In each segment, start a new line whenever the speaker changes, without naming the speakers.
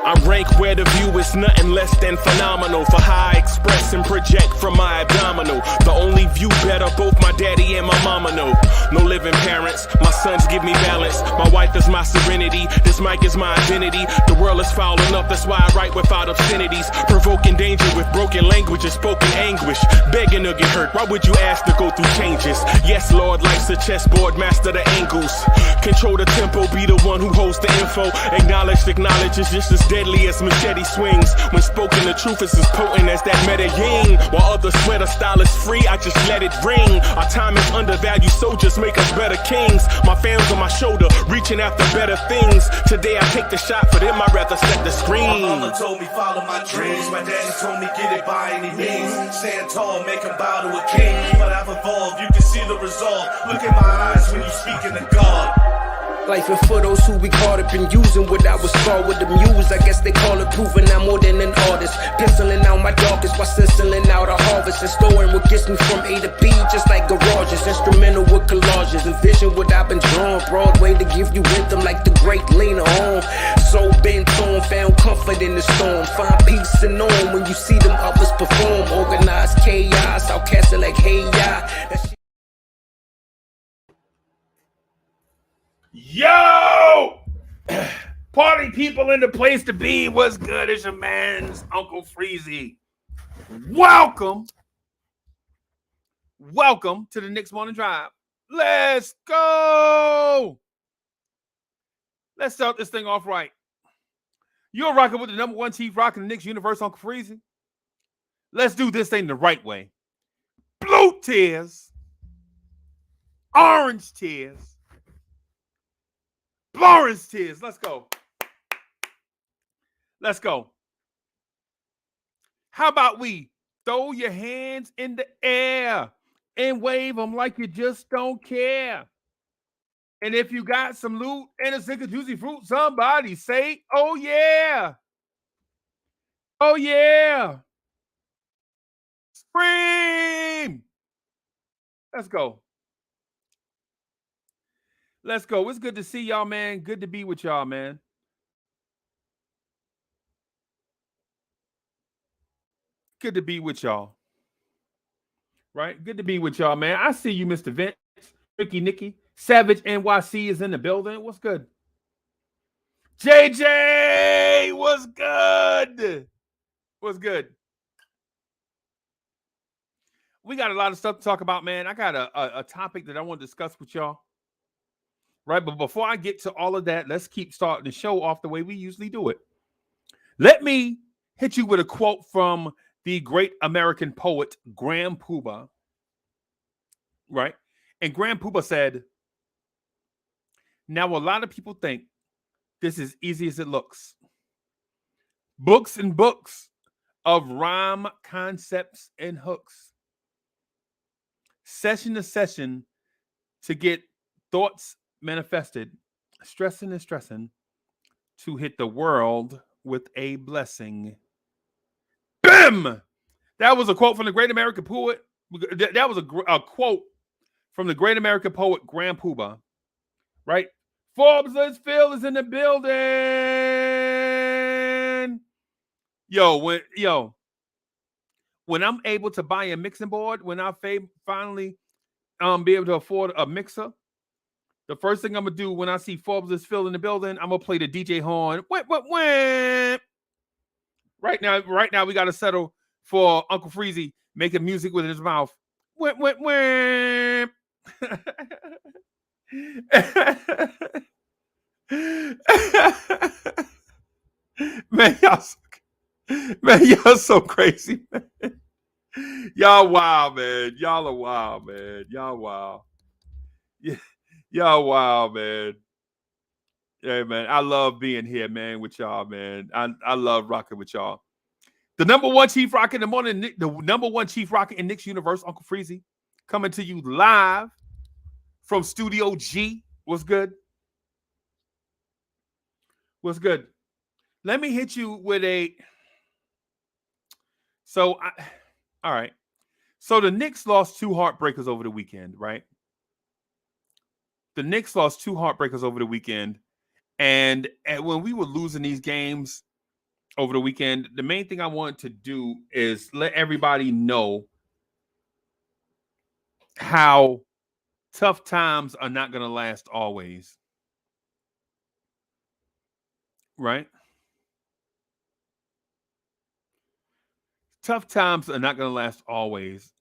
I rank where the view is nothing less than phenomenal for how I express and project from my abdominal. The only view better, both my daddy and my mama know. No living parents, my sons give me balance. My wife is my serenity, this mic is my identity. The world is foul enough, that's why I write without obscenities. Provoking danger with broken language and spoken anguish. Begging to get hurt, why would you ask to go through changes? Yes, Lord, life's a chessboard, master the angles. Control the tempo, be the one who holds the info. Acknowledge is just as deadly as machete swings. When spoken, the truth is as potent as that Medellin. While others swear the style is free, I just let it ring. Our time is undervalued, soldiers make us better kings. My fans on my shoulder, reaching after better things. Today I take the shot, for them I'd rather set the screen.
My mama told me follow my dreams. My daddy told me get it by any means. Stand tall, make him bow to a king. But I've evolved, you can see the resolve. Look in my eyes when you speaking to God.
Life and for those who we caught up in using what I was scarred with the muse. I guess they call it proving I'm more than an artist. Penciling out my darkest while stenciling out a harvest. And storing what gets me from A to B, just like garages. Instrumental with collages. Envision what I've been drawing. Broadway to give you rhythm like the great Lena Horne. So bent on, found comfort in the storm. Find peace and on when you see them others perform. Organized chaos, outcast it like hey ya.
Yo! Party people in the place to be. What's good? It's your man's Uncle Freezy. Welcome to the Knicks Morning Drive. Let's go! Let's start this thing off right. You're rocking with the number one chief rock in the Knicks universe, Uncle Freezy. Let's do this thing the right way. Blue tears, orange tears, Blorange tears. Let's go. Let's go. How about we throw your hands in the air and wave them like you just don't care? And if you got some loot and a sick of juicy fruit, somebody say, oh yeah. Oh yeah. Scream. Let's go. Let's go. It's good to see y'all, man. Good to be with y'all, man. Good to be with y'all. Right? Good to be with y'all, man. I see you, Mr. Vince, Ricky, Nicky. Savage NYC is in the building. What's good? JJ, what's good? What's good? We got a lot of stuff to talk about, man. I got a topic that I want to discuss with y'all. Right, but before I get to all of that, let's keep starting the show off the way we usually do it. Let me hit you with a quote from the great American poet, Graham Puba. Right? And Graham Puba said, now a lot of people think this is easy as it looks. Books and books of rhyme, concepts, and hooks. Session to session to get thoughts manifested, stressing and stressing to hit the world with a blessing. Bam! That was a quote from the great American poet. That was a quote from the great American poet, Graham Puba. Right? Forbes, let's Phil is in the building. When I'm able to buy a mixing board, when I finally be able to afford a mixer, the first thing I'm going to do when I see Forbes is Phil in the building, I'm going to play the DJ horn. Right now, we got to settle for Uncle Freezy making music with his mouth. Man, y'all so crazy, man. Y'all wild, man. Y'all are wild, man. Y'all wild. Yeah. Y'all wild, man. Hey, man, I love being here, man, with y'all, man. I love rocking with y'all. The number one chief rock in the morning, the number one chief rock in Knicks universe, Uncle Freezy, coming to you live from Studio G. What's good? What's good? Let me hit you with a... So, All right. So the Knicks lost two heartbreakers over the weekend, right? The Knicks lost two heartbreakers over the weekend. And when we were losing these games over the weekend, the main thing I wanted to do is let everybody know how tough times are not going to last always. Right? Tough times are not going to last always.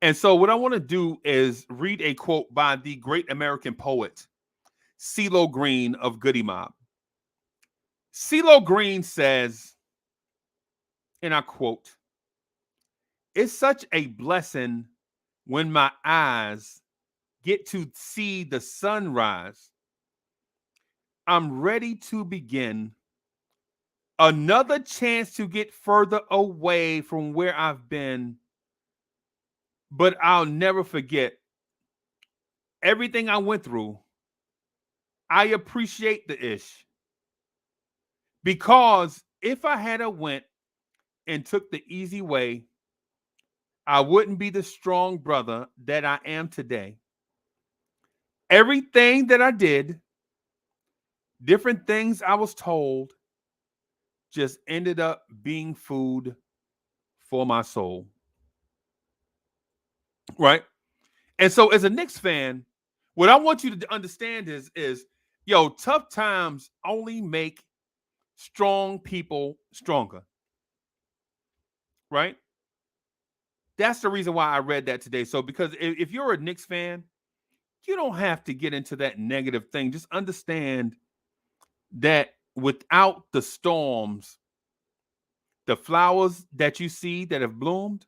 And so, what I want to do is read a quote by the great American poet, CeeLo Green of Goody Mob. CeeLo Green says, and I quote, "It's such a blessing when my eyes get to see the sunrise. I'm ready to begin another chance to get further away from where I've been, but I'll never forget everything I went through. I appreciate the ish because if I had a went and took the easy way, I wouldn't be the strong brother that I am today. Everything that I did, different things I was told, just ended up being food for my soul." Right? And so as a Knicks fan, what I want you to understand is yo, tough times only make strong people stronger. Right? That's the reason why I read that today. So because if you're a Knicks fan, you don't have to get into that negative thing. Just understand that without the storms, the flowers that you see that have bloomed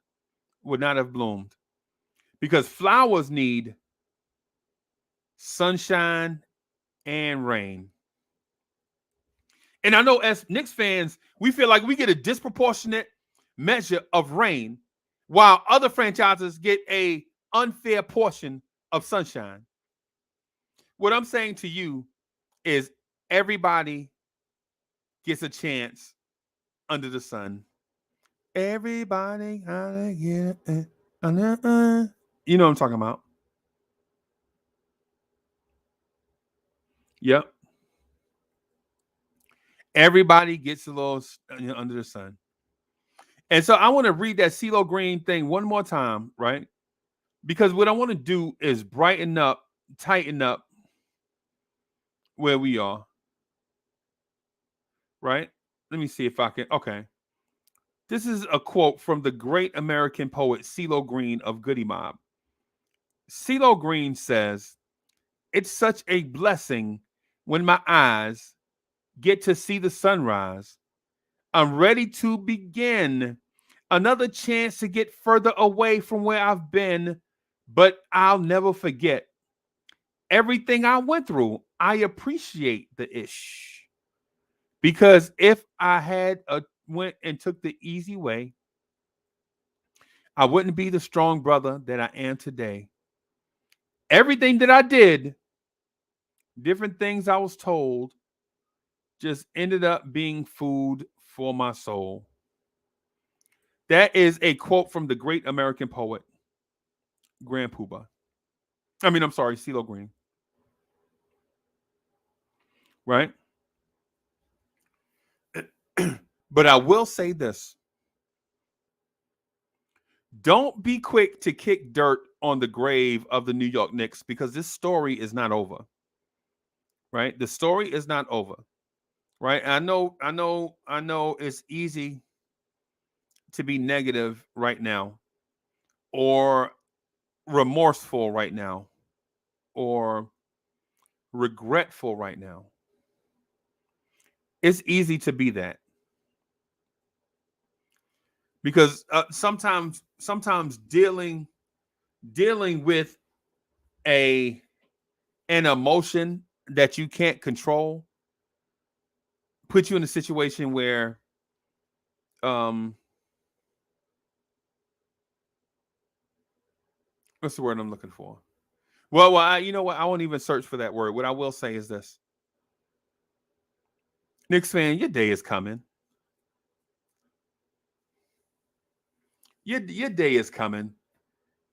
would not have bloomed. Because flowers need sunshine and rain. And I know as Knicks fans, we feel like we get a disproportionate measure of rain while other franchises get a unfair portion of sunshine. What I'm saying to you is everybody gets a chance under the sun. Everybody gotta get it. You know what I'm talking about. Yep. Everybody gets a little under the sun. And so I want to read that CeeLo Green thing one more time, right? Because what I want to do is brighten up, tighten up where we are, right? Let me see if I can. Okay. This is a quote from the great American poet CeeLo Green of Goody Mob. CeeLo Green says, "It's such a blessing when my eyes get to see the sunrise. I'm ready to begin another chance to get further away from where I've been, but I'll never forget everything I went through. I appreciate the ish because if I had went and took the easy way, I wouldn't be the strong brother that I am today. Everything that I did, different things I was told, just ended up being food for my soul." That is a quote from the great American poet, Grand Poobah. I'm sorry, CeeLo Green. Right? But I will say this. Don't be quick to kick dirt on the grave of the New York Knicks because this story is not over. Right? The story is not over. Right? I know it's easy to be negative right now or remorseful right now or regretful right now. It's easy to be that because sometimes dealing with a an emotion that you can't control puts you in a situation where um what's the word I'm looking for? You know what? I won't even search for that word. What I will say is this: Knicks fan, your day is coming. Your day is coming.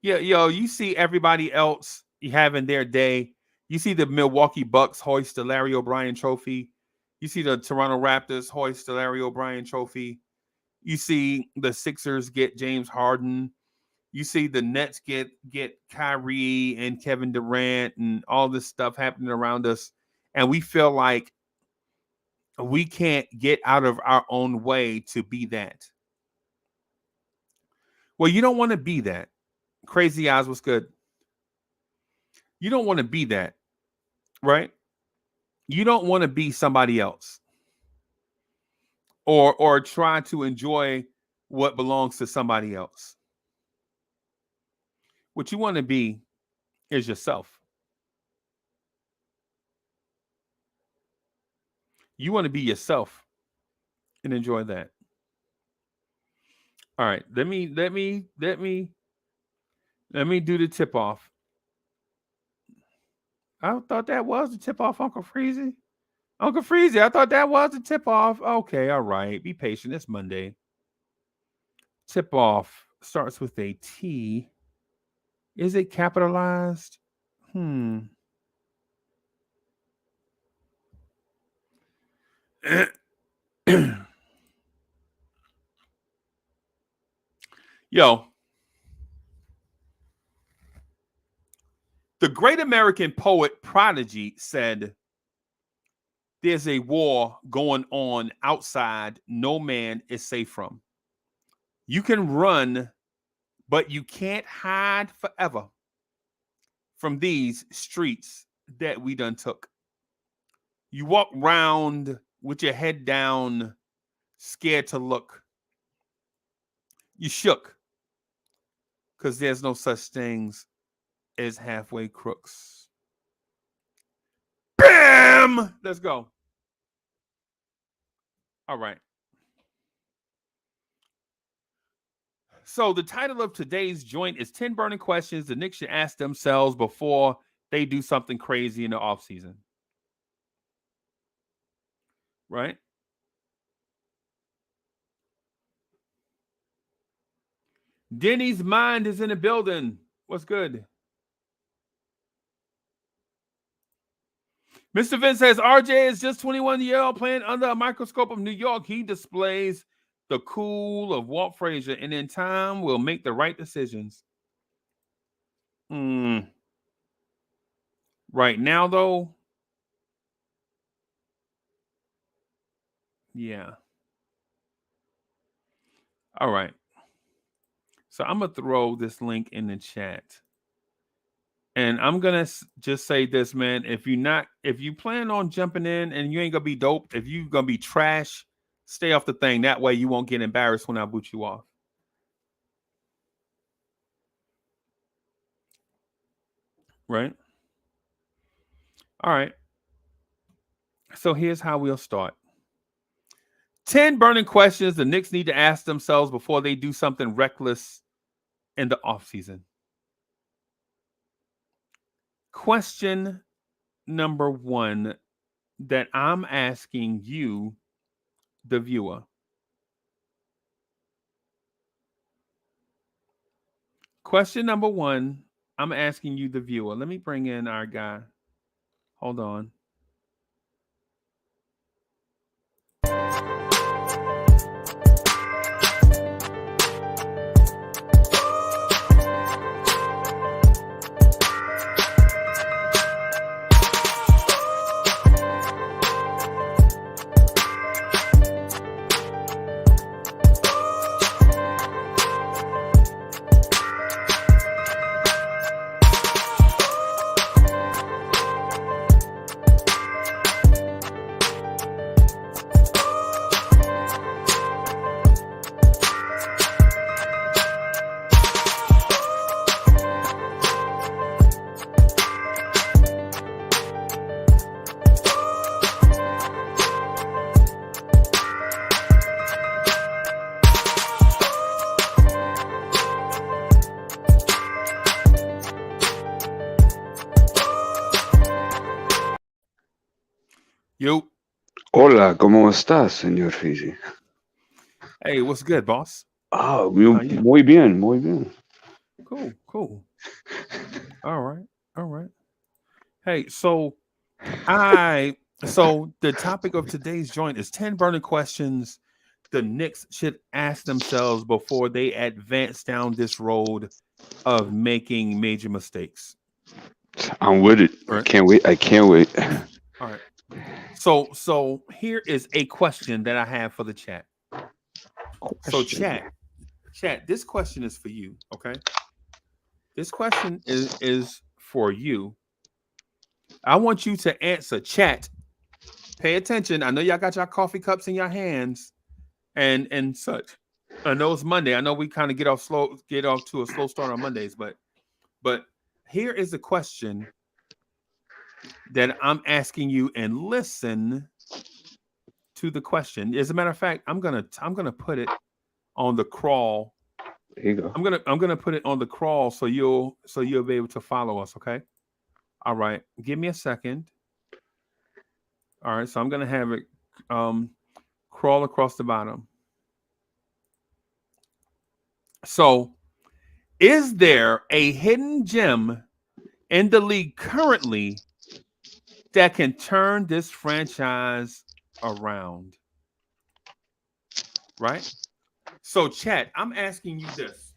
Yeah, yo, you see everybody else having their day. You see the Milwaukee Bucks hoist the Larry O'Brien Trophy. You see the Toronto Raptors hoist the Larry O'Brien Trophy. You see the Sixers get James Harden. You see the Nets get Kyrie and Kevin Durant and all this stuff happening around us, and we feel like we can't get out of our own way to be that. Well, you don't want to be that. Crazy Eyes was good. You don't want to be that, right? You don't want to be somebody else or try to enjoy what belongs to somebody else. What you want to be is yourself. You want to be yourself and enjoy that. All right, let me do the tip off. I thought that was the tip off, Uncle Freezy. Uncle Freezy, I thought that was the tip off. Okay, all right. Be patient. It's Monday. Tip off starts with a T. Is it capitalized? Yo, the great American poet Prodigy said, "There's a war going on outside no man is safe from. You can run, but you can't hide forever from these streets that we done took. You walk round with your head down, scared to look. You shook, because there's no such things as halfway crooks." Bam! Let's go. All right. So the title of today's joint is 10 burning questions the Knicks should ask themselves before they do something crazy in the offseason. Right? Denny's mind is in the building. What's good? Mr. Vince says RJ is just 21-year-old playing under a microscope of New York. He displays the cool of Walt Frazier, and in time will make the right decisions. Right now, though, yeah. All right. So I'm going to throw this link in the chat. And I'm going to just say this, man. If you plan on jumping in and you ain't going to be dope, if you going to be trash, stay off the thing. That way you won't get embarrassed when I boot you off. Right? All right. So here's how we'll start. 10 burning questions the Knicks need to ask themselves before they do something reckless in the offseason. Question number 1 that I'm asking you, the viewer. Question number 1, I'm asking you, the viewer. Let me bring in our guy. Hold on. Yo.
Hola, ¿cómo estás, señor Fizzy?
Hey, what's good, boss?
Oh, muy bien, muy bien.
Cool. All right. Hey, so the topic of today's joint is 10 burning questions the Knicks should ask themselves before they advance down this road of making major mistakes.
I'm with it.
All right.
I can't wait.
All right. So here is a question that I have for the chat. So chat, this question is for you, okay? This question is for you. I want you to answer. Chat, pay attention. I know y'all got your coffee cups in your hands and such. I know it's Monday. I know we kind of get off to a slow start on Mondays, but here is the question that I'm asking you, and listen to the question. As a matter of fact, I'm gonna put it on the crawl.
There you go.
I'm gonna put it on the crawl so you'll be able to follow us. Okay. All right. Give me a second. All right. So I'm gonna have it crawl across the bottom. So, is there a hidden gem in the league currently that can turn this franchise around? Right? So, chat, I'm asking you this.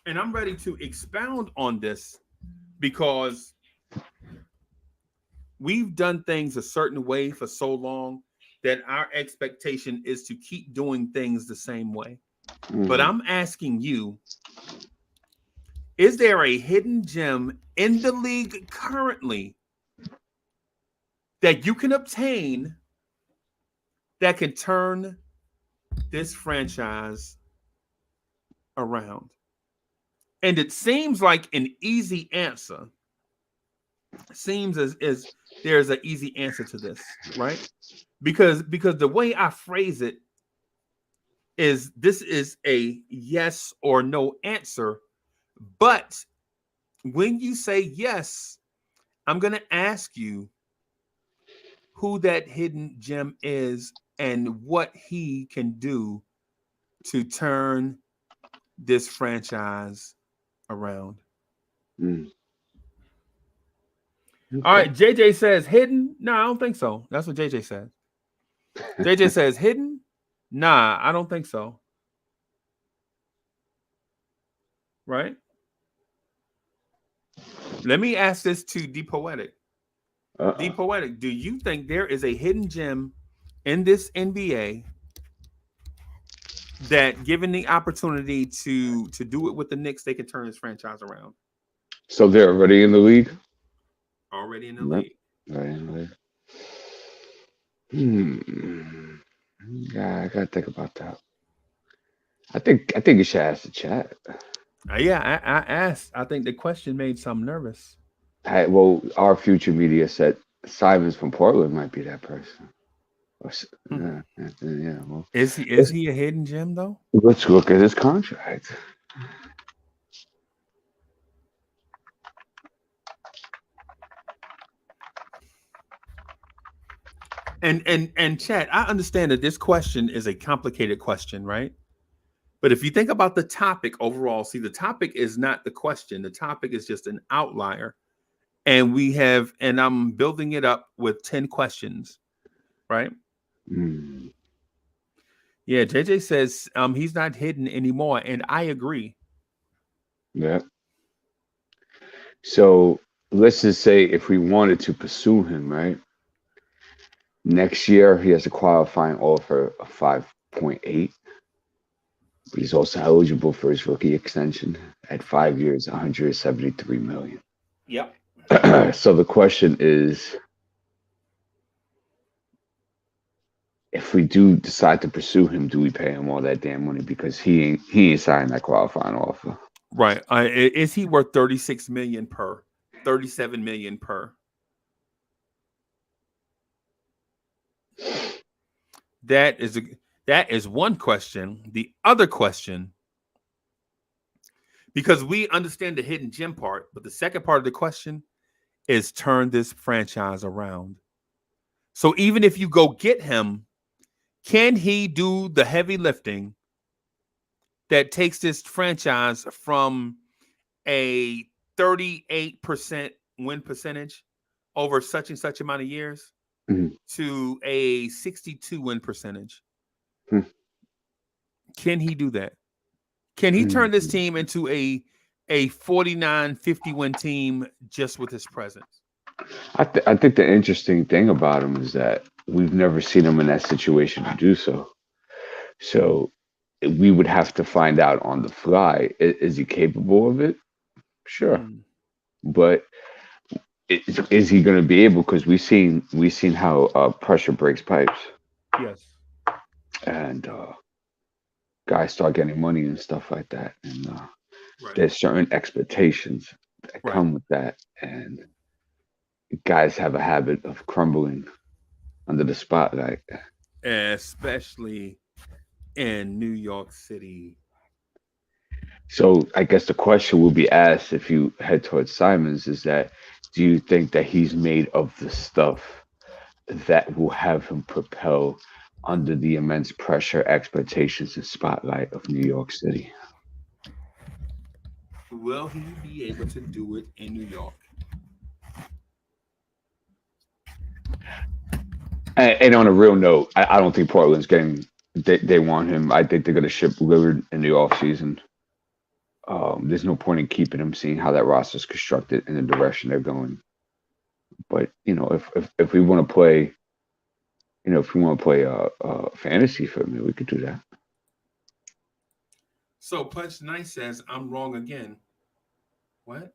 And I'm ready to expound on this because we've done things a certain way for so long that our expectation is to keep doing things the same way. But I'm asking you, is there a hidden gem in the league currently that you can obtain that can turn this franchise around? And it seems like an easy answer. It seems as there's an easy answer to this, right? Because the way I phrase it is this is a yes or no answer. But when you say yes, I'm going to ask you who that hidden gem is and what he can do to turn this franchise around.
Okay.
All right, JJ says hidden. No, I don't think so. That's what JJ says. JJ says hidden. Nah, I don't think so. Right? Let me ask this to The Poetic. The Poetic, do you think there is a hidden gem in this NBA that, given the opportunity to do it with the Knicks, they can turn this franchise around?
So they're already in the league?
Already in the league.
Right in the league. Yeah, I gotta think about that. I think you should ask the chat.
Yeah, I asked. I think the question made some nervous.
Well, our future media said Simons from Portland might be that person. Yeah. Well,
is he a hidden gem though?
Let's look at his contract.
And Chad, I understand that this question is a complicated question, right? But if you think about the topic overall, see, the topic is not the question. The topic is just an outlier. And I'm building it up with 10 questions, right? Yeah, JJ says he's not hidden anymore, and I agree.
Yeah. So let's just say if we wanted to pursue him, right? Next year he has a qualifying offer of 5.8. But he's also eligible for his rookie extension at 5 years, $173 million.
Yep.
So the question is, if we do decide to pursue him, do we pay him all that damn money because he ain't signed that qualifying offer?
Right. Is he worth $36 million per? $37 million per? That is one question. The other question, because we understand the hidden gem part, but the second part of the question is turn this franchise around. So even if you go get him, Can he do the heavy lifting that takes this franchise from a 38% win percentage over such and such amount of years to a 62 win percentage? Can he do that? Can he turn this team into a 49-50 win team just with his presence?
I think the interesting thing about him is that we've never seen him in that situation to do so. So we would have to find out on the fly. Is he capable of it? Sure. But is he going to be able? Because we've seen how pressure breaks pipes.
Yes.
And guys start getting money and stuff like that. And there's certain expectations that come with that. And guys have a habit of crumbling under the spotlight.
Especially in New York City.
So I guess the question will be asked if you head towards Simons is that, do you think that he's made of the stuff that will have him propel under the immense pressure, expectations, and spotlight of New York City?
Will he be able to do it in New York?
And on a real note, I don't think Portland's getting. They want him. I think they're going to ship Lillard in the offseason. There's no point in keeping him, seeing how that roster's constructed and the direction they're going. But if we want to play, fantasy for me, we could do that.
So Punch Nice says I'm wrong again. What?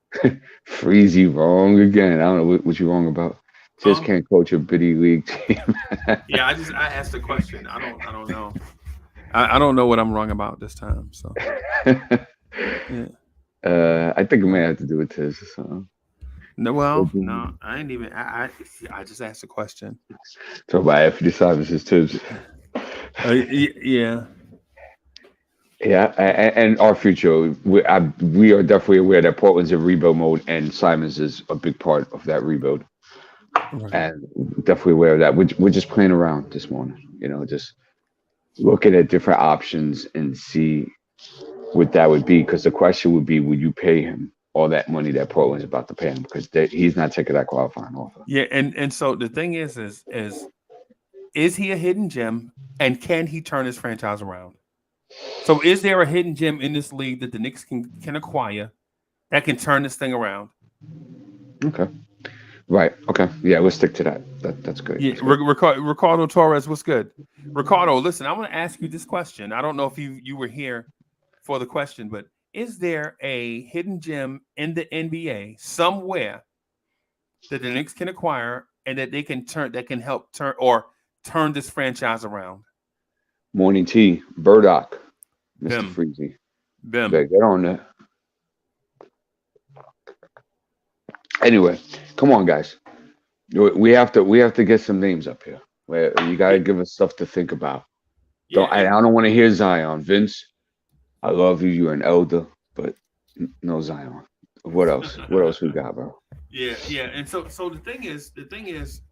Freezy wrong again. I don't know what you wrong about. Just can't coach a biddy league team.
Yeah, I asked the question. I don't know. I don't know what I'm wrong about this time. So yeah.
I think it may have to do with Tiz or something.
No, I ain't even. I just asked a question.
Talk about after the Simons Tiz.
Yeah.
Yeah, and our future, we are definitely aware that Portland's in rebuild mode, and Simons is a big part of that rebuild. Right. And definitely aware of that. We're just playing around this morning, just looking at different options and see what that would be. Because the question would be, would you pay him all that money that Portland's about to pay him? Because he's not taking that qualifying offer.
Yeah, and so the thing is he a hidden gem, and can he turn his franchise around? So is there a hidden gem in this league that the Knicks can acquire that can turn this thing around?
Okay. Right. Okay. Yeah, we'll stick to that. That's good.
Yeah. Ricardo Torres, what's good? Ricardo, listen, I want to ask you this question. I don't know if you were here for the question, but is there a hidden gem in the NBA somewhere that the Knicks can acquire and that they can help turn this franchise around?
Morning tea, Burdock, Mr. Freezy.
Bim.
Get on that. Anyway, come on, guys. We have to get some names up here. You got to give us stuff to think about. Yeah, I don't want to hear Zion. Vince, I love you. You're an elder, but no Zion. What else? What else we got, bro?
Yeah. And so the thing is,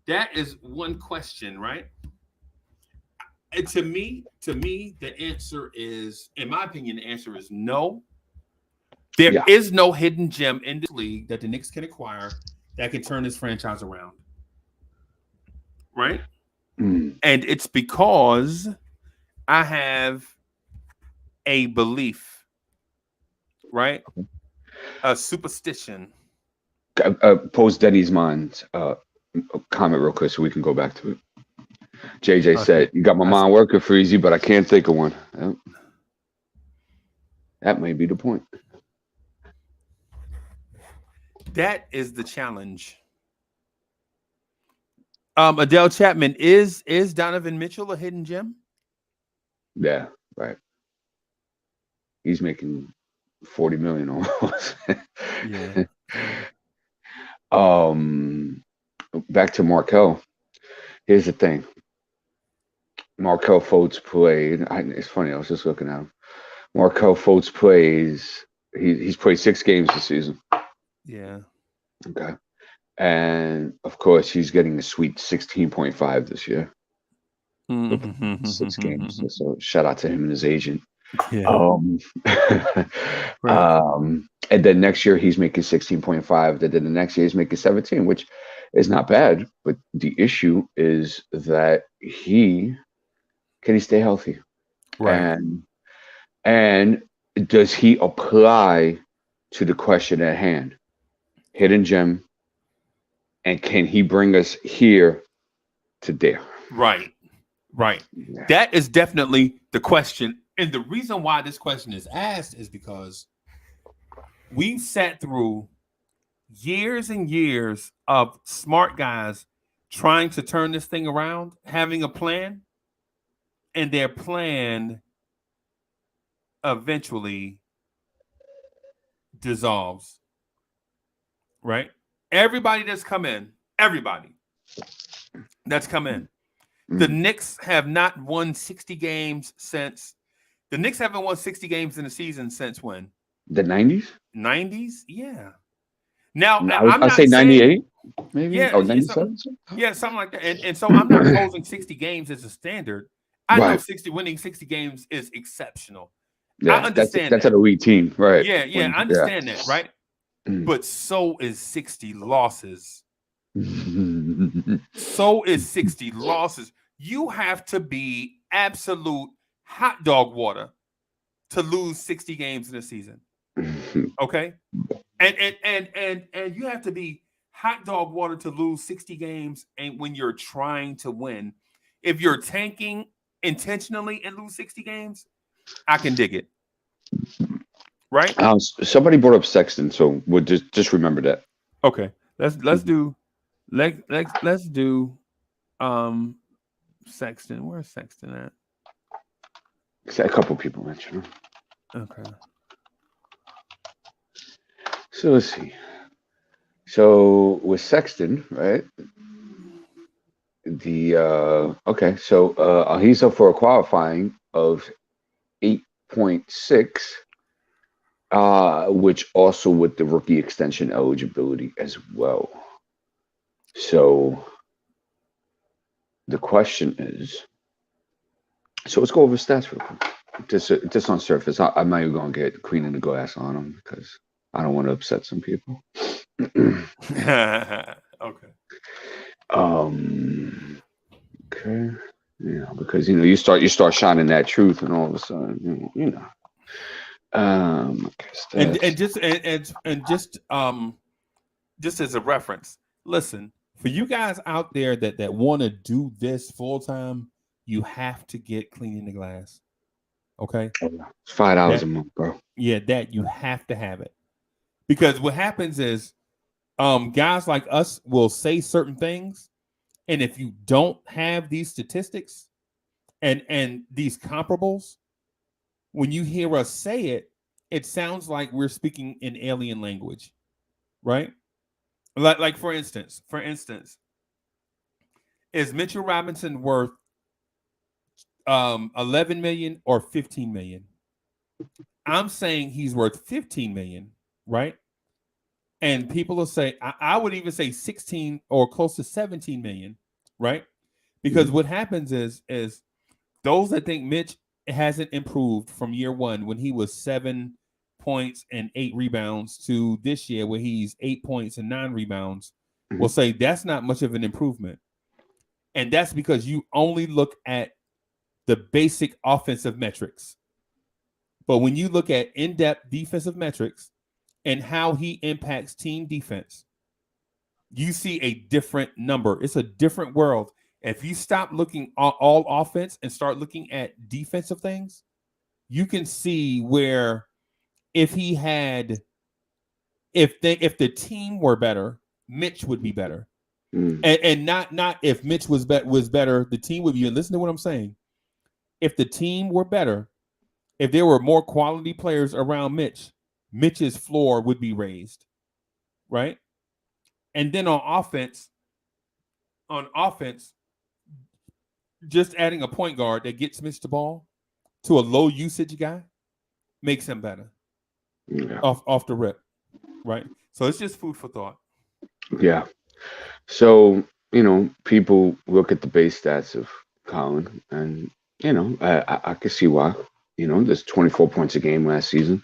that is one question, right? And to me, the answer is, in my opinion, the answer is no. There is no hidden gem in this league that the Knicks can acquire that can turn this franchise around. Right? And it's because I have a belief, right? A superstition.
Post Denny's mind comment real quick so we can go back to it. JJ said, you got my mind working for easy, but I can't think of one. Yep. That may be the point.
That is the challenge. Adele Chapman, is Donovan Mitchell a hidden gem?
Yeah, right. He's making $40 million almost.
Yeah.
Back to Markelle. Here's the thing. Markelle Fultz played. It's funny. I was just looking at him. Markelle Fultz plays. He's played 6 games this season.
Yeah.
Okay. And of course, he's getting a sweet 16.5 this year. 6 games. So shout out to him and his agent.
Yeah. Right.
And then next year he's making 16.5. Then the next year he's making 17, which is not bad. But the issue is that can he stay healthy?
Right.
And does he apply to the question at hand? Hidden gem. And can he bring us here to there?
Right.
Yeah.
That is definitely the question. And the reason why this question is asked is because we've sat through years and years of smart guys trying to turn this thing around, having a plan, and their plan eventually dissolves. Right? Everybody that's come in, the Knicks have not won 60 games since. The Knicks haven't won 60 games in a season since when?
The 90s?
90s? Yeah. Now,
I'll say 98, maybe?
Yeah,
97?
Something like that. And so I'm not posing 60 games as a standard. I know winning 60 games is exceptional.
Yeah,
I understand
that's an elite team, right?
Yeah, I understand that, right? But so is 60 losses. So is 60 losses. You have to be absolute hot dog water to lose 60 games in a season. Okay? And you have to be hot dog water to lose 60 games and when you're trying to win. If you're tanking intentionally and lose 60 games, I can dig it. Right?
Somebody brought up Sexton, so we'll just remember that.
Okay. Let's do Sexton. Where's Sexton at?
A couple people mentioned him.
Okay.
So let's see. So with Sexton, right? He's up for a qualifying of 8.6, which also with the rookie extension eligibility as well. So the question is, so let's go over stats real quick. Just on surface. I'm not even going to get cleaning the glass on him because I don't want to upset some people.
Okay.
Okay. Because you start shining that truth, and all of a sudden,
just as a reference, listen, for you guys out there that want to do this full time, you have to get cleaning the glass. Okay,
it's $5 a month, bro.
Yeah, that you have to have it because what happens is, guys like us will say certain things, and if you don't have these statistics and these comparables, when you hear us say it, it sounds like we're speaking in alien language, right? Like for instance, is Mitchell Robinson worth 11 million or 15 million? I'm saying he's worth 15 million, right? And people will say, I would even say 16 or close to 17 million, right? Because what happens is those that think Mitch hasn't improved from year one when he was 7 points and 8 rebounds to this year where he's 8 points and 9 rebounds will say that's not much of an improvement. And that's because you only look at the basic offensive metrics. But when you look at in-depth defensive metrics and how he impacts team defense, you see a different number. It's a different world. If you stop looking all offense and start looking at defensive things, you can see where if the team were better, Mitch would be better. And not if Mitch was better, the team would be. And listen to what I'm saying. If the team were better, if there were more quality players around Mitch's floor would be raised, right? And then on offense, just adding a point guard that gets Mitch the ball to a low usage guy makes him better off the rip, right? So it's just food for thought.
Yeah. So, people look at the base stats of Colin, and I can see why. There's 24 points a game last season.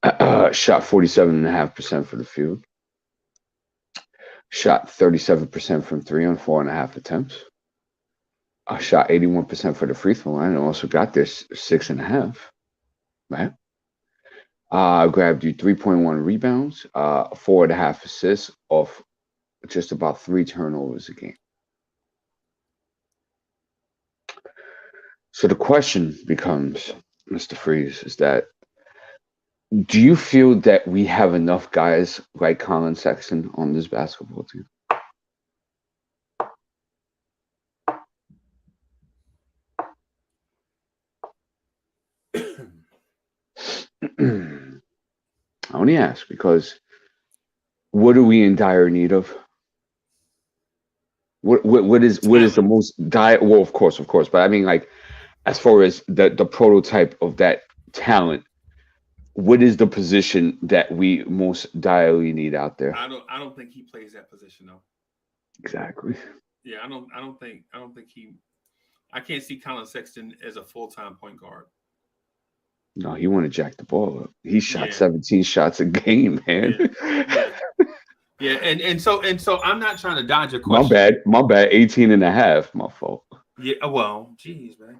Shot 47.5% for the field. Shot 37% from 3 on 4.5 attempts. I shot 81% for the free throw line and also got this 6.5. Right. Grabbed you 3.1 rebounds, 4.5 assists off just about 3 turnovers a game. So the question becomes, Mr. Freeze, is that do you feel that we have enough guys like Colin Sexton on this basketball team? I only ask because what are we in dire need of? What is the most dire? Well, of course, but I mean, like, as far as the prototype of that talent, what is the position that we most direly need out there?
I don't think he plays that position though.
Exactly.
Yeah, I don't think he. I can't see Colin Sexton as a full-time point guard.
No, he want to jack the ball up. He shot 17 shots a game, man.
Yeah. And so I'm not trying to dodge a question.
My bad. 18.5. My fault.
Yeah. Well, geez, man.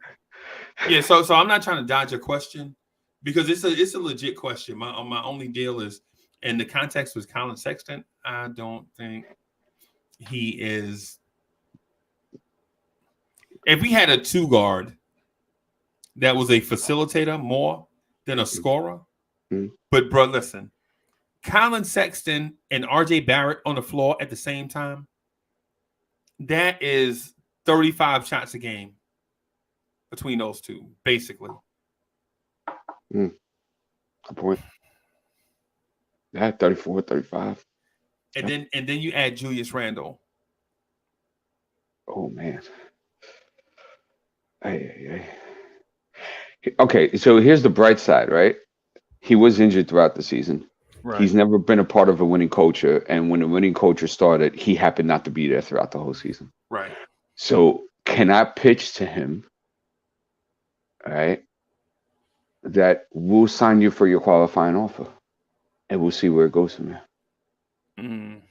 Yeah. So I'm not trying to dodge a question because it's a legit question. My only deal is, and the context was Colin Sexton. I don't think he is. If we had a 2 guard that was a facilitator more than a scorer, but bro, listen, Colin Sexton and RJ Barrett on the floor at the same time, that is 35 shots a game between those two, basically.
Good point. Yeah, 34, 35.
And then you add Julius Randle.
Oh man. Okay, so here's the bright side, right? He was injured throughout the season. Right. He's never been a part of a winning culture, and when the winning culture started, he happened not to be there throughout the whole season.
Right.
So can I pitch to him, right, that we'll sign you for your qualifying offer, and we'll see where it goes from there.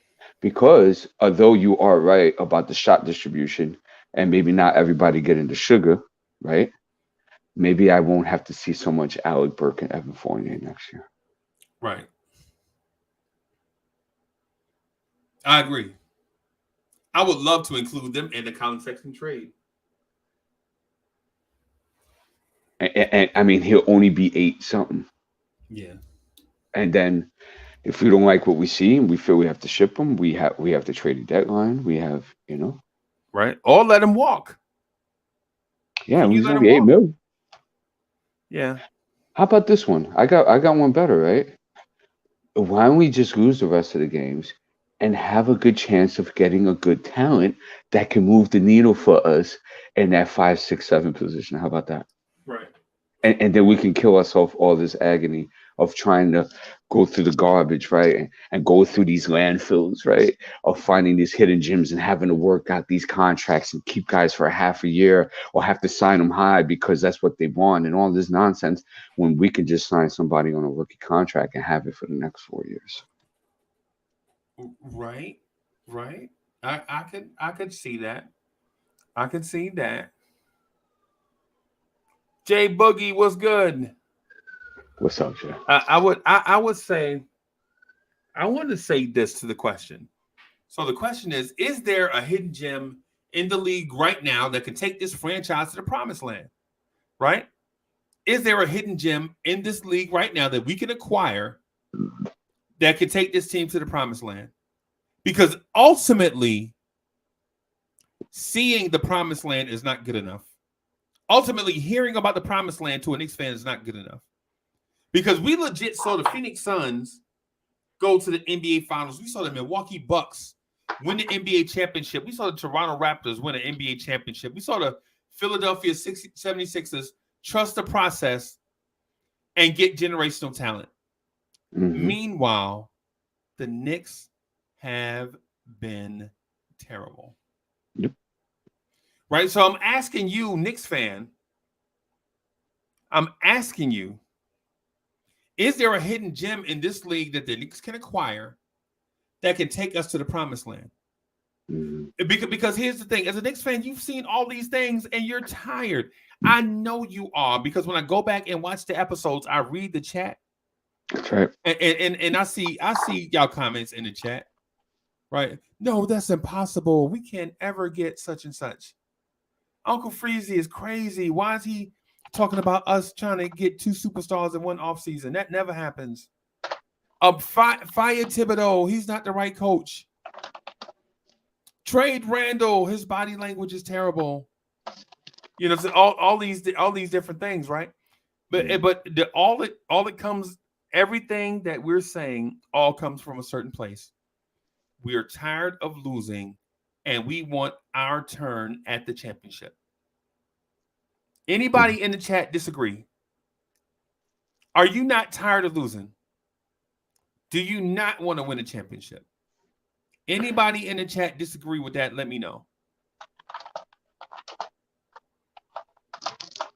Because although you are right about the shot distribution, and maybe not everybody getting the sugar, right? Maybe I won't have to see so much Alec Burke and Evan Fournier next year.
Right. I agree. I would love to include them in the Colin Sexton trade.
And I mean, he'll only be 8 something.
Yeah.
And then if we don't like what we see and we feel we have to ship him, we have to trade a deadline. We have,
Right. Or let him walk.
Yeah, he's only 8 million.
Yeah.
How about this one? I got one better, right? Why don't we just lose the rest of the games and have a good chance of getting a good talent that can move the needle for us in that 5, 6, 7 position? How about that?
Right.
And then we can kill ourselves all this agony of trying to go through the garbage, right? And go through these landfills, right? Of finding these hidden gems and having to work out these contracts and keep guys for a half a year or have to sign them high because that's what they want and all this nonsense when we could just sign somebody on a rookie contract and have it for the next 4 years.
Right. I could see that. I could see that. Jay Boogie, what's good?
What's up, Jay?
I would say, I want to say this to the question. So the question is there a hidden gem in the league right now that can take this franchise to the promised land? Right? Is there a hidden gem in this league right now that we can acquire that can take this team to the promised land? Because ultimately, seeing the promised land is not good enough. Ultimately, hearing about the promised land to a Knicks fan is not good enough. Because we legit saw the Phoenix Suns go to the NBA Finals. We saw the Milwaukee Bucks win the NBA championship. We saw the Toronto Raptors win an NBA championship. We saw the Philadelphia 76ers trust the process and get generational talent. Mm-hmm. Meanwhile, the Knicks have been terrible.
Yep.
Right? So I'm asking you, Knicks fan, I'm asking you, is there a hidden gem in this league that the Knicks can acquire that can take us to the promised land? Because here's the thing, as a Knicks fan, you've seen all these things and you're tired. I know you are, because when I go back and watch the episodes, I read the chat.
That's right.
And I see y'all comments in the chat, right? No, that's impossible. We can't ever get such and such. Uncle Freezy is crazy. Why is he talking about us trying to get 2 superstars in one offseason? That never happens. Fire Thibodeau. He's not the right coach. Trade Randall. His body language is terrible. You know, so all these different things, right? But all it comes, everything that we're saying all comes from a certain place. We are tired of losing, and we want our turn at the championship. Anybody in the chat disagree? Are you not tired of losing? Do you not want to win a championship? Anybody in the chat disagree with that? Let me know.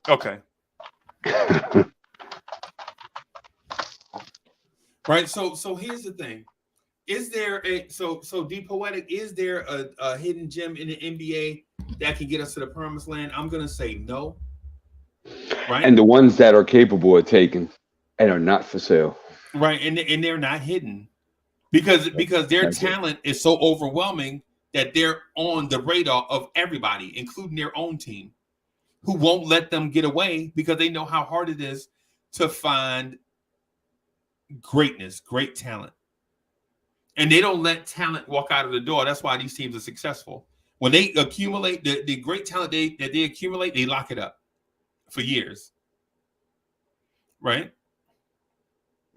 Okay. Right. So here's the thing. Is there so D Poetic, is there a hidden gem in the NBA that can get us to the promised land? I'm gonna say no. Right.
And the ones that are capable of taking and are not for sale.
Right. And they're not hidden. Because their talent is so overwhelming that they're on the radar of everybody, including their own team, who won't let them get away because they know how hard it is to find greatness, great talent. And they don't let talent walk out of the door. That's why these teams are successful. When they accumulate the great talent that they accumulate, they lock it up for years. Right?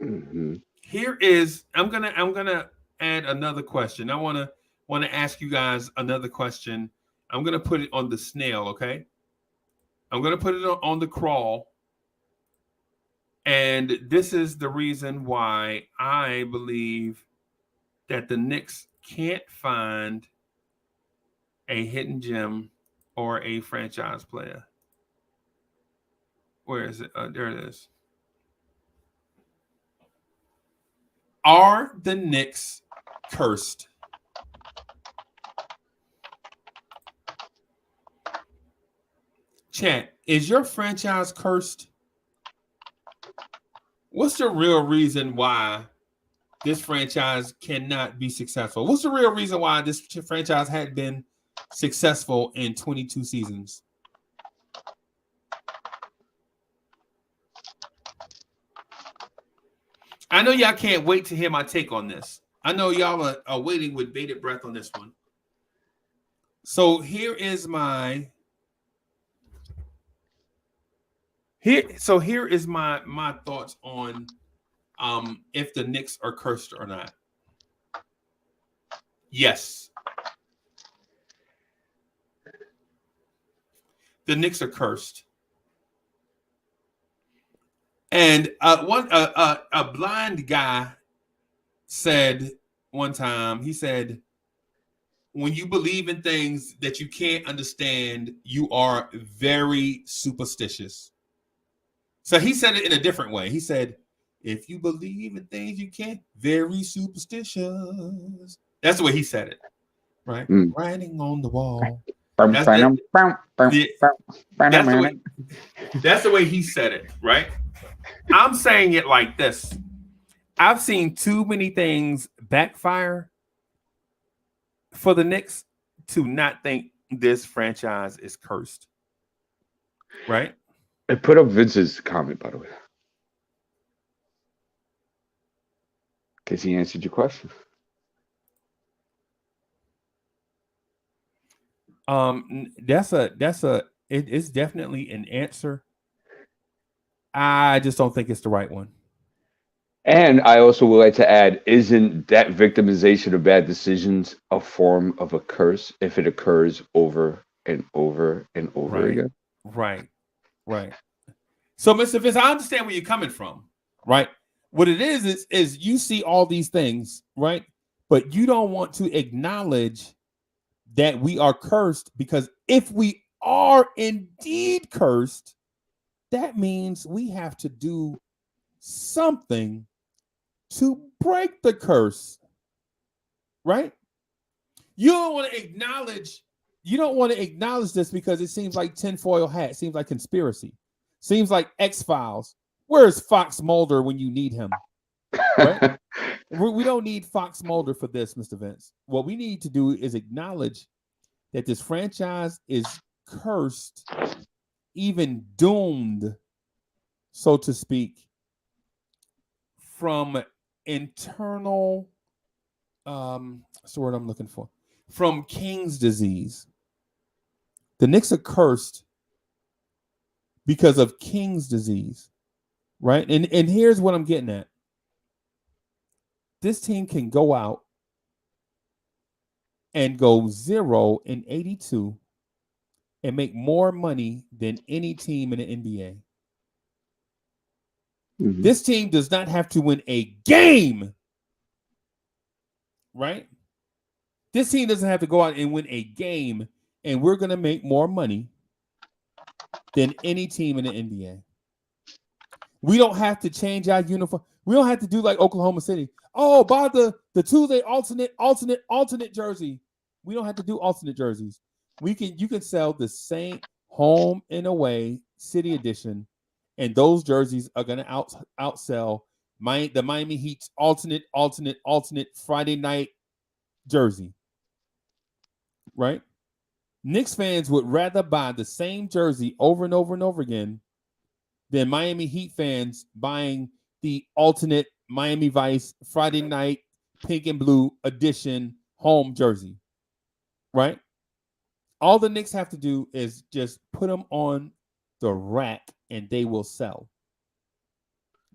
Mm-hmm.
Here is I'm gonna add another question. I want to ask you guys another question. I'm gonna put it on the snail, okay? I'm gonna put it on the crawl. And this is the reason why I believe that the Knicks can't find a hidden gem or a franchise player. Where is it? There it is. Are the Knicks cursed? Chat, is your franchise cursed? What's the real reason why this franchise cannot be successful? What's the real reason why this franchise had been successful in 22 seasons? I know y'all can't wait to hear my take on this. I know y'all are waiting with bated breath on this one. So here is my thoughts on if the Knicks are cursed or not. Yes. The Knicks are cursed. And a blind guy said one time, he said, when you believe in things that you can't understand, you are very superstitious. So he said it in a different way. He said, if you believe in things you can't, very superstitious. That's the way he said it, right? Writing on the wall. That's the way he said it, right? I'm saying it like this. I've seen too many things backfire for the Knicks to not think this franchise is cursed. Right?
I put up Vince's comment, by the way. Because he answered your question.
It's definitely an answer. I just don't think it's the right one.
And I also would like to add, isn't that victimization of bad decisions a form of a curse if it occurs over and over and over again?
Right. So, Mr. Vince, I understand where you're coming from, right? What it is you see all these things, right? But you don't want to acknowledge that we are cursed, because if we are indeed cursed, that means we have to do something to break the curse, right? You don't want to acknowledge this because it seems like tinfoil hat, seems like conspiracy, seems like X-Files. Where's Fox Mulder when you need him? Right? We don't need Fox Mulder for this, Mr. Vince. What we need to do is acknowledge that this franchise is cursed, even doomed, so to speak, from internal, that's the word I'm looking for, from King's disease. The Knicks are cursed because of King's disease, right? And here's what I'm getting at. This team can go out and go 0-82 and make more money than any team in the NBA. Mm-hmm. This team does not have to win a game, right? This team doesn't have to go out and win a game, and we're going to make more money than any team in the NBA. We don't have to change our uniform. We don't have to do like Oklahoma City. Oh, buy the Tuesday alternate jersey. We don't have to do alternate jerseys. You can sell the same home and away city edition, and those jerseys are gonna outsell the Miami Heat's alternate Friday night jersey. Right? Knicks fans would rather buy the same jersey over and over and over again than Miami Heat fans buying the alternate Miami Vice Friday night pink and blue edition home jersey, right? All the Knicks have to do is just put them on the rack and they will sell,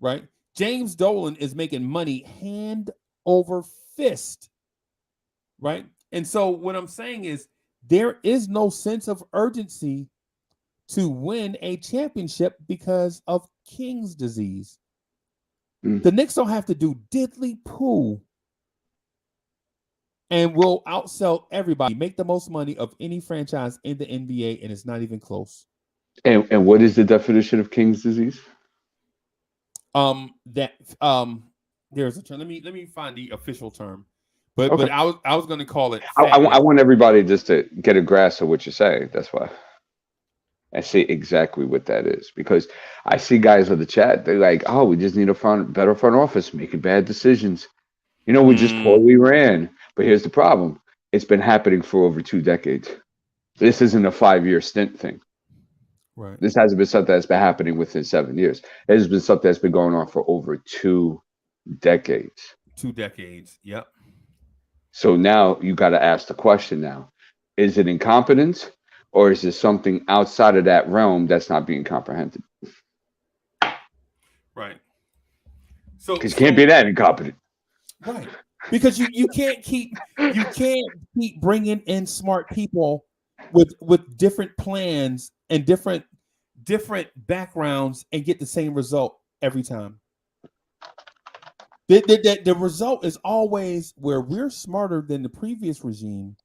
right? James Dolan is making money hand over fist, right? And so what I'm saying is there is no sense of urgency to win a championship because of King's disease. The Knicks don't have to do diddly poo and will outsell everybody, make the most money of any franchise in the NBA, and it's not even close.
And what is the definition of King's disease?
There's a term. Let me find the official term. But I was going to call it.
I want everybody just to get a grasp of what you're saying. That's why I see exactly what that is, because I see guys on the chat. They're like, "Oh, we just need a better front office, making bad decisions. We just poorly ran." But here's the problem: it's been happening for over 2 decades. This isn't a 5-year stint thing.
Right.
This hasn't been something that's been happening within 7 years. It has been something that's been going on for over 2 decades.
2 decades. Yep.
So now you got to ask the question: now, is it incompetence? Or is there something outside of that realm that's not being comprehended?
Right.
Because you can't be that incompetent.
Right. Because you can't keep bringing in smart people with different plans and different backgrounds and get the same result every time. The result is always where we're smarter than the previous regime,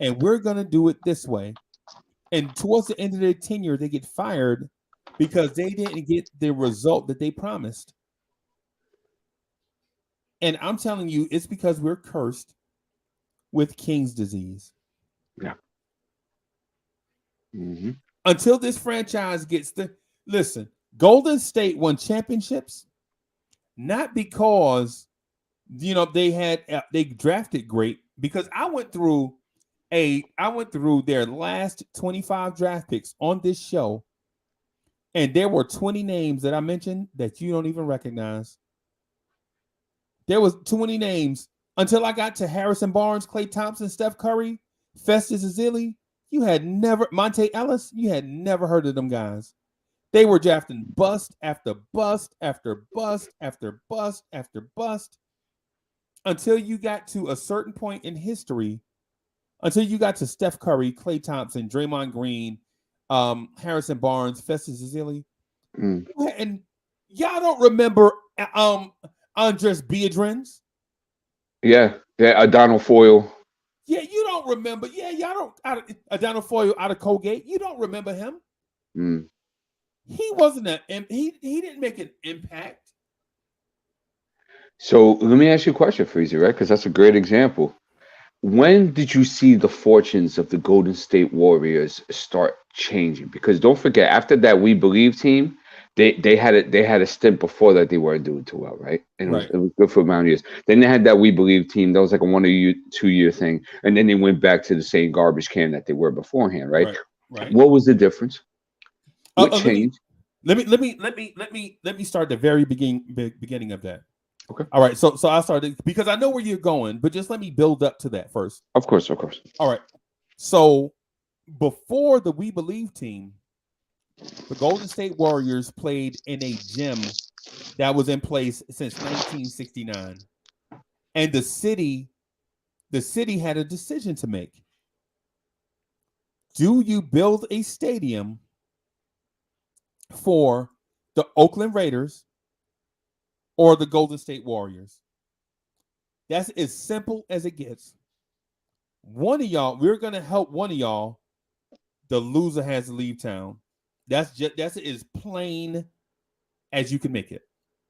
and we're going to do it this way. And towards the end of their tenure, they get fired because they didn't get the result that they promised. And I'm telling you, it's because we're cursed with King's disease.
Yeah. Mm-hmm.
Until this franchise gets listen, Golden State won championships not because they drafted great, because I went through their last 25 draft picks on this show, and there were 20 names that I mentioned that you don't even recognize. There was 20 names until I got to Harrison Barnes, Klay Thompson, Steph Curry, Festus Ezeli. Monte Ellis, you had never heard of them guys. They were drafting bust after bust after bust after bust after bust until you got to a certain point in history. Until you got to Steph Curry, Klay Thompson, Draymond Green, Harrison Barnes, Festus Ezeli. And y'all don't remember Andres Biedrins?
Yeah, Donald Foyle.
Yeah, you don't remember. Yeah, y'all don't. Adana Foyle out of Colgate. You don't remember him.
Mm.
He wasn't he didn't make an impact.
So let me ask you a question, Freezy, right? Because that's a great example. When did you see the fortunes of the Golden State Warriors start changing? Because don't forget, after that We Believe team, they had a stint before that they weren't doing too well, right? And
Right.
it was good for a amount of years. Then they had that We Believe team that was like a 1 or 2 year thing, and then they went back to the same garbage can that they were beforehand, right?
Right.
What was the difference? What
Let
changed?
me start the very beginning of that.
Okay.
All right. So I started because I know where you're going, but just let me build up to that first.
Of course, of course.
All right. So before the We Believe team, the Golden State Warriors played in a gym that was in place since 1969. And the city had a decision to make. Do you build a stadium for the Oakland Raiders or the Golden State Warriors? That's as simple as it gets. One of y'all, we're going to help one of y'all. The loser has to leave town. That's as plain as you can make it.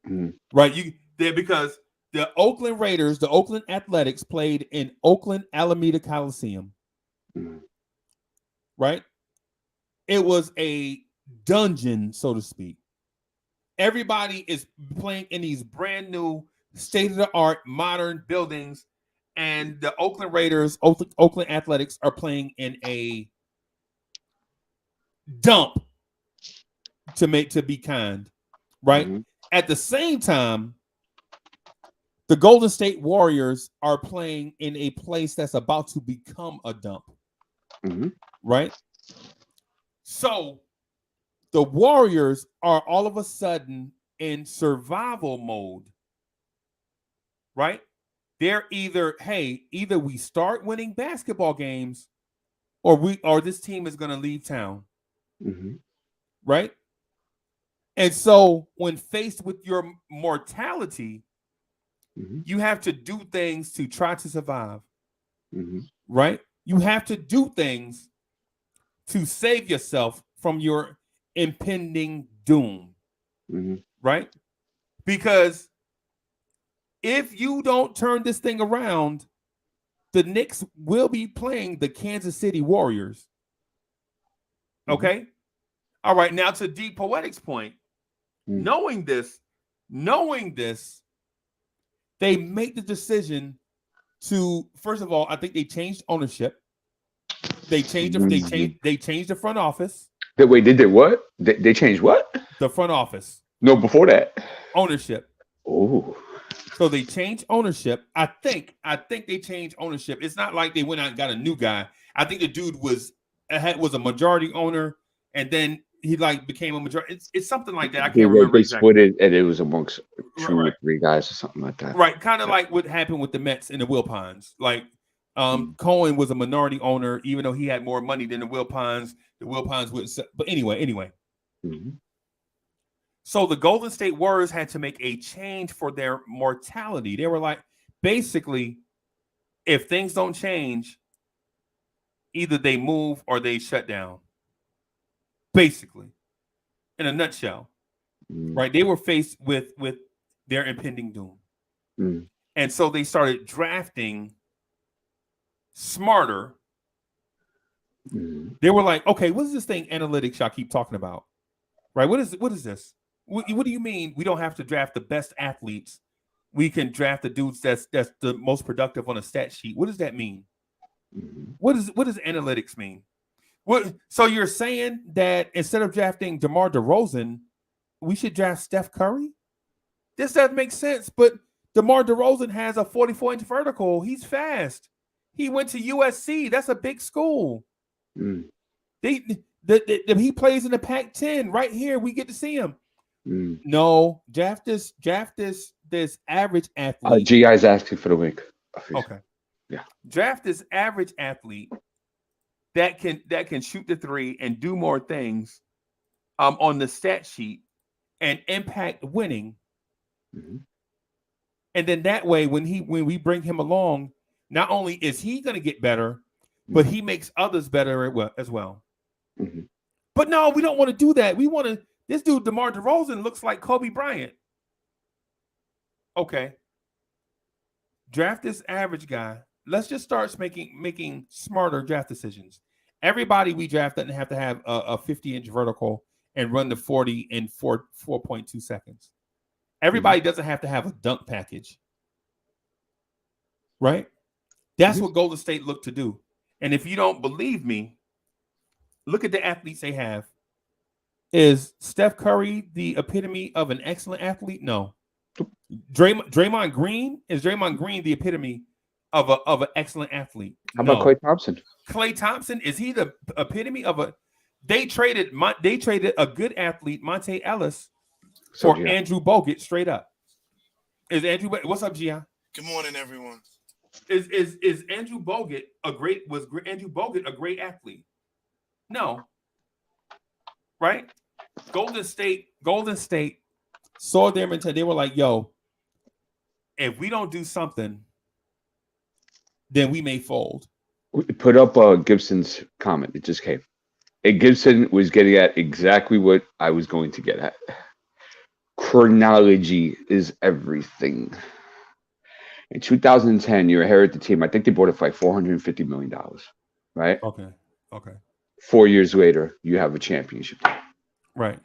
Mm.
Right? Because the Oakland Raiders, the Oakland Athletics played in Oakland Alameda Coliseum.
Mm.
Right? It was a dungeon, so to speak. Everybody is playing in these brand new state-of-the-art modern buildings, and the Oakland Raiders, Oakland Athletics are playing in a dump, to be kind, right?
Mm-hmm.
At the same time, the Golden State Warriors are playing in a place that's about to become a dump,
Mm-hmm.
right? So the Warriors are all of a sudden in survival mode, right? They're either we start winning basketball games, or this team is going to leave town,
Mm-hmm.
right? And so when faced with your mortality,
Mm-hmm.
you have to do things to try to survive,
Mm-hmm.
right? You have to do things to save yourself from your impending doom,
Mm-hmm.
right? Because if you don't turn this thing around, the Knicks will be playing the Kansas City Warriors. Okay? Mm-hmm. All right, now to D Poetic's point, knowing this, they make the decision to, first of all, I think they changed ownership. They changed the front office.
Wait, did they what? They changed what?
The front office.
No, before that.
Ownership.
Oh.
So they changed ownership. I think they changed ownership. It's not like they went out and got a new guy. I think the dude was a majority owner, and then he became a majority. It's something like that. I can't remember exactly.
They split it, and it was amongst two or three guys or something like that.
Right, kind of like what happened with the Mets and the Wilpons. Like Cohen was a minority owner, even though he had more money than the Wilpons. The Wilpons wouldn't. But anyway.
Mm-hmm.
So the Golden State Warriors had to make a change for their mortality. They were like, basically, if things don't change, either they move or they shut down. Basically, in a nutshell, right? They were faced with their impending doom.
Mm.
And so they started drafting smarter.
Mm.
They were like, okay, what is this thing analytics y'all keep talking about? Right? What is this? What do you mean we don't have to draft the best athletes? We can draft the dudes that's the most productive on a stat sheet. What does that mean?
Mm.
What does analytics mean? So you're saying that instead of drafting DeMar DeRozan, we should draft Steph Curry? This doesn't make sense, but DeMar DeRozan has a 44-inch vertical. He's fast. He went to USC. That's a big school.
Mm.
He plays in the Pac-10 right here. We get to see him.
Mm.
No, draft this average athlete.
GI's asking for the link.
Okay.
Yeah.
Draft this average athlete that can shoot the three and do more things on the stat sheet and impact winning.
Mm-hmm.
And then that way, when we bring him along, not only is he going to get better, but he makes others better as well.
Mm-hmm.
But no, we don't want to do that. We want to. This dude, DeMar DeRozan, looks like Kobe Bryant. Okay. Draft this average guy. Let's just start making smarter draft decisions. Everybody we draft doesn't have to have a 50-inch vertical and run the 40 in 4.2 seconds. Everybody doesn't have to have a dunk package. Right? That's what Golden State looked to do. And if you don't believe me, look at the athletes they have. Is Steph Curry the epitome of an excellent athlete? No. Draymond Green, is Draymond Green the epitome of an excellent athlete?
How about Klay Thompson?
Klay Thompson, is he the epitome of a? They traded a good athlete, Monte Ellis, for Andrew Bogut straight up. Is Andrew? What's up, Gian?
Good morning, everyone.
Is Andrew Bogut Andrew Bogut a great athlete? No. Right? Golden State saw their mentality. They were like, yo, if we don't do something, then we may fold.
Put up Gibson's comment. It just came. And Gibson was getting at exactly what I was going to get at. Chronology is everything. In 2010, you inherit the team. I think they bought it for like $450 million, right?
Okay.
4 years later, you have a championship.
Right.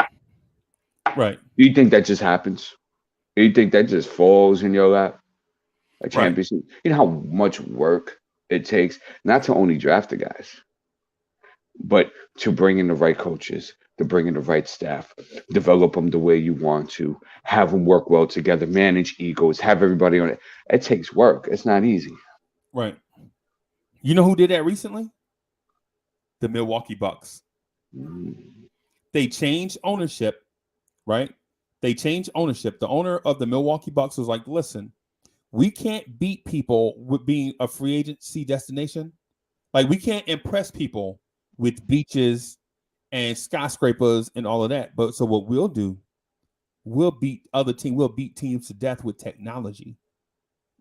Do you think that just happens? Do you think that just falls in your lap? A championship? Right. You know how much work it takes not to only draft the guys, but to bring in the right coaches, to bring in the right staff, develop them the way you want to, have them work well together, manage egos, have everybody on it. It takes work. It's not easy.
Right. You know who did that recently? The Milwaukee Bucks. They changed ownership, right? They changed ownership. The owner of the Milwaukee Bucks was like, listen, we can't beat people with being a free agency destination. Like, we can't impress people with beaches and skyscrapers and all of that. But so what we'll do, we'll beat teams to death with technology,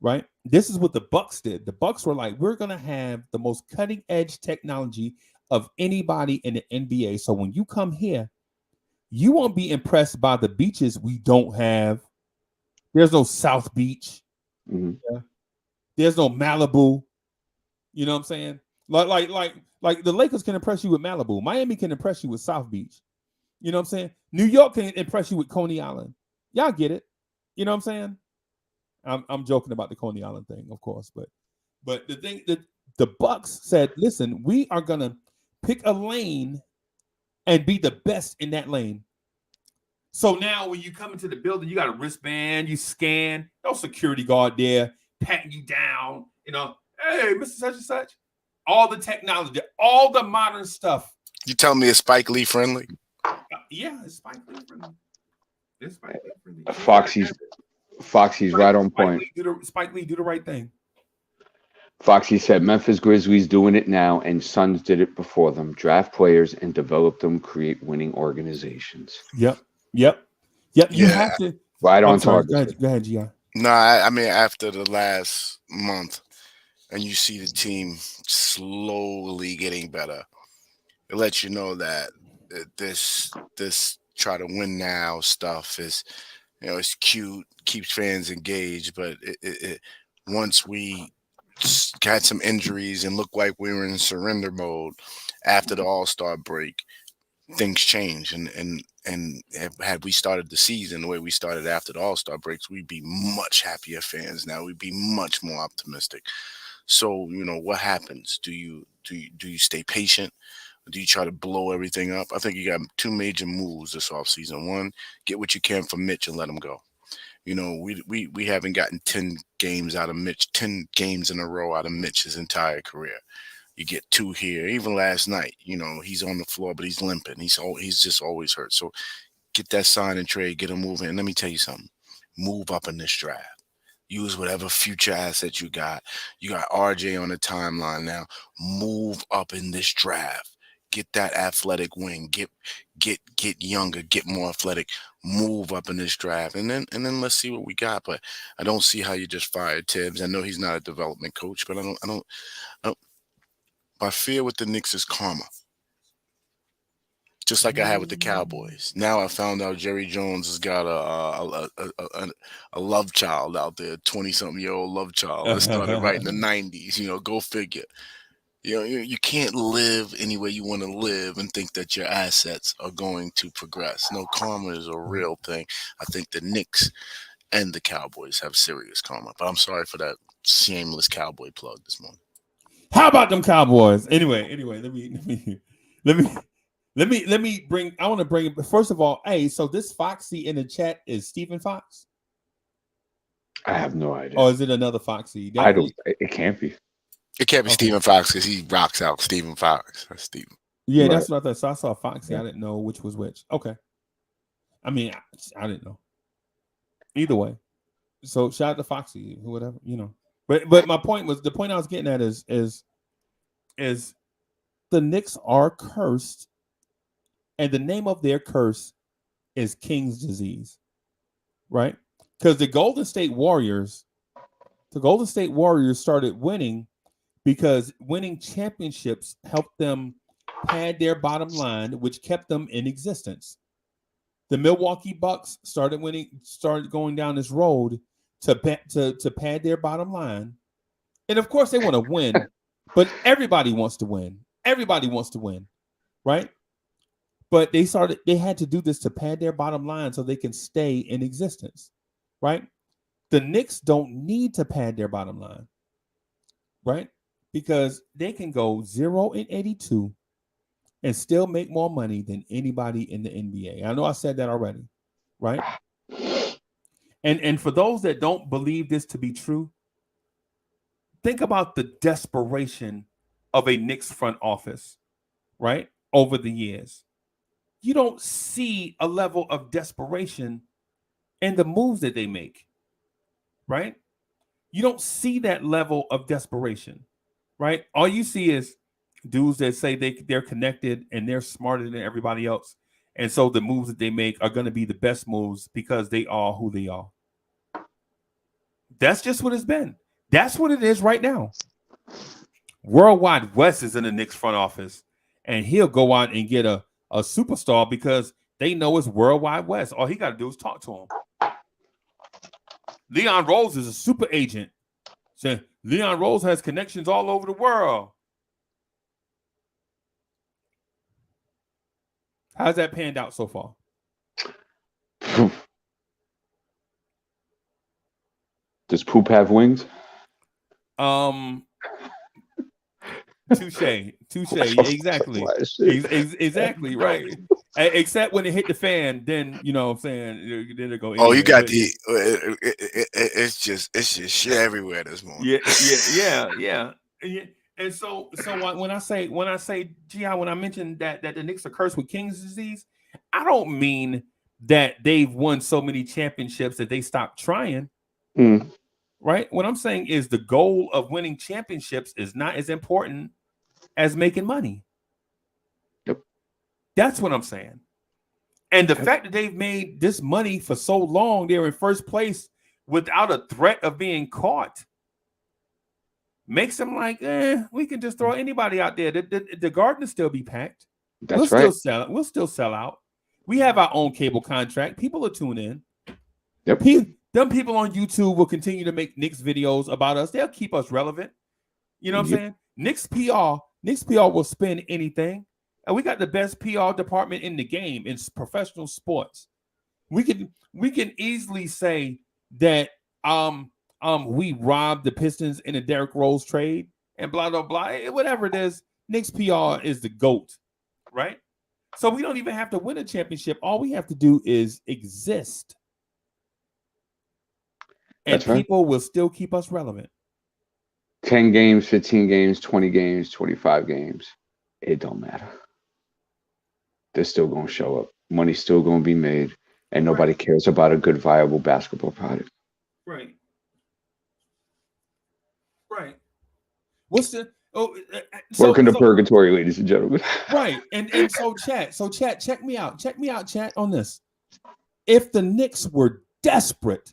right? This is what the Bucks did. The Bucks were like, we're going to have the most cutting edge technology of anybody in the NBA. So when you come here, you won't be impressed by the beaches we don't have. There's no South Beach. Yeah. There's no Malibu. You know what I'm saying? Like the Lakers can impress you with Malibu. Miami can impress you with South Beach. You know what I'm saying? New York can impress you with Coney Island. Y'all get it. You know what I'm saying? I'm joking about the Coney Island thing, of course, but the thing that the Bucks said, listen, we are gonna pick a lane and be the best in that lane. So now when you come into the building, you got a wristband, you scan, no security guard there, patting you down, you know, hey, Mr. Such and Such. All the technology, all the modern stuff.
You tell me it's Spike Lee friendly?
Yeah, it's Spike Lee friendly.
Foxy's right on point.
Spike Lee, do the right thing.
Foxy said Memphis Grizzlies doing it now, and Suns did it before them. Draft players and develop them, create winning organizations.
Yep. You have to.
Right on target.
Go ahead, Gian.
No, I mean, after the last month, and you see the team slowly getting better, it lets you know that this try to win now stuff is, you know, it's cute, keeps fans engaged, but it once we had some injuries and looked like we were in surrender mode after the All-Star break, things change. And had we started the season the way we started after the All-Star breaks, we'd be much happier fans now. We'd be much more optimistic. So, you know, what happens? Do you stay patient? Or do you try to blow everything up? I think you got two major moves this offseason. One, get what you can from Mitch and let him go. You know, we haven't gotten 10 games out of Mitch, 10 games in a row out of Mitch's entire career. You get 2 here. Even last night, you know, he's on the floor, but he's limping. He's just always hurt. So get that sign and trade, get him moving. And let me tell you something. Move up in this draft. Use whatever future assets you got. You got RJ on the timeline now. Move up in this draft. get that athletic wing, get younger, get more athletic, move up in this draft, and then let's see what we got. But I don't see how you just fired Tibbs. I know he's not a development coach, but I don't. My fear with the Knicks is karma. Just like I had with the Cowboys. Now I found out Jerry Jones has got a love child out there, 20-something-year-old love child that started right in the 90s. Go figure. You can't live any way you want to live and think that your assets are going to progress. No, karma is a real thing. I think the Knicks and the Cowboys have serious karma. But I'm sorry for that shameless Cowboy plug this morning.
How about them Cowboys? Anyway, let me bring. I want to bring it. First of all, hey, so this Foxy in the chat is Stephen Fox.
I have no idea.
Or is it another Foxy?
I don't. It can't be.
It can't be Stephen Fox because he rocks out Stephen Fox. That's Stephen.
Yeah,
Right.
that's what I thought. So I saw Foxy. Yeah. I didn't know which was which. Okay. I mean, I didn't know. Either way. So shout out to Foxy, whatever, But my point was, the point I was getting at is the Knicks are cursed, and the name of their curse is King's disease, right? Because the Golden State Warriors started winning because winning championships helped them pad their bottom line, which kept them in existence. The Milwaukee Bucks started going down this road to pad their bottom line. And of course they want to win, but everybody wants to win. Everybody wants to win, right? But they had to do this to pad their bottom line so they can stay in existence, right? The Knicks don't need to pad their bottom line, right? Because they can go 0-82 and still make more money than anybody in the NBA. I know I said that already, right? And for those that don't believe this to be true, think about the desperation of a Knicks front office, right? Over the years. You don't see a level of desperation in the moves that they make, right? You don't see that level of desperation, right? All you see is dudes that say they're connected and they're smarter than everybody else. And so the moves that they make are going to be the best moves because they are who they are. That's just what it's been. That's what it is right now. Worldwide West is in the Knicks front office, and he'll go out and get a superstar because they know it's Worldwide West. All he got to do is talk to him. Leon Rose is a super agent. So Leon Rose has connections all over the world. How's that panned out so far?
Does poop have wings?
Touche. Exactly. Exactly right. Except when it hit the fan, then you know what I'm saying. Then it go.
Oh, you got the. It's just shit everywhere this morning.
Yeah. And so when I say GI, when I mentioned that the Knicks are cursed with King's disease, I don't mean that they've won so many championships that they stopped trying. Right? What I'm saying is the goal of winning championships is not as important as making money.
Yep.
That's what I'm saying. And the fact that they've made this money for so long, they're in first place without a threat of being caught, makes them like, we can just throw anybody out there. The garden will still be packed.
That's right.
We'll still sell out. We have our own cable contract. People will tune in.
Yep.
Them people on YouTube will continue to make Knicks videos about us. They'll keep us relevant. You know what I'm saying? Knicks PR will spend anything. And we got the best PR department in the game in professional sports. We can easily say that we robbed the Pistons in a Derrick Rose trade and blah blah blah. Whatever it is, Knicks PR is the GOAT, right? So we don't even have to win a championship. All we have to do is exist. And people will still keep us relevant.
10 games, 15 games, 20 games, 25 games. It don't matter. They're still going to show up. Money's still going to be made. And nobody cares about a good, viable basketball product.
Right. Oh,
Welcome to purgatory, ladies and gentlemen.
right. And so chat, check me out. Check me out, chat, on this. If the Knicks were desperate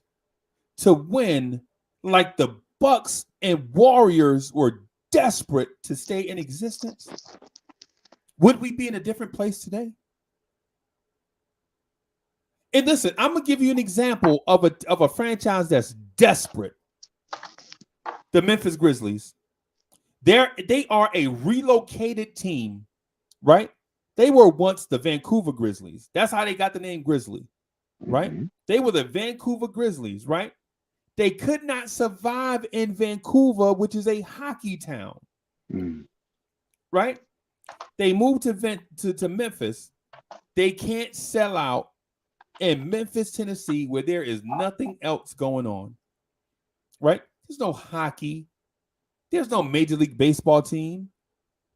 to win, like the Bucks and Warriors were desperate to stay in existence, would we be in a different place today? And listen, I'm gonna give you an example of a franchise that's desperate. The Memphis Grizzlies. They are a relocated team, right? They were once the Vancouver Grizzlies. That's how they got the name Grizzly, right? Mm-hmm. They were the Vancouver Grizzlies, right? They could not survive in Vancouver, which is a hockey town, right? They moved to Memphis. They can't sell out in Memphis, Tennessee, where there is nothing else going on, right? There's no hockey. There's no Major League Baseball team.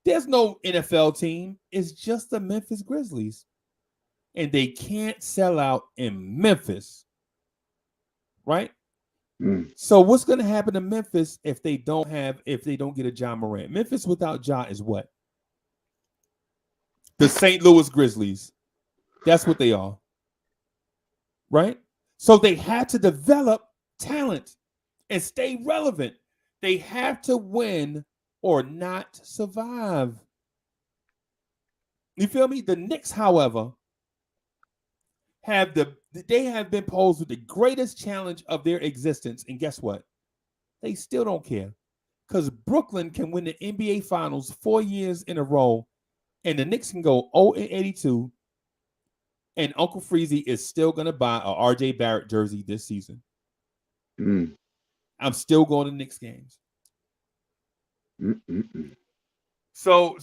There's no NFL team. It's just the Memphis Grizzlies. And they can't sell out in Memphis. Right? So what's going to happen to Memphis if they don't get a Ja Morant? Memphis without Ja is what? The St. Louis Grizzlies. That's what they are. Right? So they had to develop talent and stay relevant. They have to win or not survive. You feel me? The Knicks, however, have been posed with the greatest challenge of their existence. And guess what? They still don't care. Because Brooklyn can win the NBA Finals 4 years in a row, and the Knicks can go 0-82, and Uncle Freezy is still going to buy a RJ Barrett jersey this season. I'm still going to Knicks games. So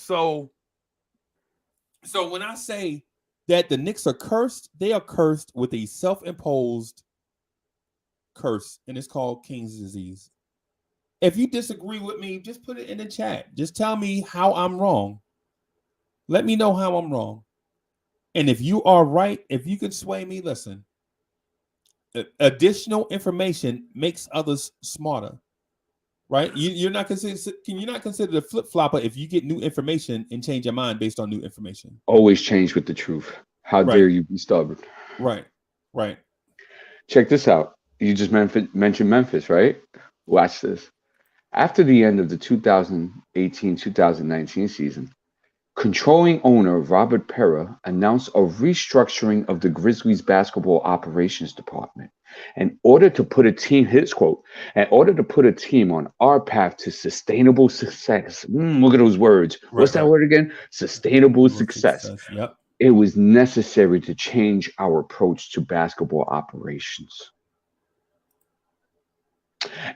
when I say that the Knicks are cursed, they are cursed with a self-imposed curse, and it's called King's disease. If you disagree with me, just put it in the chat. Just tell me how I'm wrong. Let me know how I'm wrong. And if you are right, if you can sway me, listen. Additional information makes others smarter, right? Can you not consider the flip flopper if you get new information and change your mind based on new information?
Always change with the truth. How dare you be stubborn?
Right.
Check this out. You just mentioned Memphis, right? Watch this. After the end of the 2018-2019 season, controlling owner Robert Pera announced a restructuring of the Grizzlies basketball operations department in order to put a team, his quote, in order to put a team on our path to sustainable success. Look at those words. What's that word again? Sustainable success.
Yep.
It was necessary to change our approach to basketball operations.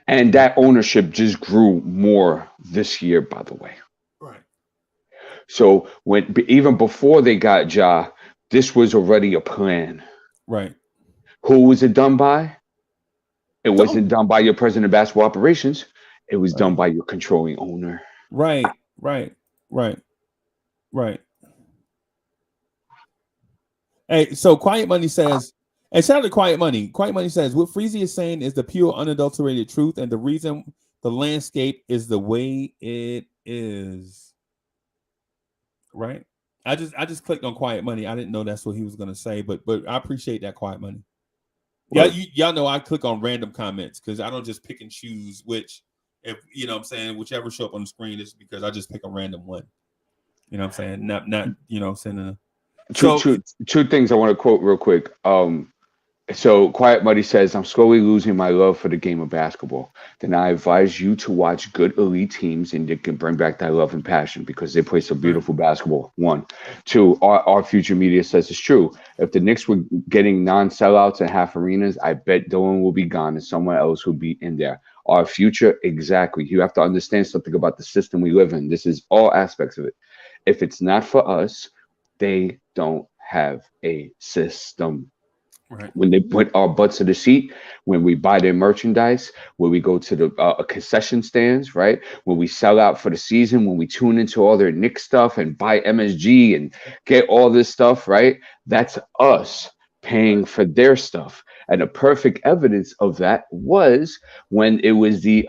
And that ownership just grew more this year, by the way.
Right.
So even before they got Ja, this was already a plan.
Right.
Who was it done by? It wasn't done by your president of basketball operations. It was done by your controlling owner.
Right. Hey, so Quiet Money says, and shout out to Quiet Money. Quiet Money says, what Freezy is saying is the pure, unadulterated truth, and the reason the landscape is the way it is. Right? I just clicked on Quiet Money. I didn't know that's what he was going to say, but I appreciate that, Quiet Money. Yeah, y'all know I click on random comments because I don't just pick and choose which, if you know what I'm saying, whichever show up on the screen is because I just pick a random one. You know what I'm saying? Not sending a
two things I want to quote real quick. So Quiet Money says, I'm slowly losing my love for the game of basketball. Then I advise you to watch good elite teams and they can bring back that love and passion because they play some beautiful basketball. 1. 2, our future media says it's true. If the Knicks were getting non-sellouts and half arenas, I bet Dylan will be gone and someone else will be in there. Our future, exactly. You have to understand something about the system we live in. This is all aspects of it. If it's not for us, they don't have a system.
Right.
When they put our butts to the seat, when we buy their merchandise, when we go to the concession stands, right? When we sell out for the season, when we tune into all their Knicks stuff and buy MSG and get all this stuff, right? That's us. paying for their stuff. And a perfect evidence of that was when it was the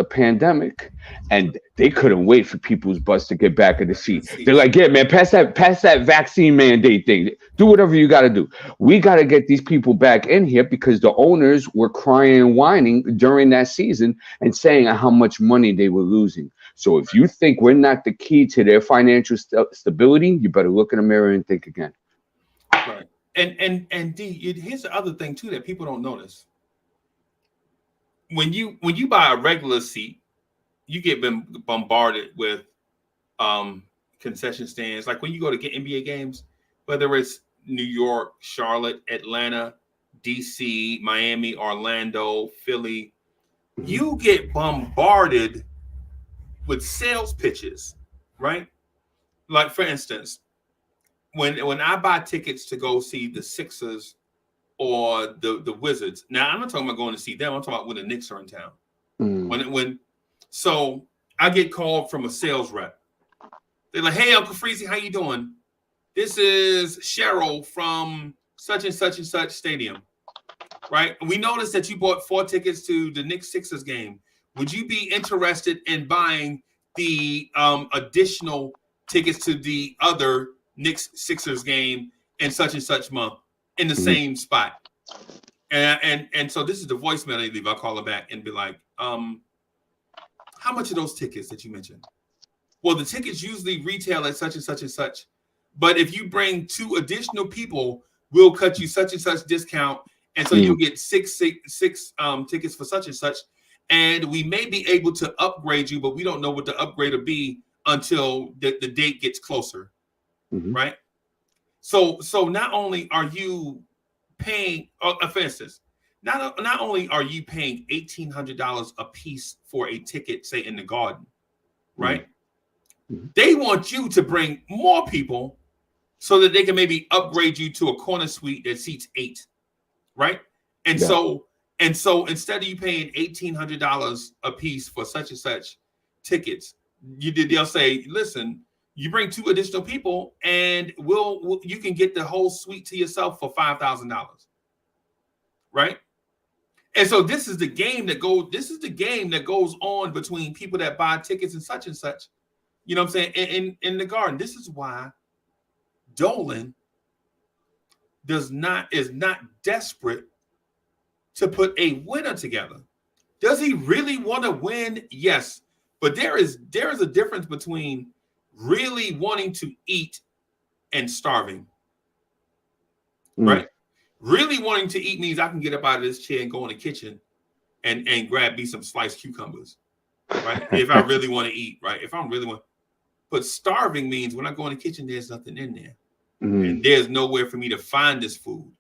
pandemic, and they couldn't wait for people's butts to get back in the seat. They're like, yeah, man, pass that vaccine mandate thing. Do whatever you got to do. We got to get these people back in here because the owners were crying and whining during that season and saying how much money they were losing. So if you think we're not the key to their financial stability, you better look in the mirror and think again.
Right. And D, here's the other thing too that people don't notice. When you buy a regular seat, you get bombarded with concession stands. Like when you go to get NBA games, whether it's New York, Charlotte, Atlanta, DC, Miami, Orlando, Philly, you get bombarded with sales pitches, right? Like for instance, when I buy tickets to go see the Sixers or the Wizards. Now I'm not talking about going to see them. I'm talking about when the Knicks are in town. So I get called from a sales rep. They're like, "Hey, Uncle Freezy, how you doing? This is Cheryl from such and such and such stadium, right? We noticed that you bought 4 tickets to the Knicks Sixers game. Would you be interested in buying the additional tickets to the other Knicks Sixers game in such and such month in the same spot?" And so this is the voicemail they leave. I'll call her back and be like, "How much are those tickets that you mentioned?" "Well, the tickets usually retail at such and such and such. But if you bring 2 additional people, we'll cut you such and such discount. And so you'll get six tickets for such and such. And we may be able to upgrade you, but we don't know what the upgrade will be until the date gets closer." Right? So not only are you paying, for instance, not only are you paying $1,800 a piece for a ticket, say in the Garden, right? They want you to bring more people so that they can maybe upgrade you to a corner suite that seats 8, right? And so instead of you paying $1,800 a piece for such and such tickets, they'll say, "Listen, you bring 2 additional people, and you can get the whole suite to yourself for $5,000." Right? And so this is the game that goes on between people that buy tickets and such. You know what I'm saying? In the Garden. This is why Dolan is not desperate to put a winner together. Does he really want to win? Yes. But there is a difference between really wanting to eat and starving. Right? Really wanting to eat means I can get up out of this chair and go in the kitchen and grab me some sliced cucumbers. Right? If I really want to eat, right? If I'm really want. But starving means when I go in the kitchen, there's nothing in there. And there's nowhere for me to find this food.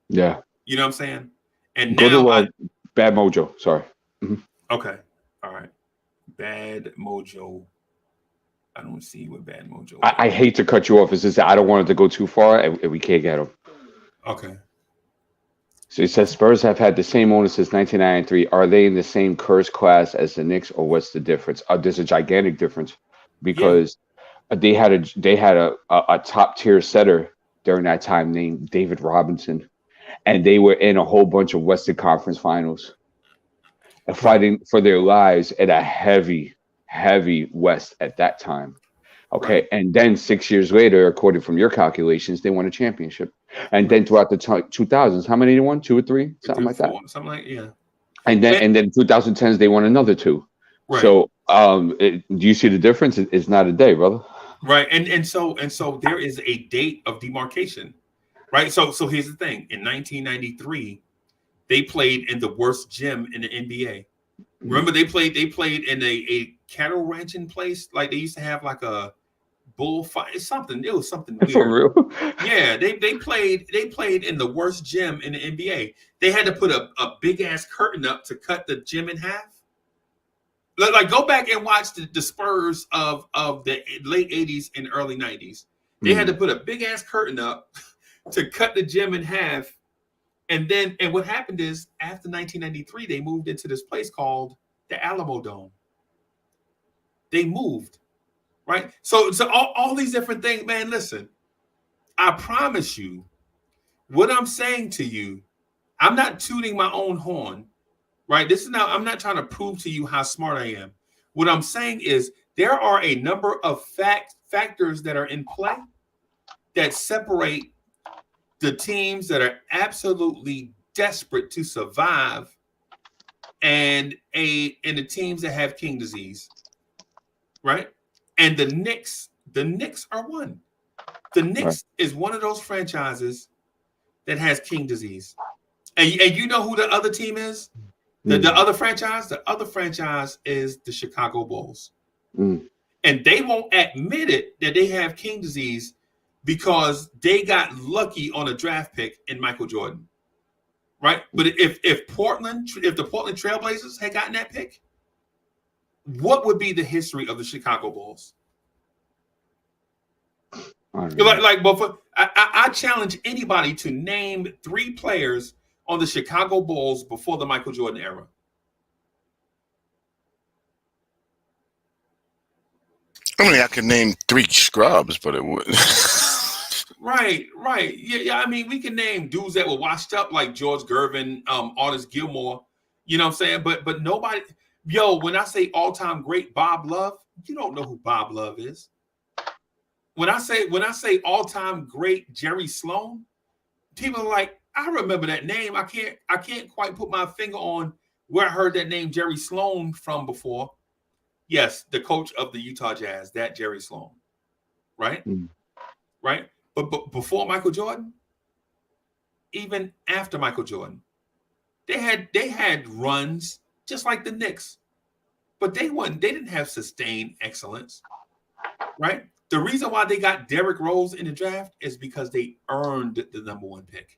Yeah.
You know what I'm saying? And
go
now
to Bad Mojo. Sorry.
Okay. All right. Bad Mojo. I don't see what Bad Mojo.
I hate to cut you off. It's just that I don't want it to go too far, and we can't get them.
Okay.
So it says Spurs have had the same owner since 1993. Are they in the same curse class as the Knicks, or what's the difference? There's a gigantic difference because they had a top tier setter during that time named David Robinson, and they were in a whole bunch of Western Conference Finals, and fighting for their lives at a heavy West at that time. Okay, and then 6 years later, according from your calculations, they won a championship. And then throughout the 2000s, how many they won? 2 or 3, something like that.
Something like
And then 2010s, they won another 2. Right. So, do you see the difference? It's not a day, brother.
Right, and so there is a date of demarcation, right? So here's the thing: in 1993, they played in the worst gym in the NBA. Remember, they played in a cattle ranching place, like they used to have like a bullfight. It was something weird.
For real?
Yeah, they played in the worst gym in the NBA. They had to put a big ass curtain up to cut the gym in half. Like go back and watch the Spurs of the late 80s and early 90s. They had to put a big ass curtain up to cut the gym in half. And what happened is after 1993, they moved into this place called the Alamo Dome. They moved, right? So all these different things, man, listen, I promise you, What I'm saying to you, I'm not tooting my own horn, right? I'm not trying to prove to you how smart I am. What I'm saying is there are a number of factors that are in play that separate the teams that are absolutely desperate to survive and the teams that have king disease, right? And the Knicks are one. The Knicks is one of those franchises that has king disease. And you know who the other team is? The other franchise? The other franchise is the Chicago Bulls. And they won't admit it that they have king disease because they got lucky on a draft pick in Michael Jordan. Right? But if the Portland Trailblazers had gotten that pick, what would be the history of the Chicago Bulls? I challenge anybody to name 3 players on the Chicago Bulls before the Michael Jordan era.
I mean, I could name 3 scrubs, but it would.
Right. Yeah. I mean, we can name dudes that were washed up like George Gervin, Artis Gilmore. You know what I'm saying? But nobody. Yo, when I say all-time great Bob Love, you don't know who Bob Love is. When I say all-time great Jerry Sloan, people are like, I remember that name. I can't quite put my finger on where I heard that name Jerry Sloan from before. Yes, the coach of the Utah Jazz, that Jerry Sloan. Right? Right? But before Michael Jordan, even after Michael Jordan, they had runs just like the Knicks. But they didn't have sustained excellence. Right? The reason why they got Derrick Rose in the draft is because they earned the number 1 pick.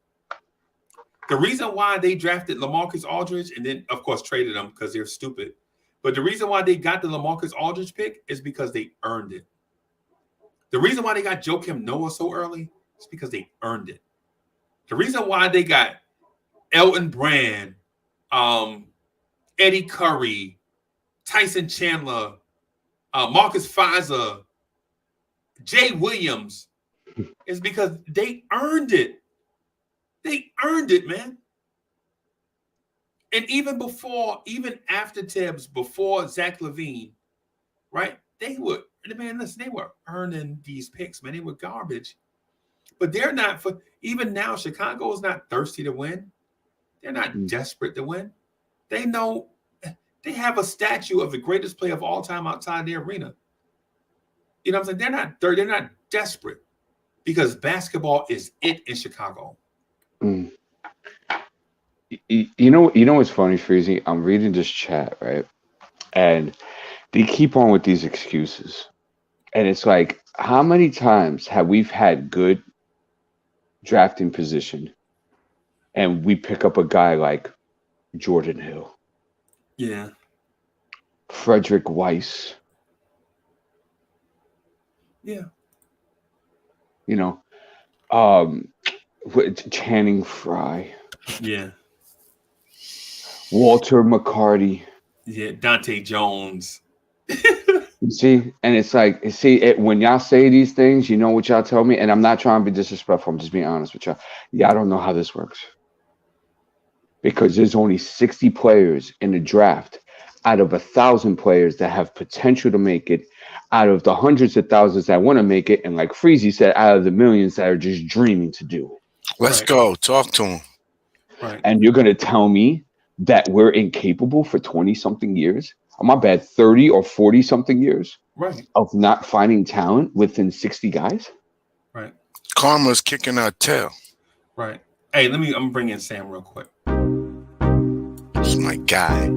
The reason why they drafted LaMarcus Aldridge and then, of course, traded them because they're stupid. But the reason why they got the LaMarcus Aldridge pick is because they earned it. The reason why they got Joakim Noah so early is because they earned it. The reason why they got Elton Brand, Eddie Curry, Tyson Chandler, Marcus Fizer, Jay Williams is because they earned it. They earned it, man. And even after Tibbs, before Zach LaVine, right? They were earning these picks, man. They were garbage. But they're not even now, Chicago is not thirsty to win. They're not desperate to win. They know they have a statue of the greatest player of all time outside the arena. You know what I'm saying? They're not desperate because basketball is it in Chicago.
You know what's funny, Freezy? I'm reading this chat, right? And they keep on with these excuses. And it's like, how many times have we had good drafting position and we pick up a guy like Jordan Hill?
Yeah.
Frederick Weiss.
Yeah.
You know, Channing Frye.
Yeah.
Walter McCarty.
Yeah, Dante Jones.
You see, and it's like, when y'all say these things, you know what y'all tell me, and I'm not trying to be disrespectful. I'm just being honest with y'all. Y'all don't know how this works because there's only 60 players in the draft out of 1,000 players that have potential to make it, out of the hundreds of thousands that want to make it, and like Freezy said, out of the millions that are just dreaming to do it.
Let's go. Talk to him.
Right.
And you're going to tell me that we're incapable for 20-something years? Oh, my bad, 30 or 40-something years of not finding talent within 60 guys?
Right.
Karma's kicking our tail.
Right. Hey, I'm bringing in Sam real quick.
It's my guy.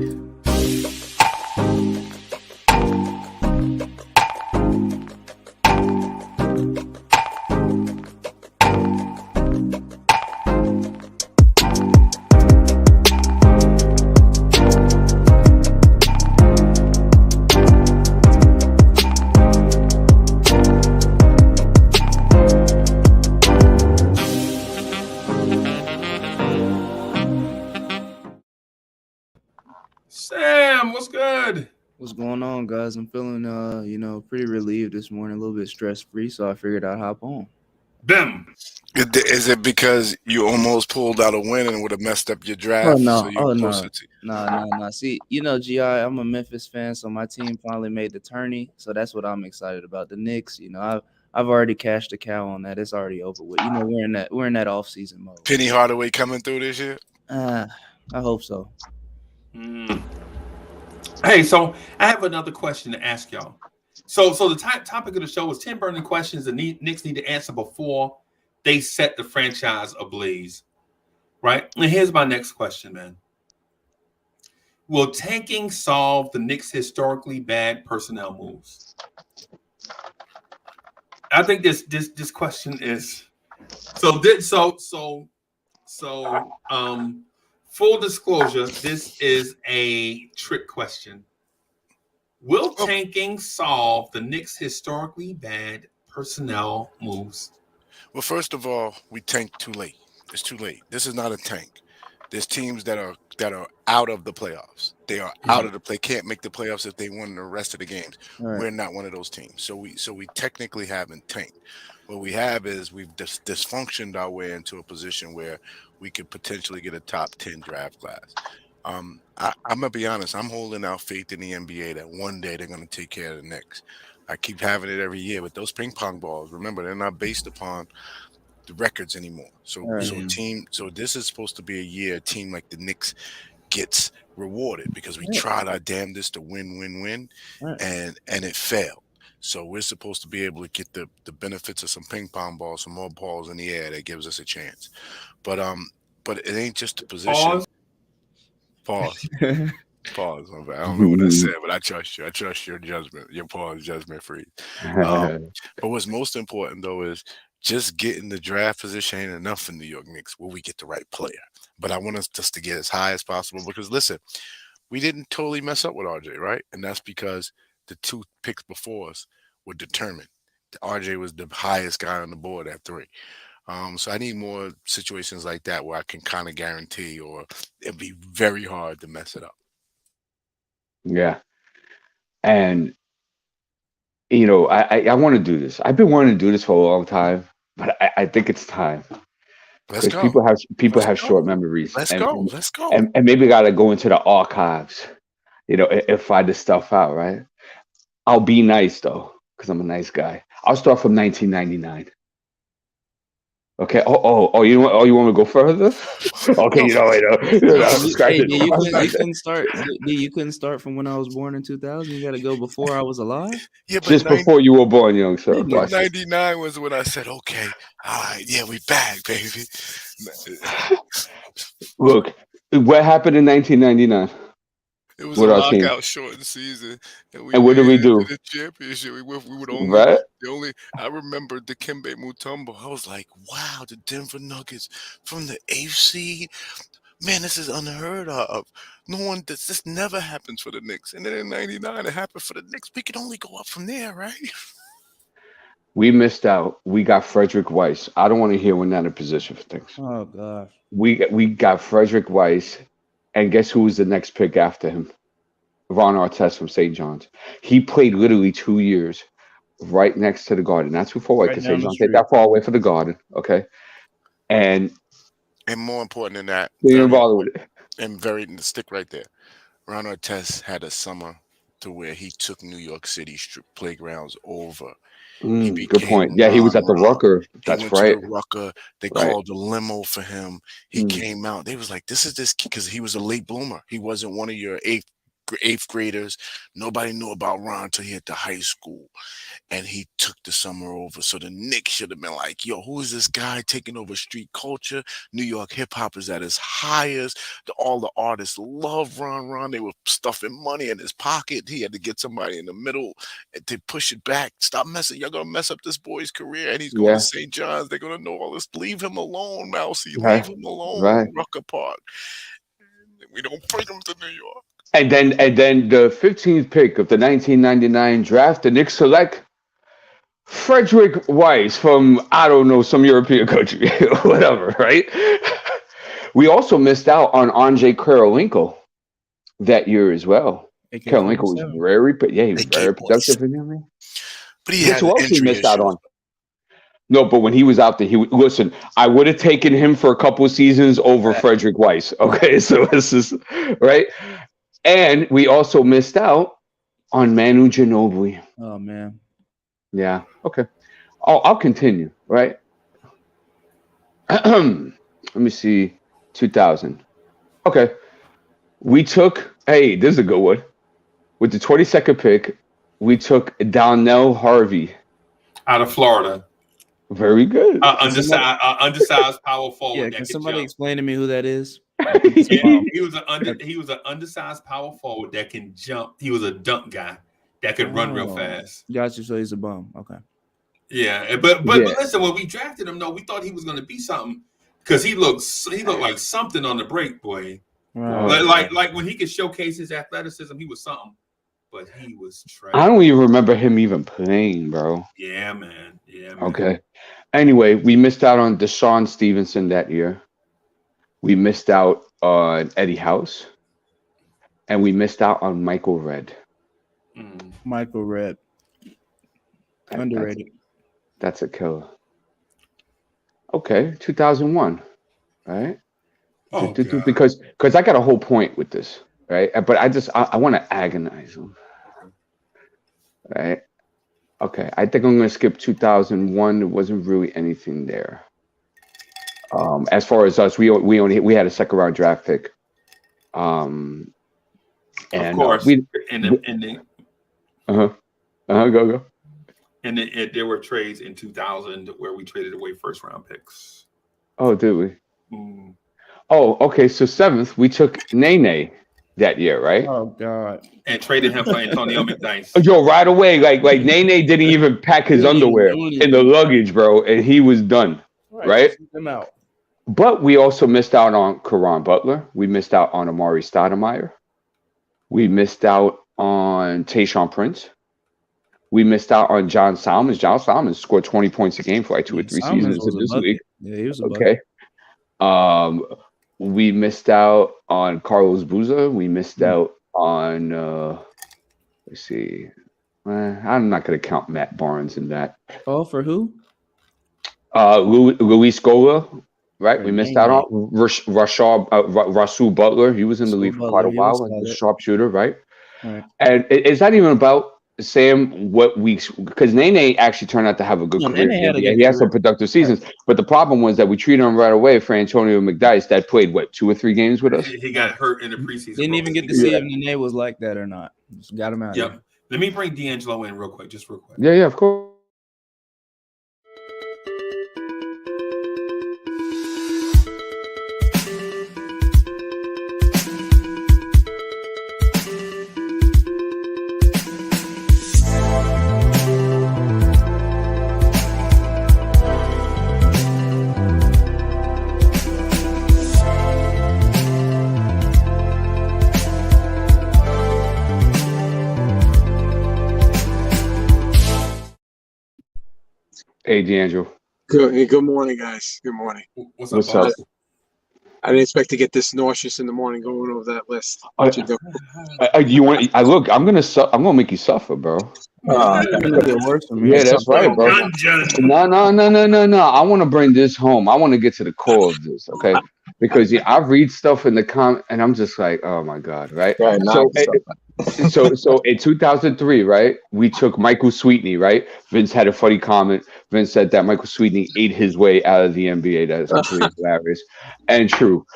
Sam, what's good?
What's going on, guys? I'm feeling, pretty relieved this morning, a little bit stress-free, so I figured I'd hop on.
Them.
Is it because you almost pulled out a win and would have messed up your
Oh
draft? So
no,
you're
oh no,
closer to.
no. See, Gi, I'm a Memphis fan, so my team finally made the tourney. So that's what I'm excited about. The Knicks, I've already cashed the cow on that. It's already over with. We're in that off season mode.
Penny Hardaway coming through this year?
I hope so.
Hey, so I have another question to ask y'all. So the topic of the show is 10 burning questions the Knicks need to answer before they set the franchise ablaze. Right? And here's my next question, man. Will tanking solve the Knicks' historically bad personnel moves? I think this question is full disclosure, this is a trick question. Will tanking solve the Knicks' historically bad personnel moves?
Well, first of all, we tanked too late. It's too late. This is not a tank. There's teams that are out of the playoffs. They are out of the play. Can't make the playoffs if they won the rest of the games.
Right.
We're not one of those teams. So we technically haven't tanked. What we have is we've dysfunctioned our way into a position where we could potentially get a top 10 draft class. I'm gonna be honest. I'm holding out faith in the NBA that one day they're gonna take care of the Knicks. I keep having it every year, but those ping pong balls, remember, they're not based upon the records anymore. So this is supposed to be a year a team like the Knicks gets rewarded because we tried our damnedest to win, and it failed. So we're supposed to be able to get the benefits of some ping pong balls, some more balls in the air that gives us a chance. But it ain't just the position. Pause. Pause. I don't know what I said, but I trust you. I trust your judgment. Your pause, judgment free. But what's most important though is just getting the draft position ain't enough for New York Knicks where we get the right player. But I want us just to get as high as possible because listen, we didn't totally mess up with RJ, right? And that's because the 2 picks before us were determined. RJ was the highest guy on the board at 3. So I need more situations like that where I can kind of guarantee, or it'd be very hard to mess it up.
Yeah. And I want to do this. I've been wanting to do this for a long time, but I think it's time.
Let's go.
People have short memories.
Let's go. Let's go.
And maybe gotta go into the archives, and find this stuff out, right? I'll be nice though, because I'm a nice guy. I'll start from 1999. Okay. You want me to go further? Okay.
You couldn't start from when I was born in 2000. You got to go before I was alive.
Yeah, but
just before you were born, young sir.
99 was when I said, "Okay, all right, yeah, we back, baby."
Look, what happened in 1999?
It was a lockout shortened season,
and what did we do?
The championship. We would only
right.
I remember Dikembe Mutombo. I was like, wow, the Denver Nuggets from the 8th seed. Man, this is unheard of. No one. This never happens for the Knicks. And then in '99, it happened for the Knicks. We could only go up from there, right?
We missed out. We got Frederick Weiss. I don't want to hear we're not in position for things.
Oh gosh.
We got Frederick Weiss. And guess who was the next pick after him? Ron Artest from St. John's. He played literally 2 years right next to the Garden. Not too far away because St. John's ain't that far away from the Garden. Okay. And
more important than that, stick right there. Ron Artest had a summer to where he took New York City playgrounds over.
Good point. Yeah, he was at the Rucker. That's right.
To the Rucker. They called the limo for him. He came out. They was like, "This is this kid," because he was a late bloomer. He wasn't one of your eighth graders. Nobody knew about Ron until he hit the high school, and he took the summer over. So the Knicks should have been like, "Yo, who is this guy taking over street culture? New York hip hop is at its highest. All the artists love Ron. Ron, they were stuffing money in his pocket. He had to get somebody in the middle to push it back. Stop messing. You're gonna mess up this boy's career, and he's going to St. John's. They're gonna know all this. Leave him alone, Mousy. Leave him alone. Rucker Park. We don't bring him to New York."
And then the 15th pick of the 1999 draft, the Knicks select Frederick Weiss from, I don't know, some European country, whatever, right? We also missed out on Andrei Kirilenko that year as well. Kirilenko was very productive in there.
But he had
who else we missed out on? No, but when he was out there, listen. I would have taken him for a couple of seasons over Frederick Weiss. Okay, so this is right. And we also missed out on Manu Ginobili.
Oh man.
Yeah. Okay. I'll continue. Right. Let me see. 2000. Okay. We took. Hey, this is a good one. With the 22nd pick, we took Donnell Harvey.
Out of Florida.
Very good.
Undersized power forward.
Yeah,
that
can
could
somebody
jump.
explain to me who that is?
He was an undersized power forward that can jump. He was a dunk guy that could run real fast.
Gotcha. So he's a bum. Okay.
Yeah, but listen, when we drafted him, we thought he was going to be something because he looked like something on the break, boy.
Right.
Like when he could showcase his athleticism, he was something. But he was trash.
I don't even remember him even playing, bro.
Yeah, man.
Okay. Anyway, we missed out on Deshaun Stevenson that year. We missed out on Eddie House. And we missed out on Michael Redd.
Michael Redd. Underrated.
That's a killer. Okay, 2001. Right?
Oh,
because I got a whole point with this. Right? But I want to agonize them. Right? Okay, I think I'm going to skip 2001. There wasn't really anything there. As far as us, we had a second round draft pick. And
of course,
go.
And there were trades in 2000 where we traded away first round picks.
Oh, did we? Oh, okay. So 7th, we took Nene that year, right?
Oh God!
And traded him for Antonio McDyess.
Yo, right away, like Nene didn't even pack his underwear in the luggage, bro, and he was done, right?
Them out.
But we also missed out on Caron Butler. We missed out on Amari Stoudemire. We missed out on Tayshaun Prince. We missed out on John Salmons. John Salmons scored 20 points a game for like 2 or 3 seasons in this league.
Yeah, he was a
okay. We missed out on Carlos Boozer. We missed out on let's see. I'm not going to count Matt Barnes in that.
Oh, for who?
Luis Scola, right? We missed out on Rasul Butler. He was in the league for quite a while, like a sharpshooter, right? And it's not even about Sam what weeks, because Nene actually turned out to have a good career. He had some productive seasons, but the problem was that we treated him right away for Antonio McDyess that played 2 or 3 games with us.
He got hurt in the preseason.
Didn't even get to see if Nene was like that or not. Just got him out.
Yep. Let me bring D'Angelo in real quick.
Yeah, of course. Hey, D'Angelo.
Good morning, guys. Good morning.
What's up?
I didn't expect to get this nauseous in the morning going over that list.
You want? I'm gonna make you suffer, bro.
Yeah,
that's right, bro. No. I want to bring this home. I want to get to the core of this, okay? Because I read stuff in the comment, and I'm just like, oh my god, right? So in 2003, right, we took Michael Sweetney, right? Vince had a funny comment. Vince said that Michael Sweetney ate his way out of the NBA. That is absolutely hilarious and true.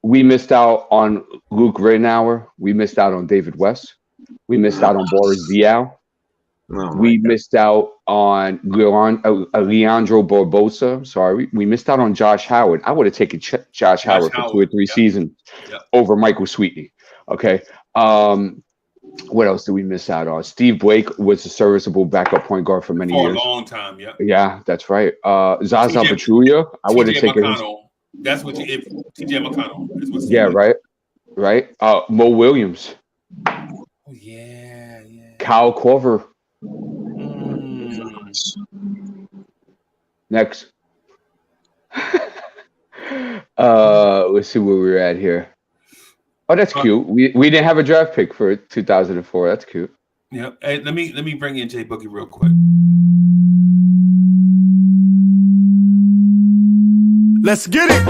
We missed out on Luke Rittenauer. We missed out on David West. We missed out on Boris Diaw. We missed out on Leandro Barbosa. Sorry. We missed out on Josh Howard. I would have taken Josh Howard for 2 or 3 seasons over Michael Sweetney. Okay. What else did we miss out on? Steve Blake was a serviceable backup point guard for many years.
For a long time, yeah.
Yeah, that's right. Zaza Pachulia. I would have taken him.
That's what TJ McConnell is. What
yeah, right. Mo Williams.
Oh yeah.
Kyle Korver. Next. Let's see where we're at here. Oh, that's cute. We didn't have a draft pick for 2004. That's cute.
Yeah. Hey, let me bring in Jay Boogie real quick.
Let's get it.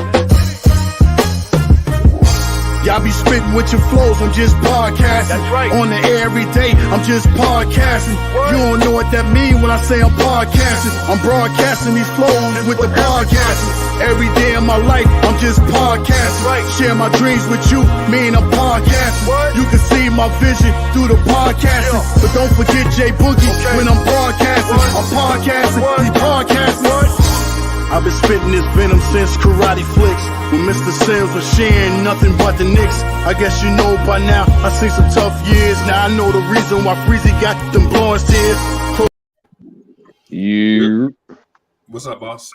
Y'all be spitting with your flows, I'm just podcasting.
That's right.
On the air every day, I'm just podcasting. You don't know what that mean when I say I'm podcasting. I'm broadcasting these flows with the podcasting. Every day of my life, I'm just podcasting.
Right.
Share my dreams with you, me and I'm podcasting.
What?
You can see my vision through the podcasting.
Yeah.
But don't forget J Boogie when I'm broadcasting.
What?
I'm podcasting,
What?
he's podcasting.
What?
I've been spitting this venom since Karate Flicks. When Mr. Sims was sharing nothing but the Knicks. I guess you know by now, I seen some tough years. Now I know the reason why Freezy got them blowing tears.
You.
What's up, boss?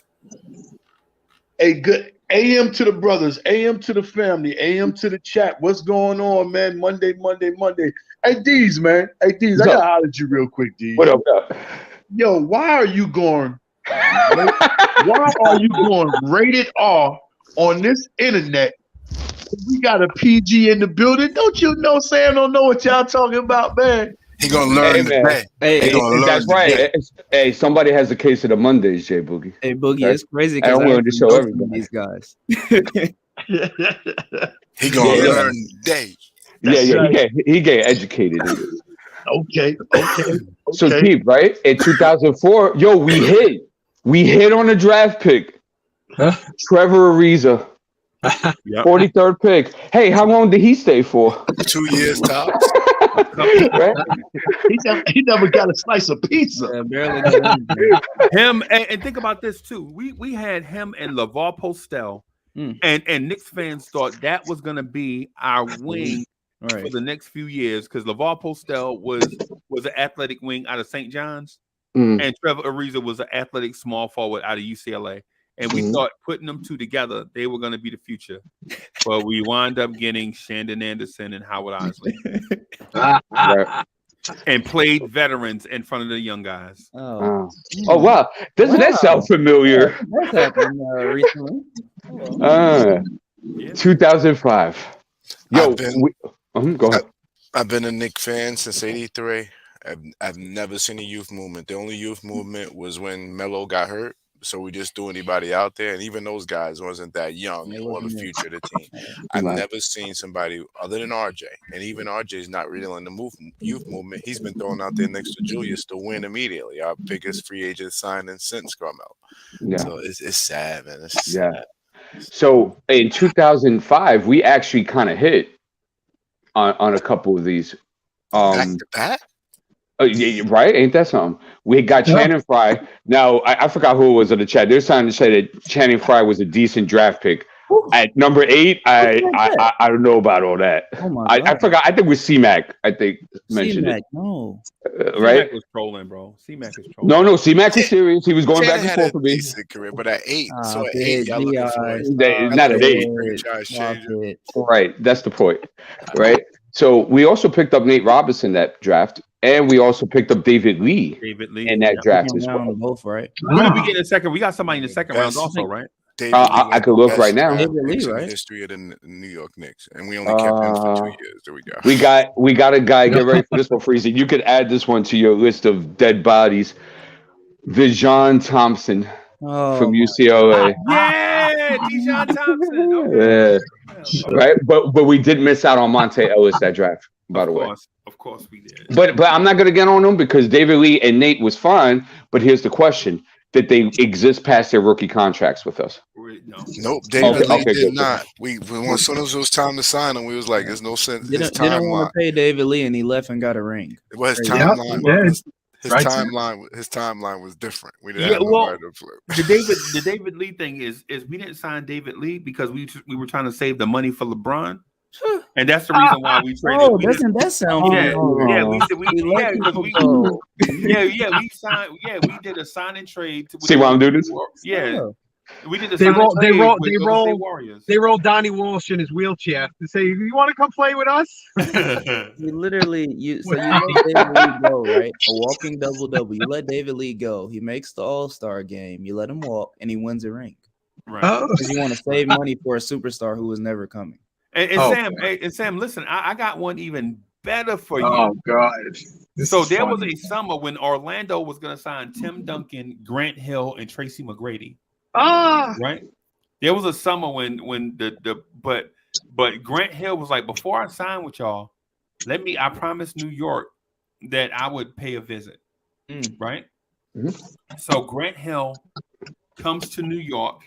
Hey, good AM to the brothers, AM to the family, AM to the chat. What's going on, man? Monday. Hey, D's, man. Hey, D's, I gotta holler at you real quick, D's.
What up? What up?
Yo, why are you going? Why are you going rated R on this internet? We got a PG in the building. Don't you know Sam don't know what y'all talking about, man?
He gonna learn today.
Hey, that's right. Hey, somebody has a case of the Mondays, Jay Boogie.
Hey, Boogie,
Okay.
it's crazy
I
because
don't want to show everybody.
these guys.
He gonna learn today.
He get educated.
Okay.
So Keith, right? In 2004, yo, we hit on a draft pick.
Huh?
Trevor Ariza, 43rd pick. Hey, how long did he stay for?
2 years tops.
Right?
He never got a slice of pizza.
Yeah, barely got anything.
Him and think about this too. We had him and LeVar Postel, and Knicks fans thought that was gonna be our wing for the next few years because LeVar Postel was an athletic wing out of St. John's, and Trevor Ariza was an athletic small forward out of UCLA. And we thought putting them two together, they were going to be the future. But we wound up getting Shandon Anderson and Howard Isley. And played veterans in front of the young guys.
Oh wow. Doesn't that sound familiar?
That's happened recently.
2005. Yo, go ahead.
I've been a Knicks fan since '83. I've never seen a youth movement. The only youth movement was when Melo got hurt. So we just threw anybody out there, and even those guys wasn't that young or the future of the team. I've never seen somebody other than RJ, and even RJ's not really in the youth movement. He's been thrown out there next to Julius to win immediately. Our biggest free agent signing since Carmelo.
Yeah.
So it's sad, man. It's sad.
So in 2005, we actually kind of hit on a couple of these.
Back to back?
Yeah, right? Ain't that something? We got Channing Frye. Now, I forgot who it was in the chat. They're trying to say that Channing Frye was a decent draft pick. At number 8, I don't know about all that.
Oh
I forgot. I think it was C-Mac, I think, mentioned
C-Mac,
it.
No.
Right?
C-Mac was trolling, bro. C-Mac is trolling.
No, C-Mac was serious. He was going back and
had
forth
a
for me.
decent career, but at 8, so at 8, y'all looking for
Not at 8. Right. That's the point. Right? So we also picked up Nate Robinson that draft. And we also picked up David Lee in that draft as well.
Both, right?
Who did we get in the second? We got somebody in the second round also, right?
I could look right now.
David Lee, right? History of the New York Knicks, and we only kept him for 2 years. There we go.
We got a guy. Get ready for this one, Freezy. You could add this one to your list of dead bodies. Vijon Thompson from UCLA.
Yeah, Dijon Thompson.
Okay. Yeah. Right, but we did miss out on Monte Ellis that draft, by the way.
Of course we did.
But I'm not going to get on them because David Lee and Nate was fine. But here's the question: did they exist past their rookie contracts with us?
No.
Nope. David Lee did not. We as soon as it was time to sign him, we was like, "There's no sense."
They don't want to pay David Lee, and he left and got a ring.
Well, his timeline. His timeline was different. We didn't have nobody to flip.
The David Lee thing is we didn't sign David Lee because we were trying to save the money for LeBron. And that's the reason why we traded.
Oh, doesn't that sound?
We signed. Yeah, we did a sign and trade.
See why I'm doing this?
Yeah, we did.
They rolled Donnie Walsh in his wheelchair to say, "You want to come play with us?"
You literally, you let David Lee go, right? A walking double. You let David Lee go. He makes the All-Star game. You let him walk, and he wins a ring.
Right?
Because you want to save money for a superstar who was never coming.
And Sam, listen, I got one even better for you.
Oh God!
So there was a summer when Orlando was going to sign Tim Duncan, Grant Hill, and Tracy McGrady. Right? There was a summer when but Grant Hill was like, before I sign with y'all, I promised New York that I would pay a visit. Right? So Grant Hill comes to New York,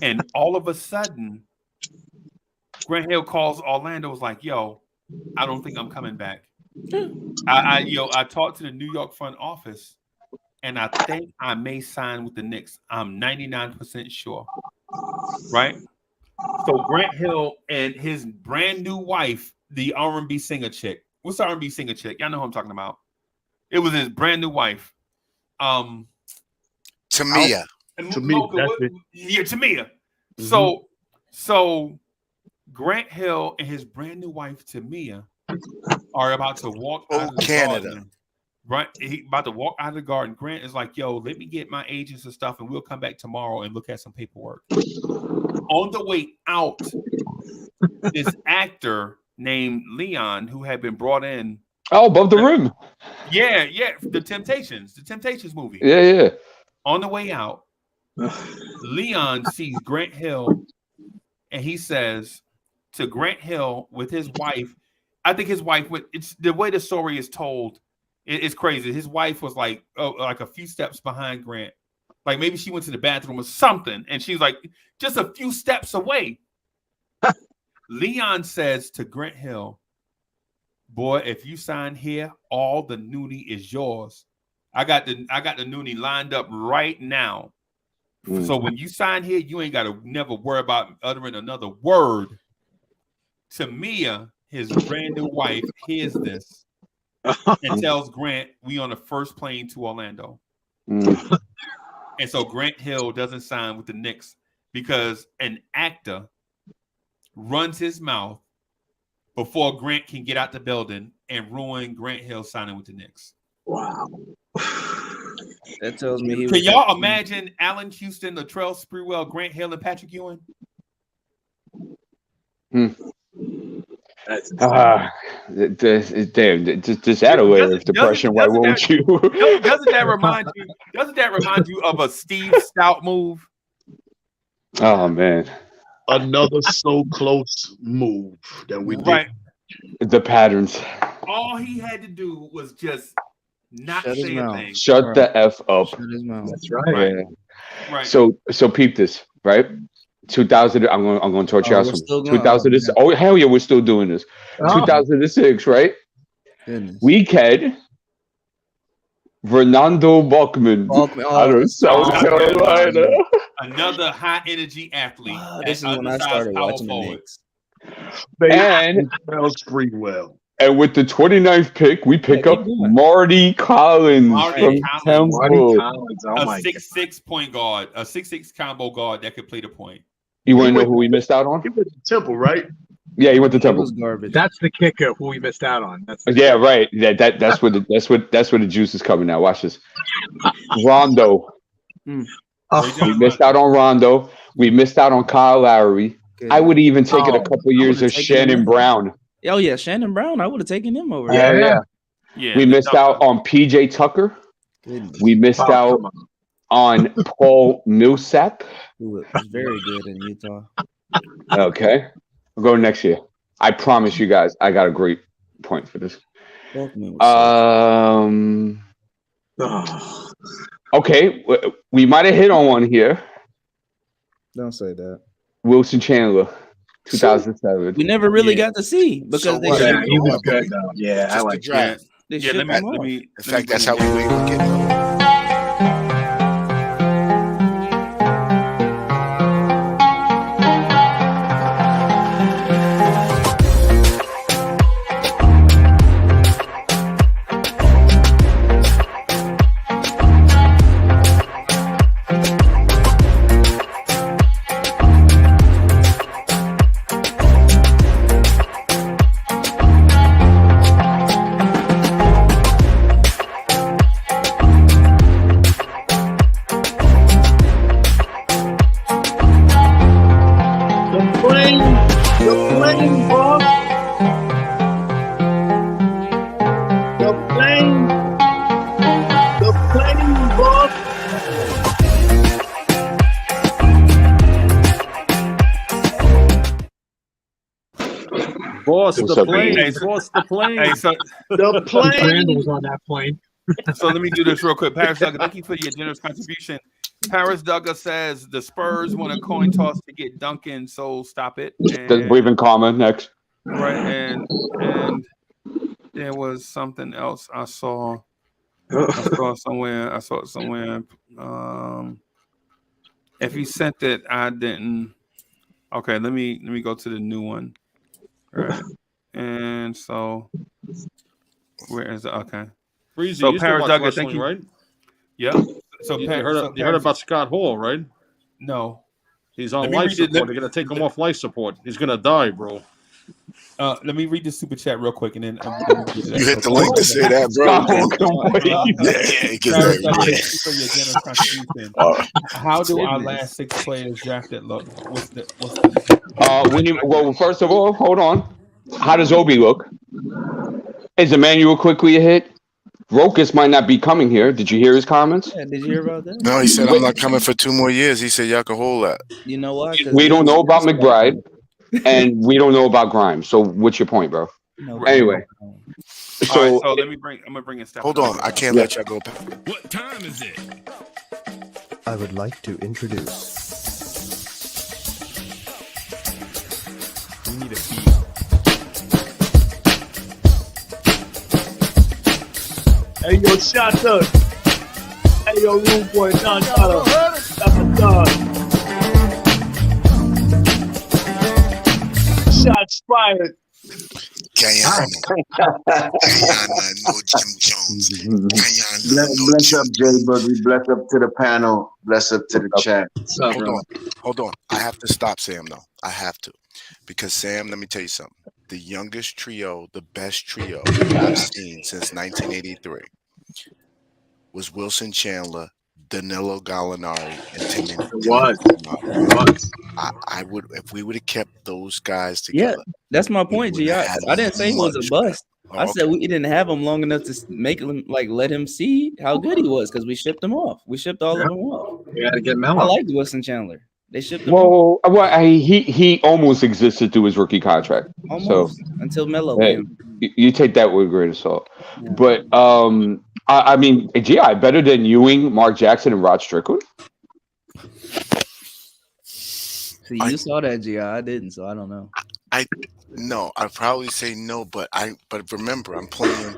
and all of a sudden, Grant Hill calls Orlando, was like, yo, I don't think I'm coming back. I talked to the New York front office, and I think I may sign with the Knicks. I'm 99% sure. Right? So Grant Hill and his brand new wife, the R&B singer chick. What's the R&B singer chick? Y'all know who I'm talking about. It was his brand new wife.
Tamia.
Tamia, that's it.
Yeah, Tamia. So Grant Hill and his brand new wife Tamia are about to walk out of the garden. Right, he about to walk out of the garden. Grant is like, "Yo, let me get my agents and stuff, and we'll come back tomorrow and look at some paperwork." On the way out, this actor named Leon, who had been brought in,
Above the Rim.
Yeah, the Temptations movie.
Yeah.
On the way out, Leon sees Grant Hill, and he says to Grant Hill with his wife. I think his wife. It's the way the story is told. It's crazy. His wife was like a few steps behind Grant. Like maybe she went to the bathroom or something, and she's like just a few steps away. Leon says to Grant Hill, "Boy, if you sign here, all the noonie is yours. I got the noonie lined up right now. So when you sign here, you ain't got to never worry about uttering another word." Tamia, his brand new wife, hears this. And tells Grant, we on the first plane to Orlando. And so Grant Hill doesn't sign with the Knicks because an actor runs his mouth before Grant can get out the building and ruin Grant Hill signing with the Knicks.
Wow.
That tells me
Can y'all imagine Allen Houston, Latrell Sprewell, Grant Hill, and Patrick Ewing?
Just add a layer of depression. Why won't you?
Doesn't that remind you of a Steve Stout move?
Oh man,
another so close move that we did.
Right.
The patterns.
All he had to do was just not say a thing.
Shut the F up.
Shut his mouth.
That's right.
Right. So peep this, right? 2000. I'm going to torture you out some. 2006. Oh hell yeah, we're still doing this. 2006, right?
Goodness.
Weekend. Fernando Buckman out of South Carolina.
Another high energy athlete.
This is when I started watching the Knicks.
And
well.
And with the 29th pick, we pick up Marty Collins from Temple.
Marty Collins,
a 6'6" point guard, a 6'6" combo guard that could play the point.
You want to know who we missed out on?
He went to Temple, right?
Yeah, he went to Temple.
Garbage.
That's the kicker who we missed out on.
Right. That's where the juice is coming now. Watch this. Rondo. We missed out on Rondo. We missed out on Kyle Lowry.
Good.
I would even take it a couple years of Shannon Brown.
Oh yeah, Shannon Brown. I would have taken him over.
Yeah. We missed out on PJ Tucker.
Goodness.
We missed out on Paul Millsap.
Who was very good in Utah.
Okay. We'll go next year. I promise you guys, I got a great point for this. Okay, we might have hit on one here.
Don't say that.
Wilson Chandler, 2007.
We never really got to see because
he was good though. Yeah, I like
that.
In
fact, that's how we were able to get him.
Lost
What's
the
up,
plane.
man?
Lost the plane.
Hey, so
The
Brandon
plane.
was on that plane.
so let me do this real quick. Paris Duggar, thank you for your generous contribution. Paris Duggar says the Spurs want a coin toss to get Duncan, so stop it.
Does believe in karma. Next.
Right, and there was something else I saw. I saw it somewhere. If he sent it, I didn't. Okay, let me go to the new one. Right, and so where is it? Okay,
Freezy,
so
you used to
Paris
watch
Duggar,
wrestling,
thank you.
right?
Yep. So
You
so
heard about Scott Hall, right?
No.
He's on
Let me
life
read it.
support. They're gonna take him off life support. He's gonna die, bro.
Let me read the super chat real quick, and then
You hit the link to say that, bro. Yeah, because
Paris Duggar, thank you for your generous contribution. How do our last 6 players drafted look? What's the
Well, first of all, hold on. How does Obi look? Is Emmanuel quickly a hit? Rokas might not be coming here. Did you hear his comments?
Yeah, did you hear about that?
No, he said I'm not coming for 2 more years. He said y'all can hold that.
You know why?
We don't know about McBride, and we don't know about Grimes. So, what's your point, bro?
No,
Anyway,
so I'm gonna bring in Steph.
Hold on, I can't let y'all go.
What time is it?
I would like to introduce.
We need a beat.
Hey, yo, shots up. Hey, yo, rude boy, Don Dada. That's a dog. Shots fired.
Guyana, no Jim Jones. Guyana, no
Bless
Jim
up, Jay Boogie. Bless up to the panel. Bless up to the chat.
Hold on. I have to stop Sam though. I have to, because Sam, let me tell you something. The youngest trio, the best trio I've seen since 1983 was Wilson Chandler, Danilo Gallinari, and Timmy.
What?
I would, if we would have kept those guys together.
Yeah, that's my point, G. I didn't say he was a bust. I said we didn't have him long enough to make him let him see how good he was, because we shipped him off. We shipped all of them off.
You got to get Melo.
I liked Wilson Chandler. They shipped him off.
Well, he almost existed through his rookie contract.
Almost,
so,
until Melo
hey,
came.
you take that with a grain of salt.
Yeah.
But I mean, GI better than Ewing, Mark Jackson, and Rod Strickland.
See, you saw that, G. I didn't, so I don't know.
I'd probably say no, but remember, I'm playing.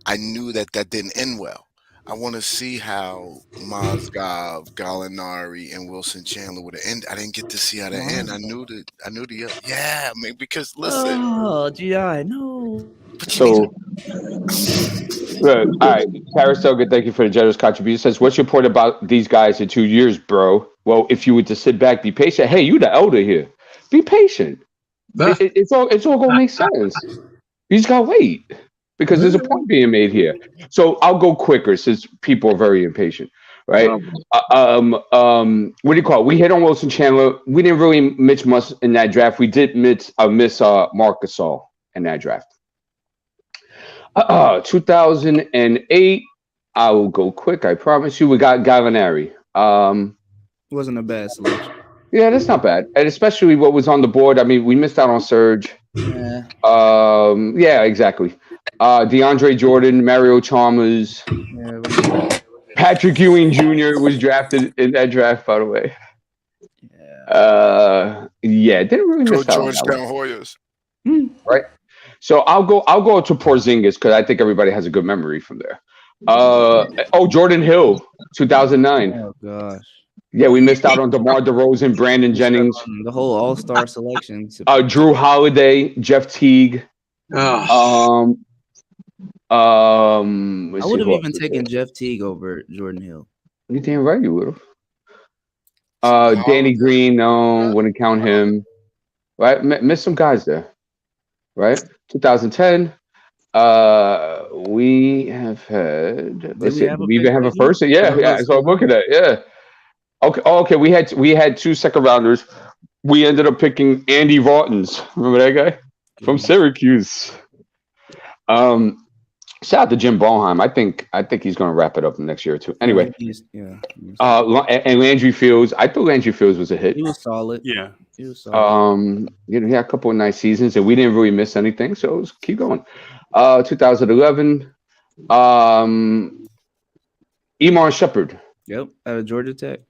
I knew that didn't end well. I want to see how Mozgov, Gallinari, and Wilson Chandler would have ended. I didn't get to see how that end. I knew the yeah, man, because listen.
Oh, GI, no.
So, all right, Paris Duggar, thank you for the generous contribution. Says, what's your point about these guys in 2 years, bro? Well, if you were to sit back, be patient. Hey, you the elder here. Be patient. It's all gonna make sense. You just gotta wait, because there's a point being made here. So I'll go quicker since people are very impatient, right? What do you call it? We hit on Wilson Chandler. We didn't really miss much in that draft. We did miss Marc Gasol in that draft. 2008. I will go quick. I promise you. We got Gallinari.
Wasn't a bad selection.
Yeah, that's not bad, and especially what was on the board. I mean, we missed out on Serge.
Yeah.
Yeah, exactly. DeAndre Jordan, Mario Chalmers, Patrick Ewing Jr. was drafted in that draft, by the way. Yeah, didn't really miss out on that
Georgetown
one.
Hoyas.
Right. So I'll go to Porzingis because I think everybody has a good memory from there. Jordan Hill, 2009.
Oh gosh.
Yeah, we missed out on DeMar DeRozan, Brandon Jennings,
the whole All-Star selection.
Drew Holiday, Jeff Teague.
I
Let's see
would have
who
even
else is
taken
there.
Jeff Teague over Jordan Hill.
You damn right you would have. Danny Green, no, wouldn't count him. Right, missed some guys there. Right, 2010. We have had. Let's see. We even have a first. Yeah. So I'm looking at. Yeah. Okay. We had 2 second rounders. We ended up picking Andy Vaughtons. Remember that guy from Syracuse? Shout out to Jim Boeheim. I think he's going to wrap it up in the next year or two. Anyway, and Landry Fields. I thought Landry Fields was a hit.
He was solid.
Yeah.
He was solid.
He had a couple of nice seasons, and we didn't really miss anything. So let's keep going. 2011. Iman Shepherd.
Yep, out of Georgia Tech.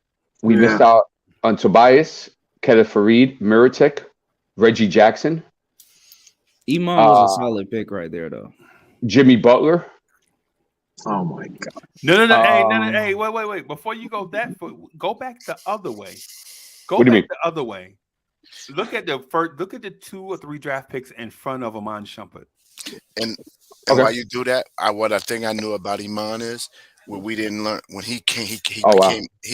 We missed out on Tobias, Kenneth Fareed, Miritek, Reggie Jackson.
Iman was a solid pick right there, though.
Jimmy Butler.
Oh my God!
No. Hey, wait. Before you go go back the other way.
What do you mean?
The other way. Look at the 2 or 3 draft picks in front of Iman Shumpert.
And while you do that, what I think I knew about Iman is what we didn't learn when he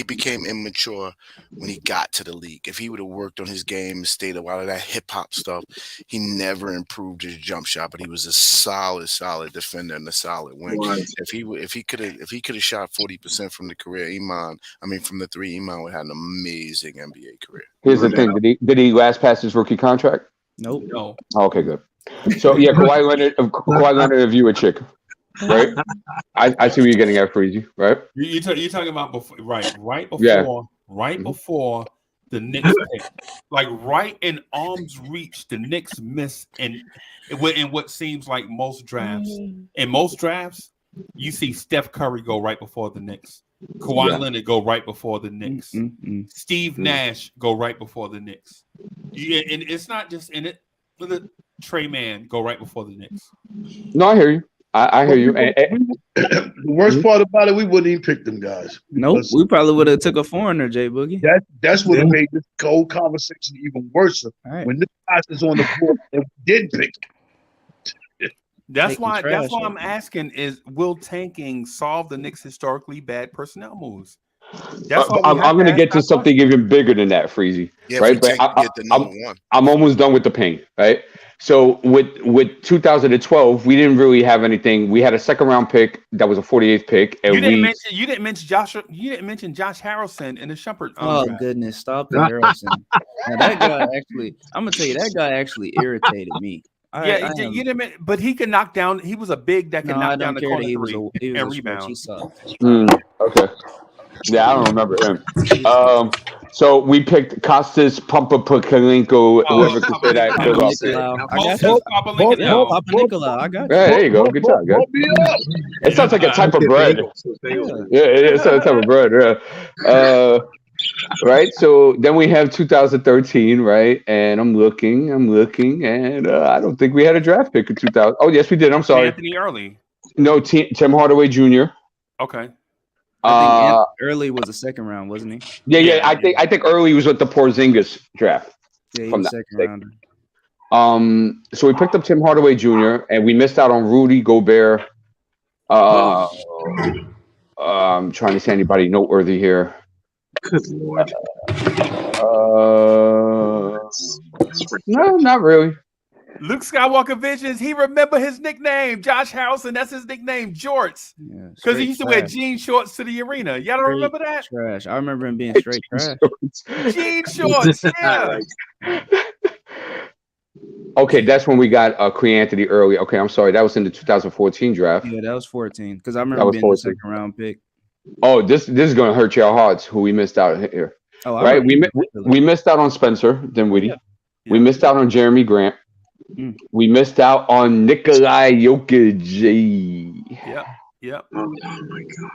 became immature when he got to the league. If he would have worked on his game and stayed a while of that hip hop stuff, he never improved his jump shot. But he was a solid defender and a solid wing.
Right.
If he could have shot 40% from the career, from the 3, Iman would have had an amazing NBA career.
Here's the thing: did he last past his rookie contract?
Nope.
No.
Oh, okay, good. So yeah, Kawhi Leonard, if you a chick, right? I see what you're getting at, Freezy, right?
You're talking about before, right before the Knicks pick, like right in arm's reach. The Knicks miss in what seems like most drafts. In most drafts, you see Steph Curry go right before the Knicks. Kawhi Leonard go right before the Knicks. Steve Nash go right before the Knicks. Yeah, and it's not just in it. Trey Man go right before the Knicks.
No, I hear you. I hear you.
The worst part about it, we wouldn't even pick them guys.
Nope, we probably would have took a foreigner, Jay Boogie.
That's what made this whole conversation even worse.
Right.
When this guy is on the board and we did pick him.
That's why I'm asking: is will tanking solve the Knicks' historically bad personnel moves? That's why
I'm going to get to something even bigger than that, Freezy.
Yeah,
right? But I'm almost done with the pain, right? So with 2012, we didn't really have anything. We had a 2nd round pick that was a 48th pick, and
you didn't mention Josh Harrelson in the Shumpert.
Draft. Goodness, stop the Harrelson. Now that guy I'm gonna tell you, that guy actually irritated me.
You didn't. But he could knock down. He was a big that could knock down the corner three and rebound.
He sucked.
Okay. Yeah, I don't remember him. So we picked Kostas Papapenko, whoever could say that.
Papa Nicolau. I got you.
Yeah, there you go. Good job, guys. It sounds like a type of bread. Yeah, it sounds like a type of bread. Yeah. Right. So then we have 2013, right? And I'm looking, and I don't think we had a draft pick in 2000. Oh, yes, we did. I'm sorry.
Anthony Early.
No, Tim Hardaway Jr.
Okay.
I think Early was a 2nd round, wasn't he?
Yeah. I think Early was with the Porzingis draft.
Yeah, he was 2nd rounder.
So we picked up Tim Hardaway Jr. and we missed out on Rudy Gobert. I'm trying to say anybody noteworthy here.
Good Lord.
No, not really.
Luke Skywalker Visions, he remember his nickname, Josh Harrelson. That's his nickname, Jorts. Because he used to wear jean shorts to the arena. Y'all don't remember that?
Trash. I remember him being straight trash.
Jean shorts, yeah.
Okay, that's when we got Cree Anthony Early. Okay, I'm sorry. That was in the 2014 draft.
Yeah, that was 14. Because I remember being the 2nd round pick.
Oh, this is going to hurt your hearts who we missed out here.
Oh,
right? We missed out on Spencer Dinwiddie. Yeah. We missed out on Jeremy Grant. We missed out on Nikolai Jokic.
Yep.
Oh my God.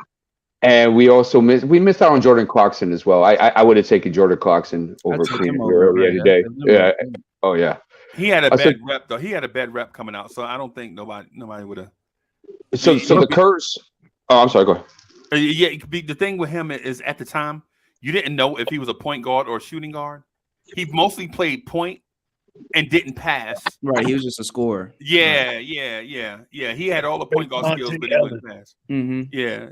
And we also missed out on Jordan Clarkson as well. I would have taken Jordan Clarkson over Cream every day. Yeah. Oh yeah.
He had a bad rep though. He had a bad rep coming out, so I don't think nobody would have.
So the curse. Oh, I'm sorry. Go ahead.
Yeah, the thing with him is at the time you didn't know if he was a point guard or a shooting guard. He mostly played point and didn't pass.
Right, he was just a scorer.
Yeah. He had all the point guard skills, but he wouldn't pass.
Mm-hmm.
Yeah.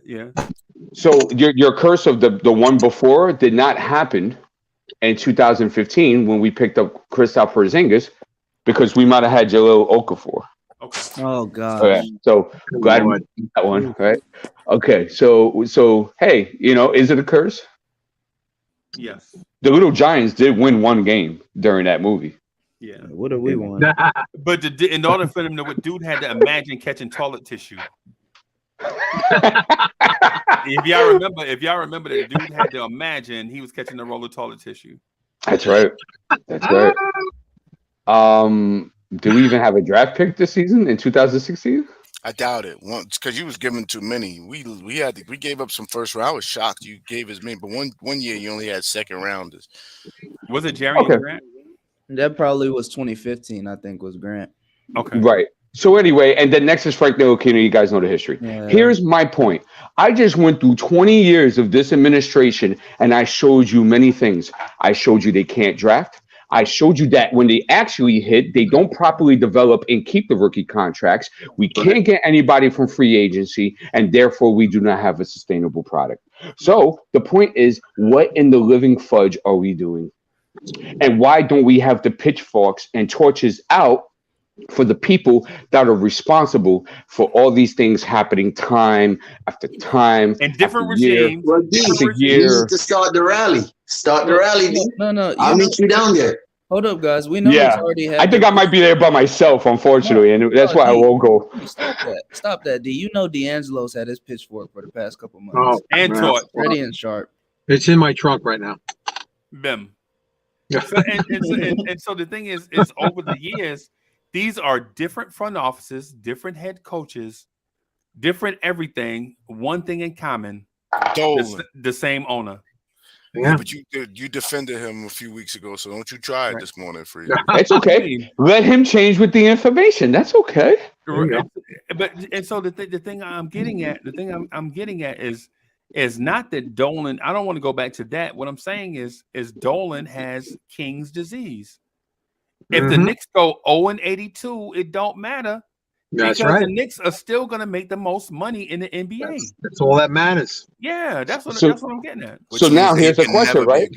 So your curse of the one before did not happen in 2015 when we picked up Kristaps Porzingis because we might have had Jahlil Okafor.
Okay.
Oh God.
Okay. So glad we did that one, right? Okay. So hey, is it a curse?
Yes.
The Little Giants did win one game during that movie.
Yeah.
What do we want?
But in order for them to, dude had to imagine catching toilet tissue
If y'all remember that dude had to imagine he was catching the roll of toilet tissue.
That's right. That's right. Do we even have a draft pick this season in 2016?
I doubt it. Once because you was giving too many. We gave up some first round. I was shocked you gave as many, but one year you only had second rounders.
Was it Jerry and Grant?
That probably was 2015. I think was Grant.
Okay.
Right. So anyway, and then next is Frank Ntilikina. You guys know the history.
Yeah.
Here's my point. I just went through 20 years of this administration, and I showed you many things. I showed you they can't draft. I showed you that when they actually hit, they don't properly develop and keep the rookie contracts. We can't get anybody from free agency, and therefore we do not have a sustainable product. So the point is, what in the living fudge are we doing? And why don't we have the pitchforks and torches out for the people that are responsible for all these things happening time after time
and different
after year
regimes?
Well, D,
after
you
year?
need to start the rally. Start the rally, D.
No.
I'll meet you down there.
Hold up, guys. We know it's
Yeah,
already happened.
I think I might be there by myself, unfortunately, and that's why I won't go.
Stop that, D. You know D'Angelo's had his pitchfork for the past couple months.
Oh,
And
man.
taught.
Ready and sharp.
It's in my trunk right now.
Bim. So, and so the thing is over the years, these are different front offices, different head coaches, different everything. One thing in common: the same owner.
Yeah.
But you defended him a few weeks ago, so don't you try it this morning, Free.
It's okay. Let him change with the information. That's okay.
But and so the thing I'm getting at, is not that Dolan. I don't want to go back to that. What I'm saying is Dolan has King's disease. If the Knicks go 0-82, it don't matter.
That's
because
right.
the Knicks are still going to make the most money in the NBA.
That's all that matters.
Yeah, that's what I'm getting at.
So now here's the question, right?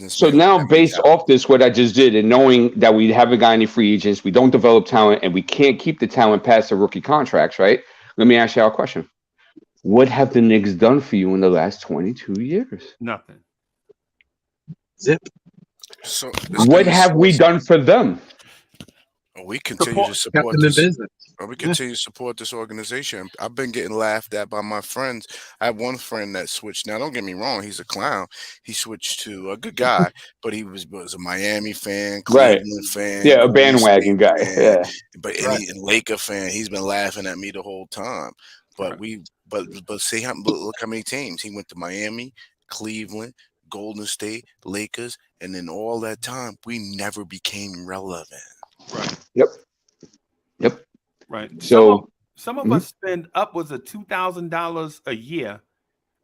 So now, based off this, what I just did, and knowing that we haven't got any free agents, we don't develop talent, and we can't keep the talent past the rookie contracts, right? Let me ask you a question. What have the Knicks done for you in the last 22 years?
Nothing.
Zip.
So
what have we done for them?
We continue to support
them in
this.
business.
We continue to support this organization. I've been getting laughed at by my friends. I have one friend that switched. Now, don't get me wrong; he's a clown. He switched to a good guy, but he was a Miami fan, Cleveland fan,
yeah, a bandwagon guy.
Fan,
yeah,
but and Laker fan. He's been laughing at me the whole time. But look how many teams he went to: Miami, Cleveland, Golden State, Lakers, and in all that time, we never became relevant.
Right.
Yep.
Right.
So
some of us spend upwards of $2,000 a year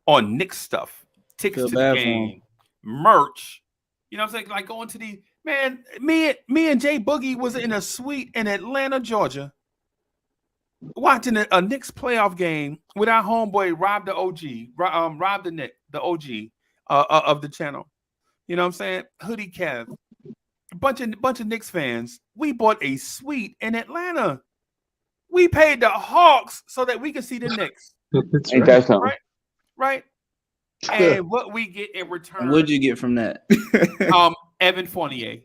on Knicks stuff, tickets to the game, merch. You know what I'm saying? Like going to the man. Me and Jay Boogie was in a suite in Atlanta, Georgia, watching a Knicks playoff game with our homeboy Rob the OG, Rob the Nick, the OG of the channel. You know what I'm saying? Hoodie Kev. Bunch of Knicks fans. We bought a suite in Atlanta. We paid the Hawks so that we could see the Knicks.
Ain't that something?
Right. And what we get in return?
What'd you get from that?
Evan Fournier.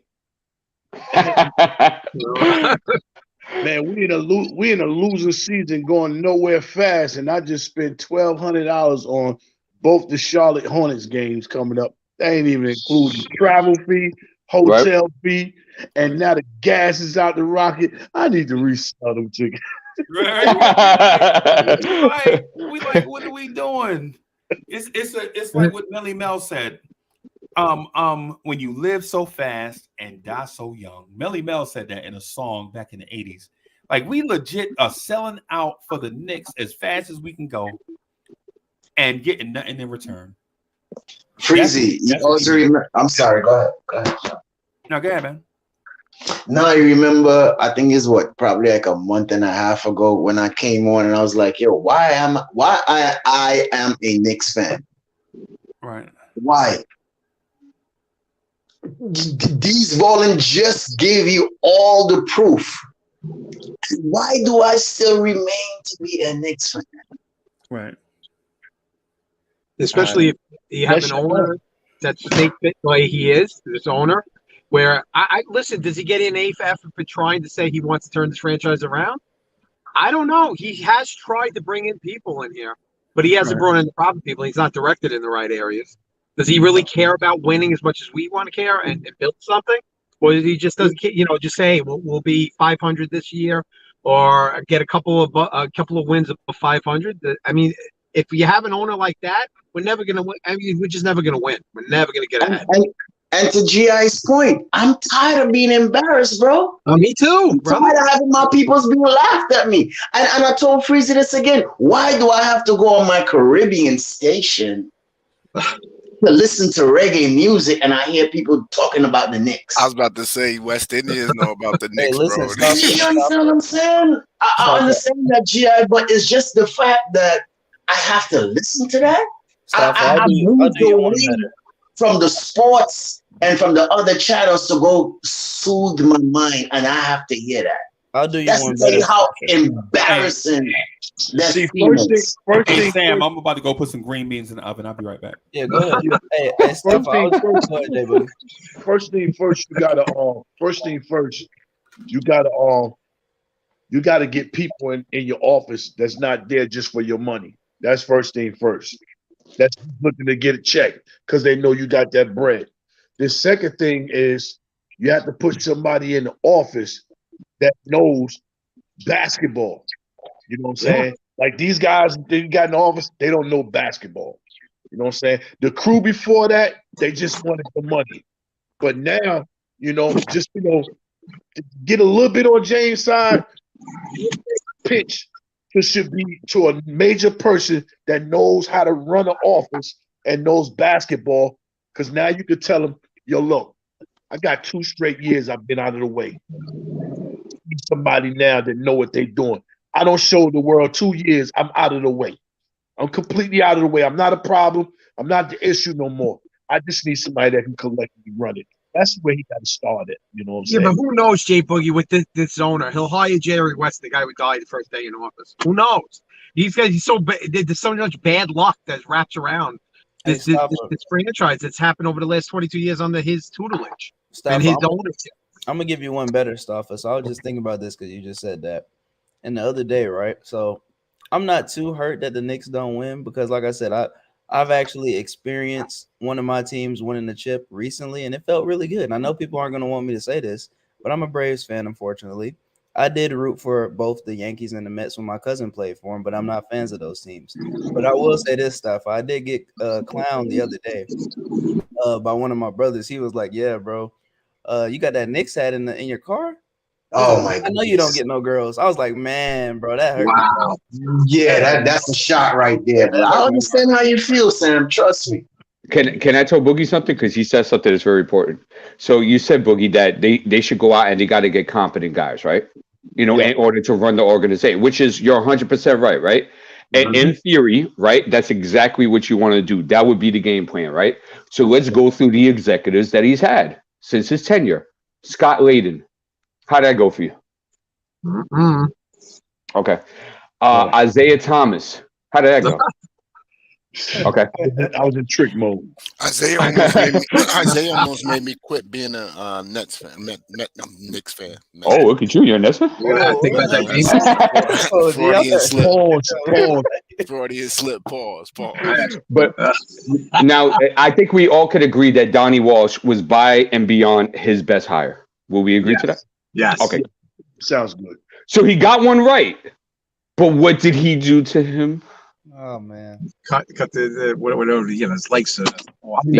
Man, we in a losing season, going nowhere fast, and I just spent $1,200 on both the Charlotte Hornets games coming up. That ain't even including travel fee, hotel fee, and now the gas is out the rocket. I need to resell them tickets.
Right. We like, what are we doing? It's like what Melly Mel said. When you live so fast and die so young. Melly Mel said that in a song back in the 80s. Like, we legit are selling out for the Knicks as fast as we can go and getting nothing in return.
Freezy, you also remember. I'm sorry, go ahead.
No, go ahead, man.
No, I remember, I think it's probably like a month and a half ago when I came on and I was like, yo, why I am a Knicks fan.
Right.
Why? These Ballin just gave you all the proof. Why do I still remain to be a Knicks fan?
Right.
Especially if you have an owner that's the way he is, this owner, where I listen, does he get an A for trying to say he wants to turn this franchise around? I don't know. He has tried to bring in people in here. but he hasn't brought in the proper people. He's not directed in the right areas. Does he really care about winning as much as we want to care and build something? Or he just doesn't, just say, hey, we'll be 500 this year, or get a couple of wins of 500. I mean, if you have an owner like that, we're never going to win. I mean, we're just never going to win. We're never going to get ahead.
And to GI's point, I'm tired of being embarrassed, bro.
Me too, bro.
I'm tired of having my peoples being laughed at me. And I told Freezy this again. Why do I have to go on my Caribbean station to listen to reggae music and I hear people talking about the Knicks?
I was about to say West Indians know about the Knicks,
listen,
bro.
You understand what I'm saying? I understand that, GI, but it's just the fact that I have to listen to that. I moved away from the sports and from the other channels to go soothe my mind, and I have to hear that.
I'll do you
That's
one
to tell you
better.
how embarrassing that
See,
feels.
Hey, Sam, I'm about to go put some green beans in the oven. I'll be right back.
Yeah, go ahead. Hey, Steph, go ahead, J-Boogie.
First thing first, you gotta get people in your office that's not there just for your money. That's first thing first. That's looking to get a check because they know you got that bread. The second thing is you have to put somebody in the office that knows basketball. You know what I'm saying? Like these guys they got in the office, they don't know basketball. You know what I'm saying? The crew before that, they just wanted the money. But now, get a little bit on James' side, pitch should be to a major person that knows how to run an office and knows basketball. Because now you could tell them, yo, look, I got 2 straight years I've been out of the way. Need somebody now that know what they're doing. I don't show the world 2 years. I'm out of the way. I'm completely out of the way. I'm not a problem. I'm not the issue no more. I just need somebody that can collectively run it. That's where he got to start it. You know what I'm saying?
Yeah, but who knows, Jay Boogie, with this owner? He'll hire Jerry West, the guy who died the first day in office. Who knows? He's so there's so much bad luck that wraps around this franchise that's happened over the last 22 years under his tutelage and his ownership.
I'm gonna give you one better stuff. So I was just thinking about this because you just said that. And the other day, right? So I'm not too hurt that the Knicks don't win because, like I said, I've actually experienced one of my teams winning the chip recently, and it felt really good. And I know people aren't going to want me to say this, but I'm a Braves fan, unfortunately. I did root for both the Yankees and the Mets when my cousin played for them, but I'm not fans of those teams. But I will say this stuff. I did get clowned the other day by one of my brothers. He was like, yeah, bro, you got that Knicks hat in your car?
Oh my!
I know you don't get no girls. I was like, man, bro, that hurt.
Wow. Yeah, that's a shot right there. I understand how you feel, Sam. Trust me.
Can I tell Boogie something? Because he said something that's very important. So you said, Boogie, that they should go out and they got to get competent guys, right? In order to run the organization, which is you're 100% right, right? And in theory, right, that's exactly what you want to do. That would be the game plan, right? So let's go through the executives that he's had since his tenure. Scott Layden. How'd that go for you? Okay. Isaiah Thomas. How did that go? Okay.
I was in trick mode.
Isaiah almost made me quit being a Nets fan, Knicks fan.
Oh, look at you. You're a Nets fan?
Freudian slip. Pause.
But now, I think we all could agree that Donnie Walsh was by and beyond his best hire. Will we agree to that?
Yes.
Okay.
Sounds good.
So he got one right. But what did he do to him?
Oh man!
Cut the whatever his legs.
He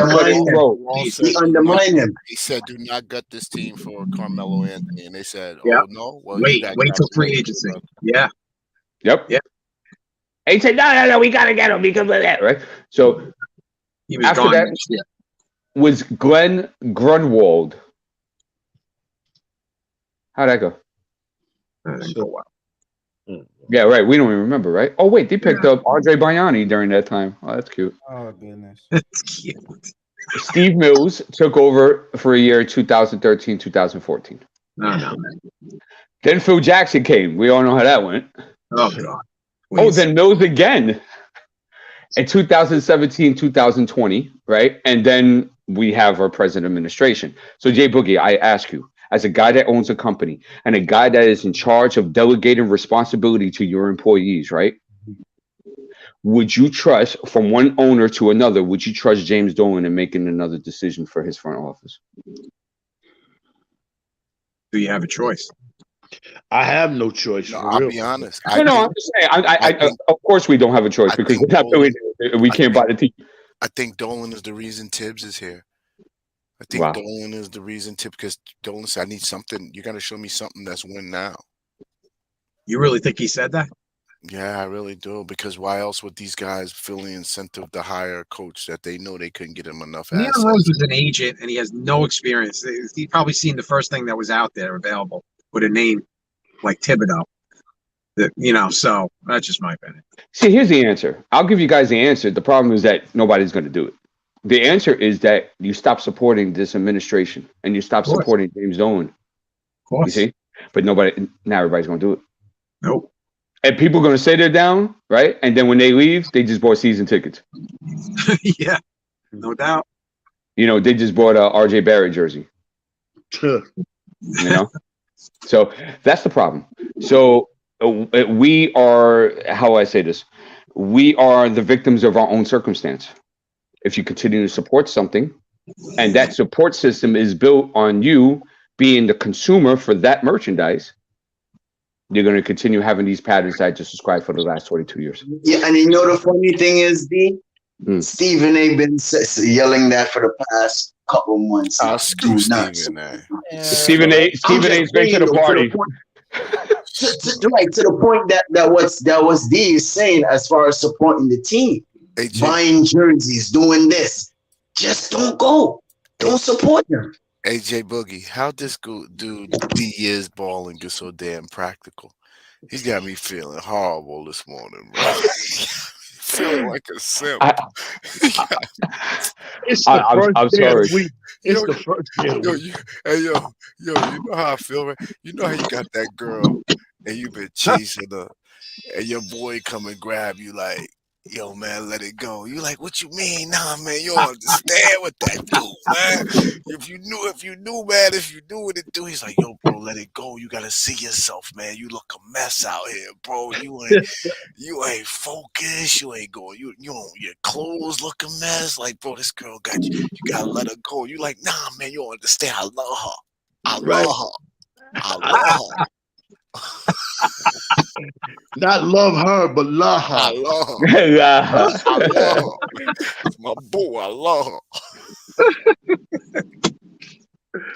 undermined him.
He said, "Do not gut this team for Carmelo Anthony," and they said,
"Oh
no, well,
wait till free agency." Yeah.
Yep.
Yeah.
And he said, "No, we gotta get him because of that, right?" So
he was
after
gone.
that was Glenn Grunwald. How'd that go? Yeah, right. We don't even remember, right? Oh, wait, they picked up Andre Baiani during that time. Oh, that's cute.
Oh, goodness.
That's cute.
Steve Mills took over for a year, 2013, 2014.
No.
Then Phil Jackson came. We all know how that went.
Oh, God.
Oh, then Mills again in 2017, 2020, right? And then we have our present administration. So, Jay Boogie, I ask you, as a guy that owns a company and a guy that is in charge of delegating responsibility to your employees, right? would you trust from one owner to another? Would you trust James Dolan in making another decision for his front office?
Do you have a choice?
I have no choice.
No,
for
I'll
real.
be honest.
I'm just saying. Of course, we don't have a choice because we're not doing it. We can't buy the team.
I think Dolan is the reason Tibbs is here. I think
Wow.
Dolan is the reason because Dolan said, I need something. You got to show me something that's win now.
You really think he said that?
Yeah, I really do. Because why else would these guys feel the incentive to hire a coach that they know they couldn't get him enough
Neil
assets?
Rose is an agent, and he has no experience. He probably seen the first thing that was out there available with a name like Thibodeau. So that's just my opinion.
See, here's the answer. I'll give you guys the answer. The problem is that nobody's going to do it. The answer is that you stop supporting this administration and you stop supporting James Dolan.
Of course.
You see? But now everybody's going to do it.
Nope.
And people are going to say they're down, right? And then when they leave, they just bought season tickets.
Yeah, no doubt.
They just bought a RJ Barrett jersey. So that's the problem. So we are, how do I say this? We are the victims of our own circumstance. If you continue to support something, and that support system is built on you being the consumer for that merchandise, you're going to continue having these patterns that I just described for the last 22 years.
Yeah, and the funny thing is, Stephen A. been yelling that for the past couple months.
Screw Stephen A.
Stephen A's been to the party.
To the point that was D is saying as far as supporting the team, buying jerseys, doing this. Just don't go. Don't support them.
AJ Boogie, how this dude D is balling gets so damn practical. He's got me feeling horrible this morning, bro. Feeling like a simp.
It's the
I'm
first day of
sorry.
the week. It's the first day of the week.
You know how I feel, right? You know how you got that girl and you've been chasing her, and your boy come and grab you like, yo, man, let it go. You like, what you mean? Nah, man, you don't understand what that do, man. If you knew, man, if you knew what it do, he's like, yo, bro, let it go. You gotta see yourself, man. You look a mess out here, bro. You ain't focused. You ain't going. You your clothes look a mess. Like, bro, this girl got you. You gotta let her go. You like, nah, man, you don't understand. I love her. I love her.
Not love her, but love her.
I love her. I love her. My boo, I love her.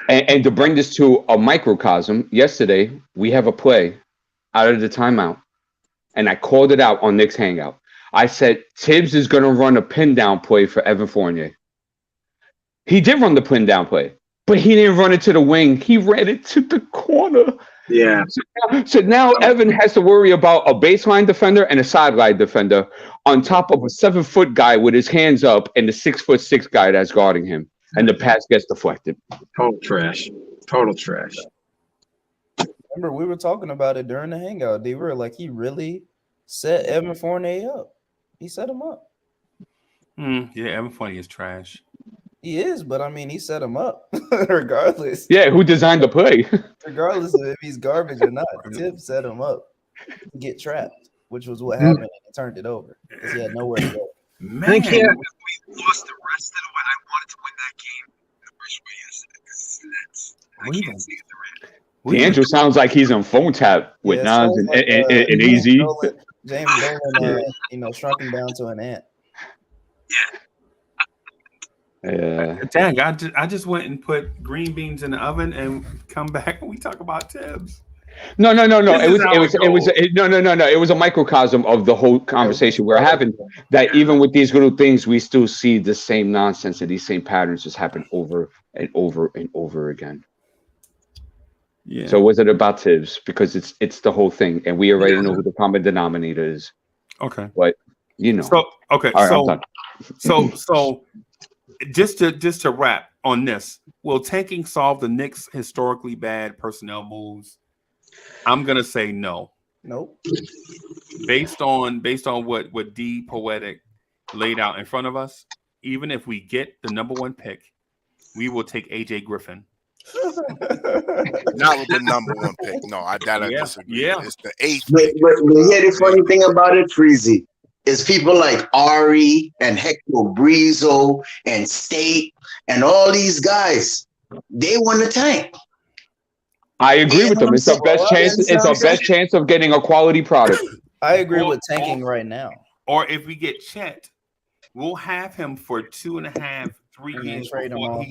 And to bring this to a microcosm, yesterday we have a play out of the timeout, and I called it out on Knicks Hangout. I said Tibbs is going to run a pin down play for Evan Fournier. He did run the pin down play, but he didn't run it to the wing. He ran it to the corner.
Yeah.
So now Evan has to worry about a baseline defender and a sideline defender on top of a 7-foot guy with his hands up and the 6'6" guy that's guarding him. And the pass gets deflected.
Total trash. Total trash.
Remember, we were talking about it during the hangout. They were like, he really set Evan Fournier up. He set him up.
Yeah, Evan Fournier is trash.
He is, but I mean, he set him up regardless.
Yeah, who designed the play?
Regardless of if he's garbage or not, Tip set him up to get trapped, which was what happened. And he turned it over because he had nowhere to go.
Man, I think we lost the rest of the way. I wanted to win that game the first way yesterday. I can't see it.
Andrew sounds like he's on phone tap with Nas and AZ.
James Dolan, shrunk him down to an ant.
Yeah.
Dang, I just went and put green beans in the oven and come back and we talk about Tibbs.
No. It was a microcosm of the whole conversation we're having. That even with these little things, we still see the same nonsense and these same patterns just happen over and over and over again.
Yeah.
So was it about Tibbs? Because it's the whole thing, and we already know who the common denominator is.
Okay.
But
So okay.
All right,
So just to wrap on this, will tanking solve the Knicks' historically bad personnel moves? I'm gonna say no.
Nope.
Based on what D Poetic laid out in front of us, even if we get the number 1 pick, we will take AJ Griffin.
Not with the number 1 pick. No, I disagree.
Yeah.
It's the 8th
pick. But here's the funny thing about it, Freezy. is people like Ari and Hector Brizo and State and all these guys. They want to tank.
I agree
You
with
know what
them.
I'm
It's our
saying?
best
You
chance.
understand
It's
what
our
I'm saying?
best chance of getting a quality product.
I agree with tanking right now.
Or if we get Chet, we'll have him for 2.5, 3
And then
years
trade him off.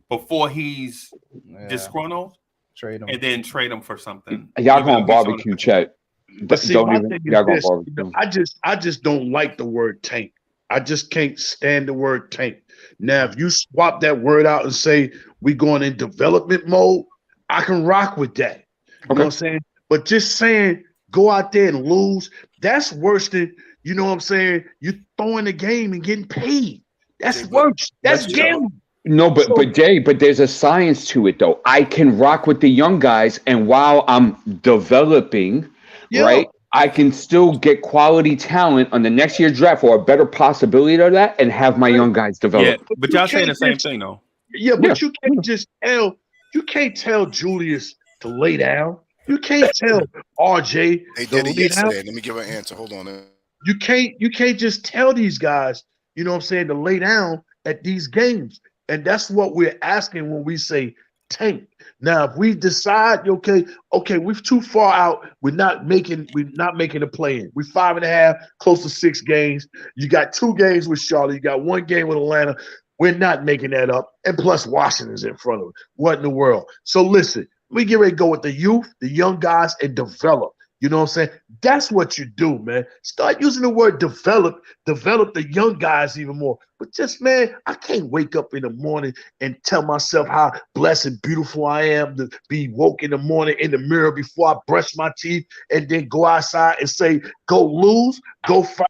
before he's
Yeah.
disgruntled,
Trade him.
and then trade him for something.
Y'all
Even
gonna
though he's on
barbecue
the-
Chet.
But see,
Don't
my
even.
thing
Y'all
is
gonna
this.
barbecue.
I just don't like the word tank. I just can't stand the word tank. Now, if you swap that word out and say we going in development mode, I can rock with that. You know what I'm saying? But just saying go out there and lose, that's worse than, you know what I'm saying, you throwing the game and getting paid. That's worse. That's gambling.
No, but Jay, but there's a science to it though. I can rock with the young guys, and while I'm developing, right, I can still get quality talent on the next year's draft or a better possibility of that, and have my young guys develop.
Yeah, but y'all saying the same thing though.
Yeah, but you can't just tell Julius to lay down. You can't tell RJ
They
to
did it
lay down.
yesterday. Let me give an answer. Hold on.
You can't just tell these guys, you know what I'm saying, to lay down at these games. And that's what we're asking when we say tank. Now, if we decide, okay, we're too far out, we're not making a play in. We're 5.5, close to 6 games. You got 2 games with Charlotte, you got 1 game with Atlanta. We're not making that up. And plus Washington's in front of us. What in the world? So listen, we get ready to go with the youth, the young guys, and develop. You know what I'm saying? That's what you do, man. Start using the word develop the young guys even more. But just, man, I can't wake up in the morning and tell myself how blessed and beautiful I am to be woke in the morning in the mirror before I brush my teeth and then go outside and say, go lose,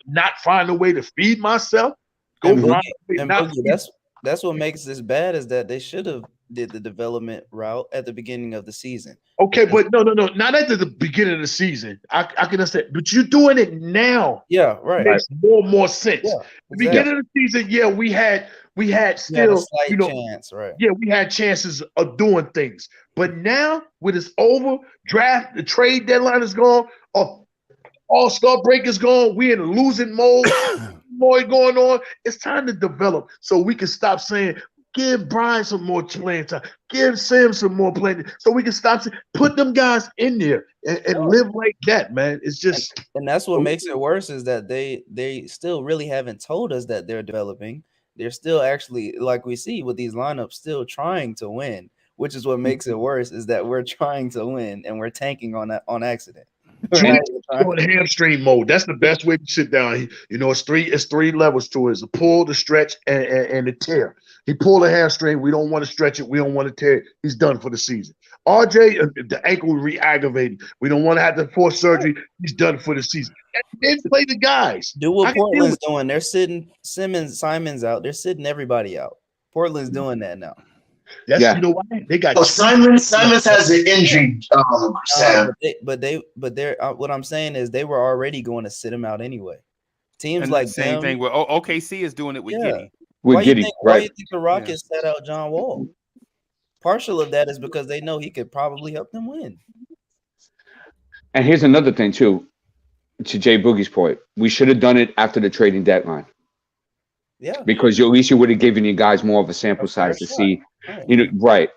not find a way to feed myself. Go
And
find
Boogie,
a way
and
not
Boogie, that's what makes this bad is that they should have did the development route at the beginning of the season.
Okay, but no, not at the beginning of the season. I can understand, but you're doing it now.
Yeah, right.
Makes more sense.
Yeah,
The beginning of the season, yeah, we had still,
had a slight
you know,
chance, right?
Yeah, we had chances of doing things, but now when it's over, the trade deadline is gone, All-Star break is gone. We in a losing mode. More going on. It's time to develop so we can stop saying, give Brian some more playing time. Give Sam some more playing time. So we can stop saying, put them guys in there and live like that, man. It's just.
And that's what makes it worse is that they still really haven't told us that they're developing. They're still actually, like we see with these lineups, still trying to win, which is what makes it worse is that we're trying to win and we're tanking on accident.
On hamstring mode. That's the best way to sit down. You know, it's three levels to it. It's a pull, the stretch, and the tear. He pulled a hamstring. We don't want to stretch it. We don't want to tear it. He's done for the season. RJ, the ankle re-aggravated. We don't want to have to force surgery. He's done for the season. And then play the guys.
Do what Portland's doing. They're sitting Simon's out. They're sitting everybody out. Portland's doing that now.
You know why they got.
Simons has an injury. Sam.
But they're what I'm saying is they were already going to sit him out anyway. Teams
And
like
the same
them,
thing with OKC is doing it with Giddey.
Why you think the Rockets set out John Wall? Partial of that is because they know he could probably help them win.
And here's another thing too, to Jay Boogie's point. We should have done it after the trading deadline.
Yeah.
Because at least you would have given you guys more of a sample size to see, right.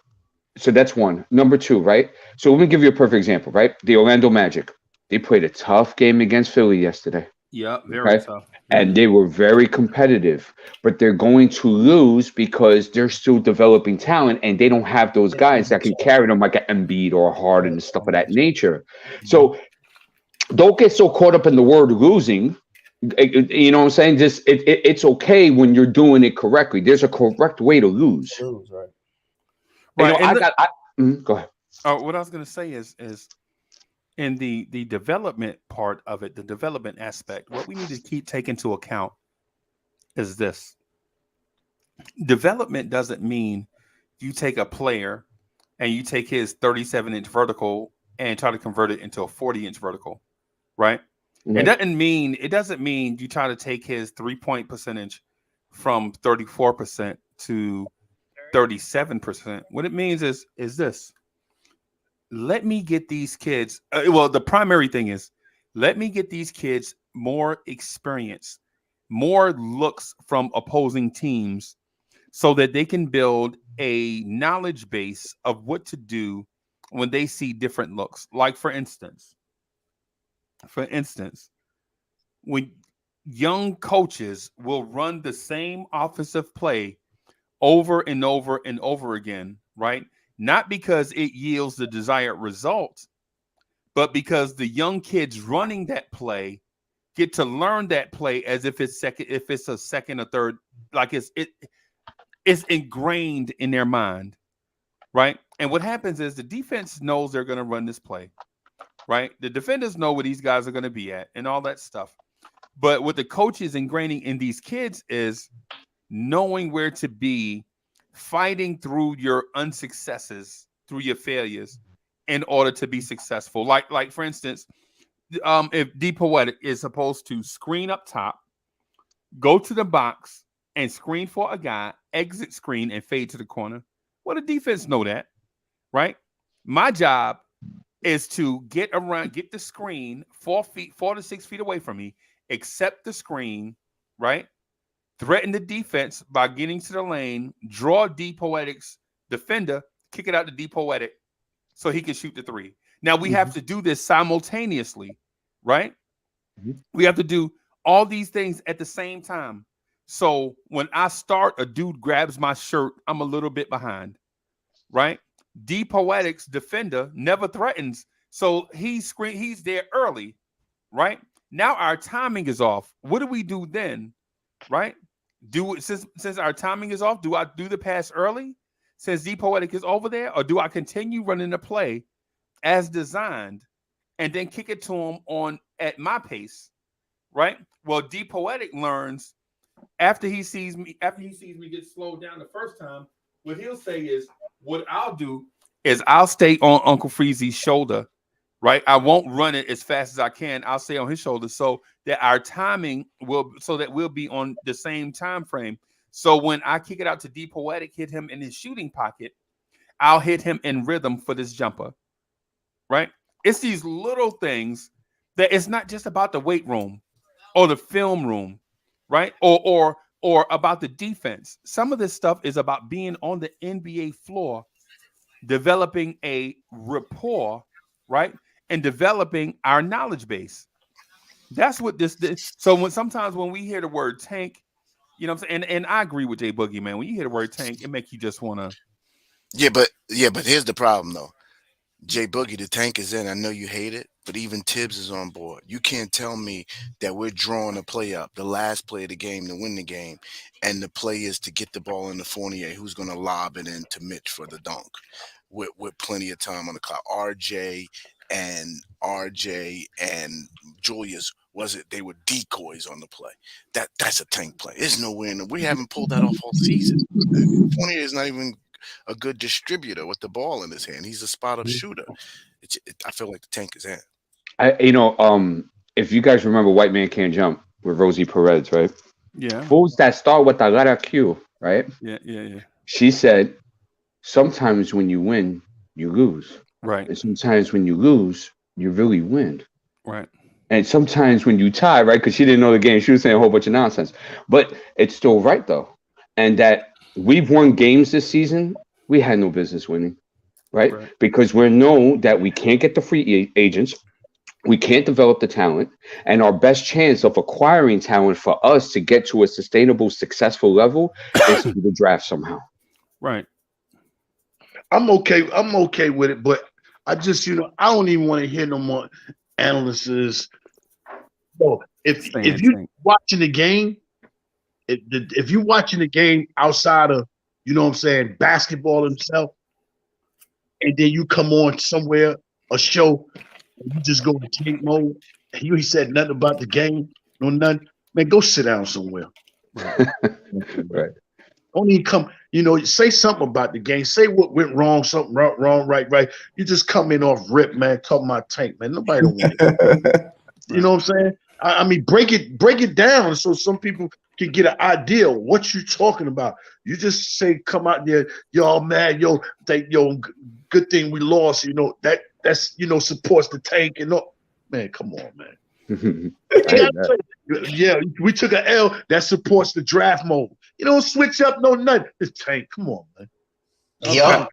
So that's one. Number 2, right? So let me give you a perfect example, right? The Orlando Magic. They played a tough game against Philly yesterday.
Yeah, very tough.
And they were very competitive, but they're going to lose because they're still developing talent and they don't have those guys that can carry them like an Embiid or a Harden and stuff of that nature. So don't get so caught up in the word losing. You know what I'm saying? Just it's okay when you're doing it correctly. There's a correct way to lose.
Right.
Go ahead.
What I was going to say is in the development part of it, the development aspect, what we need to keep taking into account is this. Development doesn't mean you take a player and you take his 37-inch vertical and try to convert it into a 40-inch vertical, right? It doesn't mean you try to take his 3-point percentage from 34% to 37%. What it means is this. Let me get these kids. The primary thing is Let me get these kids more experience, more looks from opposing teams so that they can build a knowledge base of what to do when they see different looks. Like for instance, when young coaches will run the same offensive play over and over and over again, right? Not because it yields the desired result, but because the young kids running that play get to learn that play as if it's a second or third, like it's ingrained in their mind, right? And what happens is the defense knows they're going to run this play, right? The defenders know where these guys are going to be at and all that stuff. But what the coach is ingraining in these kids is knowing where to be, fighting through your unsuccesses, through your failures, in order to be successful. Like for instance, if D Poetic is supposed to screen up top, go to the box and screen for a guy, exit screen and fade to the corner. Well, the defense know that, right? My job is to get the screen 4 to 6 feet away from me, accept the screen, right? Threaten the defense by getting to the lane, draw D Poetic's defender, kick it out to D Poetic so he can shoot the three. Now we have to do this simultaneously, right? We have to do all these things at the same time. So when I start, a dude grabs my shirt, I'm a little bit behind, right? D Poetic's defender never threatens. So he's there early, right? Now our timing is off. What do we do then? Right? Since our timing is off, do I do the pass early since D Poetic is over there, or do I continue running the play as designed and then kick it to him at my pace? Right? Well, D Poetic learns after he sees me get slowed down the first time. What he'll say is, what I'll do is I'll stay on Uncle Freezy's shoulder. Right, I won't run it as fast as I can. I'll stay on his shoulder so that our timing we'll be on the same time frame. So when I kick it out to D Poetic, hit him in his shooting pocket, I'll hit him in rhythm for this jumper. Right? It's these little things that it's not just about the weight room or the film room, right? Or about the defense. Some of this stuff is about being on the NBA floor, developing a rapport, right? And developing our knowledge base. That's what this. So sometimes when we hear the word tank, you know what I'm saying? And I agree with Jay Boogie, man. When you hear the word tank, it makes you just want to.
Yeah, but here's the problem though. Jay Boogie, the tank is in. I know you hate it, but even Tibbs is on board. You can't tell me that we're drawing a play up, the last play of the game to win the game, and the play is to get the ball in the Fournier, who's going to lob it in to Mitch for the dunk with plenty of time on the clock. RJ and Julius, they were decoys on the play. That's a tank play. There's nowhere we haven't pulled that off all season. Fournier is not even a good distributor with the ball in his hand. He's a spot-up shooter. I feel like the tank is in.
If you guys remember White Man Can't Jump with Rosie Perez, right?
Yeah.
Fools that start with the letter Q, right?
Yeah.
She said, sometimes when you win, you lose.
Right.
And sometimes when you lose, you really win.
Right.
And sometimes when you tie, right? Because she didn't know the game. She was saying a whole bunch of nonsense. But it's still right, though. And that we've won games this season we had no business winning, right? Because we know that we can't get the free agents. We can't develop the talent. And our best chance of acquiring talent for us to get to a sustainable, successful level is through the draft somehow.
Right.
I'm okay with it, but I just, I don't even want to hear no more analysts. So if you're watching the game, if you're watching the game outside of, basketball itself, and then you come on somewhere, a show, and you just go to tank mode, and you ain't said nothing about the game, no nothing, man, go sit down somewhere.
Right.
Don't even come, say something about the game. Say what went wrong, something wrong, right. You just come in off rip, man, talking about tank, man. Nobody don't want it. You know what I'm saying? I mean, break it down so some people can get an idea of what you're talking about. You just say, come out there, y'all mad, good thing we lost, that's supports the tank, man, come on, man. Yeah, we took an L that supports the draft mode. You don't switch up no nothing. It's Tank. Come on, man.
Yup.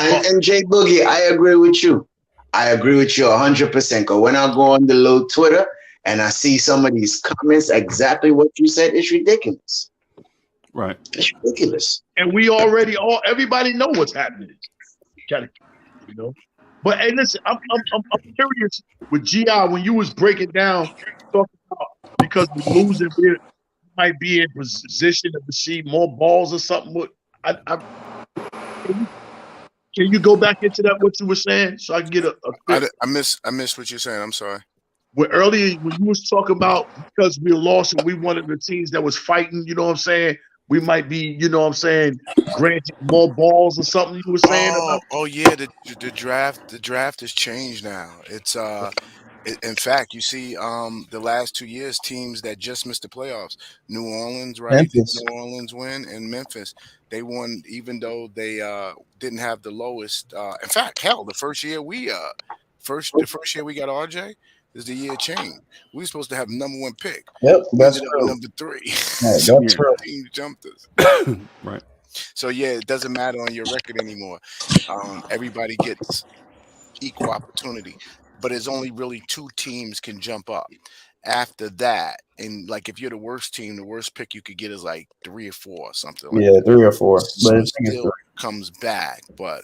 And Jay Boogie, I agree with you. I agree with you 100%. Because when I go on the little Twitter and I see some of these comments, exactly what you said, it's ridiculous.
Right.
It's ridiculous.
And everybody know what's happening. You know. But hey, listen, I'm curious with GI when you was breaking down, talking about because we're losing, we might be in position to receive more balls or something. Can you go back into that what you were saying so I can get a quick...
I missed what you're saying. I'm sorry.
Well, earlier when you was talking about because we lost and we wanted the teams that was fighting, you know what I'm saying? We might be, you know what I'm saying, granted more balls or something you were saying about.
Oh yeah, the draft has changed now. It's in fact, you see, the last 2 years, teams that just missed the playoffs, New Orleans, right?
Memphis.
New Orleans win, and Memphis, they won even though they didn't have the lowest. In fact, hell, the first year we got RJ is the year change. We were supposed to have #1 pick.
Yep, that's
true.
true.
#3.
So that's true.
Team jumped us.
Right.
So yeah, it doesn't matter on your record anymore. Everybody gets equal opportunity, but it's only really 2 teams can jump up. After that, and like if you're the worst team, the worst pick you could get is like 3 or 4 or something. Like
Yeah, 3 or 4.
so
But
it still comes back, but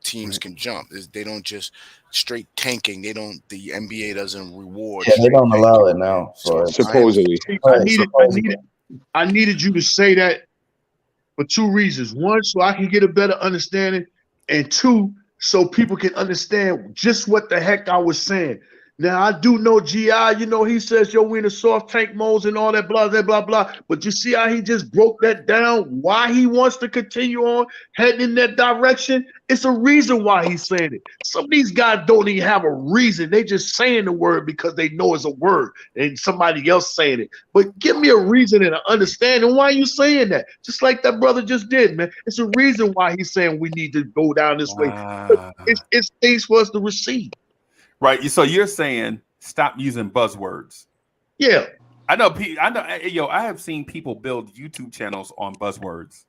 teams can jump. They don't just straight tanking. The NBA doesn't reward.
Yeah, they don't allow it now.
Supposedly.
I needed you to say that for 2 reasons. 1, so I can get a better understanding, and 2, so people can understand just what the heck I was saying. Now, I do know GI, you know, he says, yo, we in the soft tank modes and all that, blah, blah, blah, blah. But you see how he just broke that down, why he wants to continue on heading in that direction? It's a reason why he's saying it. Some of these guys don't even have a reason. They just saying the word because they know it's a word and somebody else saying it. But give me a reason and an understanding why you saying that. Just like that brother just did, man. It's a reason why he's saying we need to go down this way. But it's things for us to receive.
Right. So you're saying stop using buzzwords.
Yeah.
I know. I have seen people build YouTube channels on buzzwords.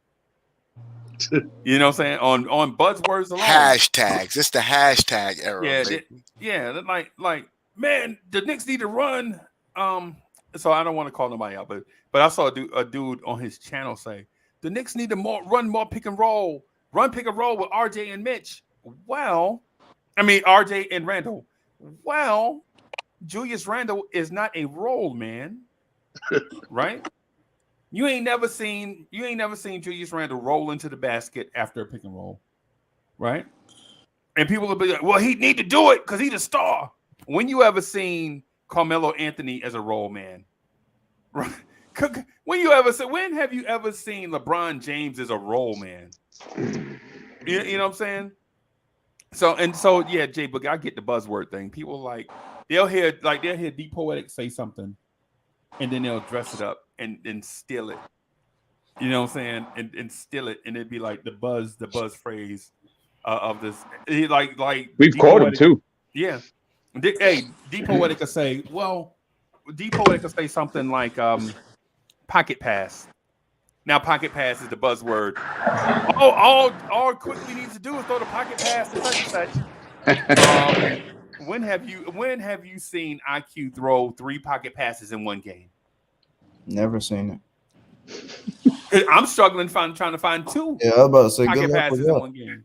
You know what I'm saying? On buzzwords alone.
Hashtags. It's the hashtag era.
Yeah. Like, man, the Knicks need to run. So I don't want to call nobody out, but I saw a dude on his channel say the Knicks need to run more pick and roll. Run pick and roll with RJ and Mitch. Well, I mean RJ and Randall. Well, Julius Randle is not a roll man, right? You ain't never seen Julius Randle roll into the basket after a pick and roll, right? And people will be like, "Well, he need to do it because he's a star." When you ever seen Carmelo Anthony as a roll man, right? When have you ever seen LeBron James as a roll man? You know what I'm saying? So yeah, Jay, but I get the buzzword thing. People they'll hear D Poetic say something, and then they'll dress it up and steal it. You know what I'm saying? And steal it, and it'd be like the buzz phrase of this. Like
we've caught him too.
Yeah. Hey, D Poetic will say, D Poetic will say something like pocket pass. Now, pocket pass is the buzzword. All quickly needs to do is throw the pocket pass to such and such. When have you seen IQ throw 3 pocket passes in one game?
Never seen it.
I'm struggling trying to find 2.
Yeah, I was about to say
pocket passes in one game.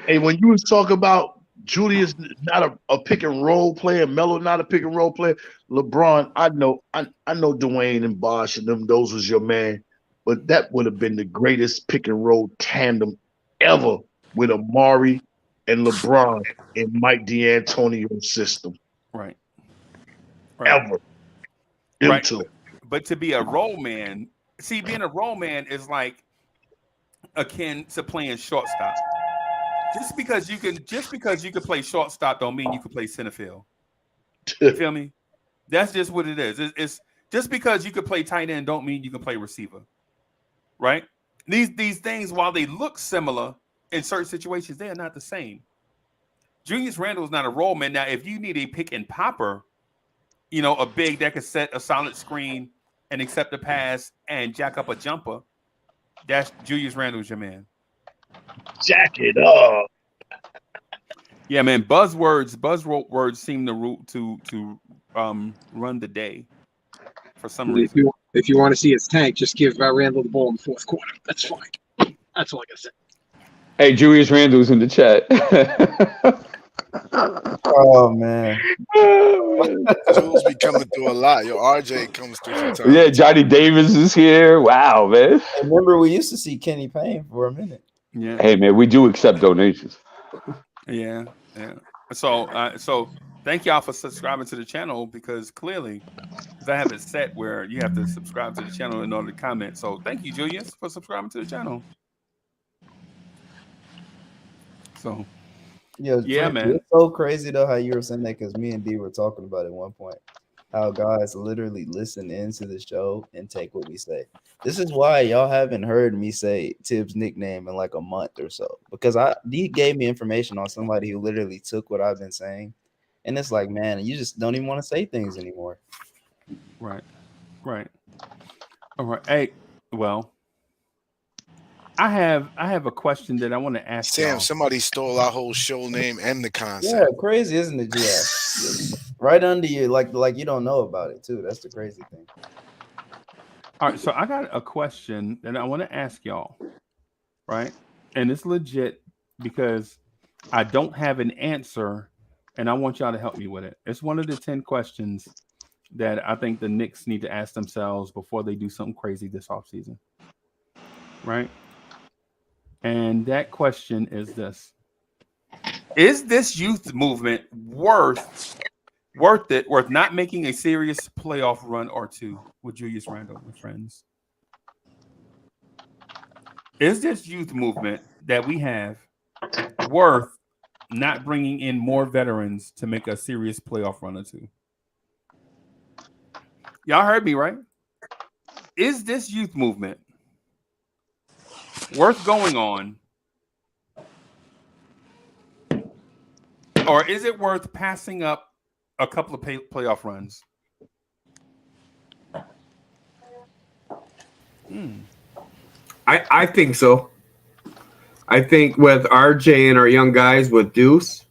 Hey, when you was talking about Julius not a pick and roll player, Melo not a pick and roll player, LeBron, I know Dwayne and Bosh and them, those was your man, but that would have been the greatest pick and roll tandem ever with Amari and LeBron in Mike D'Antonio's system.
Right.
Ever.
Right. But to be a role man, being a role man is like akin to playing shortstop. Just because you can play shortstop don't mean you can play center field. You feel me? That's just what it is. It's just because you can play tight end don't mean you can play receiver. Right? These things, while they look similar in certain situations, they are not the same. Julius Randle is not a role man. Now, if you need a pick and popper, you know, a big that can set a solid screen and accept a pass and jack up a jumper, that's Julius Randle's your man.
Jack it up.
Yeah, man. Buzzwords seem to run the day for some reason.
If you want to see his tank, just give Randall the ball in the fourth quarter. That's fine. That's all I gotta say.
Hey, Julius Randle's in the chat.
Oh man,
Jules be coming through a lot. Yo, RJ comes through from time.
Yeah, Johnny Davis is here. Wow, man.
remember we used to see Kenny Payne for a minute.
Yeah.
Hey, man, we do accept donations.
Yeah. So thank y'all for subscribing to the channel, because clearly I have it set where you have to subscribe to the channel in order to comment. So thank you, Julius, for subscribing to the channel. So yeah, man.
It's so crazy though how you were saying that, because me and D were talking about it at one point. How guys literally listen into the show and take what we say. This is why y'all haven't heard me say Tibbs' nickname in like a month or so, because D gave me information on somebody who literally took what I've been saying, and it's like, man, you just don't even want to say things anymore.
Right. All right. Hey, well, I have a question that I want to ask.
Sam,
y'all.
somebody stole our whole show name and the concept.
Yeah, crazy, isn't it? Yeah. Right under you, like you don't know about it too. That's the crazy thing.
All right, so I got a question that I want to ask y'all, right? And it's legit because I don't have an answer, and I want y'all to help me with it. It's one of the 10 questions that I think the Knicks need to ask themselves before they do something crazy this offseason, right? And that question is this: is this youth movement worth not making a serious playoff run or two with Julius Randle and friends? Is this youth movement that we have worth not bringing in more veterans to make a serious playoff run or two? Y'all heard me, right? Is this youth movement worth going on, or is it worth passing up a couple of playoff runs?
I think so. I think with RJ and our young guys with Deuce,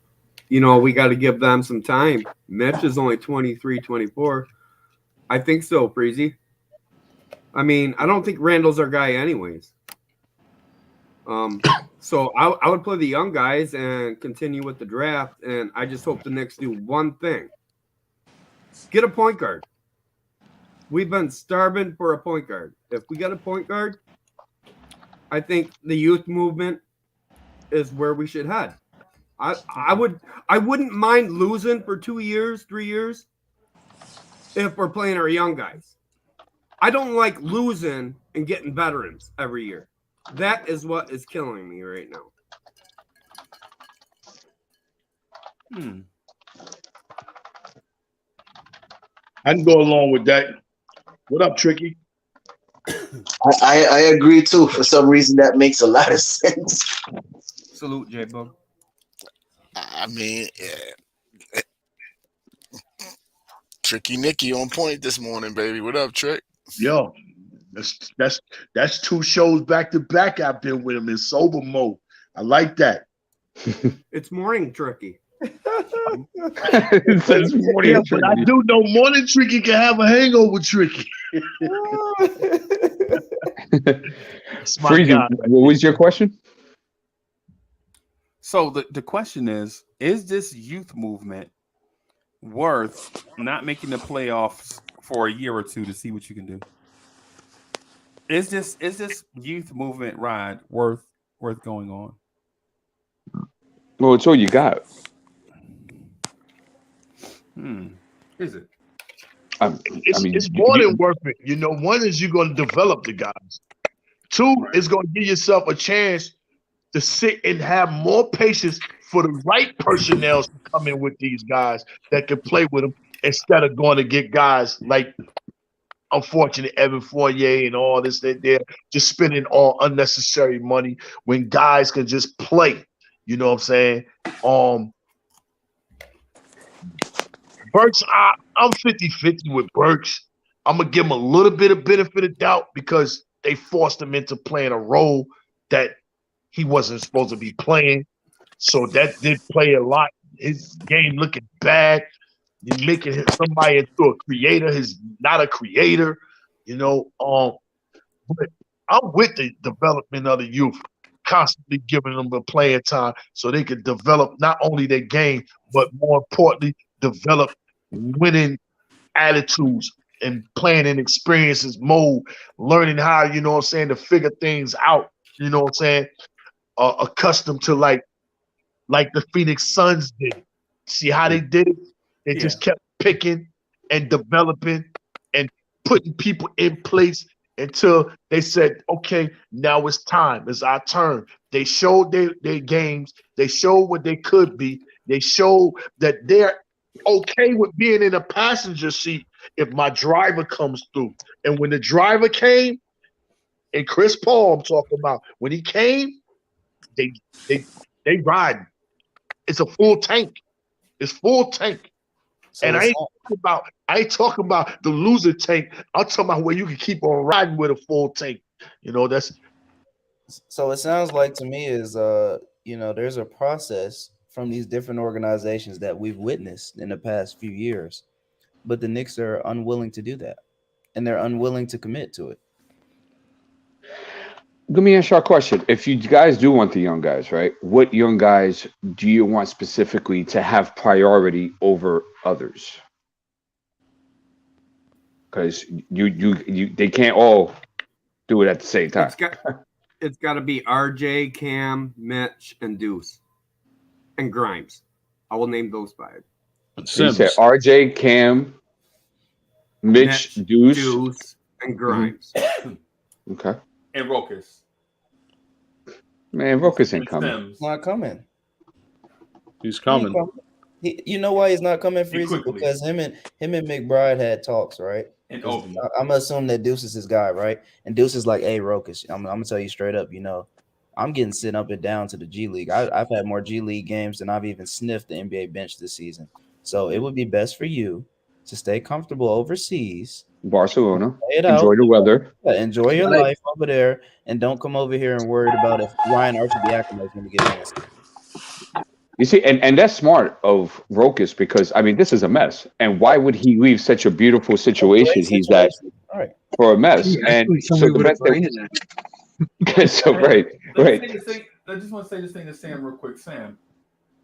you know, we got to give them some time. Mitch is only 23, 24. I think so, Breezy. I mean, I don't think Randall's our guy anyways. So I would play the young guys and continue with the draft, and I just hope the Knicks do one thing. Get a point guard. We've been starving for a point guard. If we get a point guard, I think the youth movement is where we should head. I wouldn't mind losing for 2 years, 3 years if we're playing our young guys. I don't like losing and getting veterans every year. That is what is killing me right now.
I can go along with that. What up, Tricky?
I agree too. For some reason, that makes a lot of sense.
Salute, J-Bug.
I mean, Tricky Nicky on point this morning, baby. What up, Trick?
Yo, that's 2 shows back to back. I've been with him in sober mode. I like that.
It's morning Tricky.
It says morning Tricky. But I do know morning Tricky can have a hangover Tricky.
Freezy, what was your question?
So the question is this youth movement worth not making the playoffs for a year or two to see what you can do? Is this youth movement ride worth going on?
Well, it's all you got.
Is it?
It's more than worth it. You know, one is you're going to develop the guys. 2 is going to give yourself a chance to sit and have more patience for the right personnel to come in with these guys that can play with them, instead of going to get guys like unfortunate Evan Fournier and all this. They're just spending all unnecessary money when guys can just play. You know what I'm saying? Burks, I'm 50-50 with Burks. I'm going to give him a little bit of benefit of doubt because they forced him into playing a role that he wasn't supposed to be playing. So that did play a lot. His game looking bad. You're making somebody into a creator. He's not a creator, you know. But I'm with the development of the youth, constantly giving them the playing time so they can develop not only their game, but more importantly, develop winning attitudes and playing in experiences mode, learning how, you know what I'm saying, to figure things out, you know what I'm saying, accustomed to like the Phoenix Suns did. See how they did it? They just kept picking and developing and putting people in place until they said, okay, now it's time. It's our turn. They showed their games. They showed what they could be. They showed that they're okay with being in a passenger seat if my driver comes through. And when the driver came, and Chris Paul, I'm talking about, when he came, they ride. It's a full tank. It's full tank.
So
and I ain't talking about the loser tank. I'm talking about where you can keep on riding with a full tank. You know, that's
So it sounds like to me is there's a process from these different organizations that we've witnessed in the past few years, but the Knicks are unwilling to do that, and they're unwilling to commit to it.
Let me ask you a question. If you guys do want the young guys, right? What young guys do you want specifically to have priority over others? Because they can't all do it at the same time.
It's got to be RJ, Cam, Mitch, and Deuce, and Grimes. I will name those five.
So you said RJ, Cam, Mitch, Deuce,
and Grimes.
Okay.
And Rokas.
Man, Rokas ain't coming.
He's not coming.
He's coming.
You know why he's not coming, Freezy? Because him and McBride had talks, right?
And
I'm gonna assume that Deuce is his guy, right? And Deuce is like, "Hey, Rokas, I'm gonna tell you straight up. I'm getting sent up and down to the G League. I've had more G League games than I've even sniffed the NBA bench this season. So it would be best for you to stay comfortable overseas,
Barcelona.
Enjoy
the weather.
Enjoy your life over there, and don't come over here and worried about if Ryan Arcidiacono is going to get minutes."
You see, and that's smart of Rokas because I mean this is a mess. And why would he leave such a beautiful situation he's at for a mess? And so the best thing, so right.
I just want to say this thing to Sam real quick. Sam,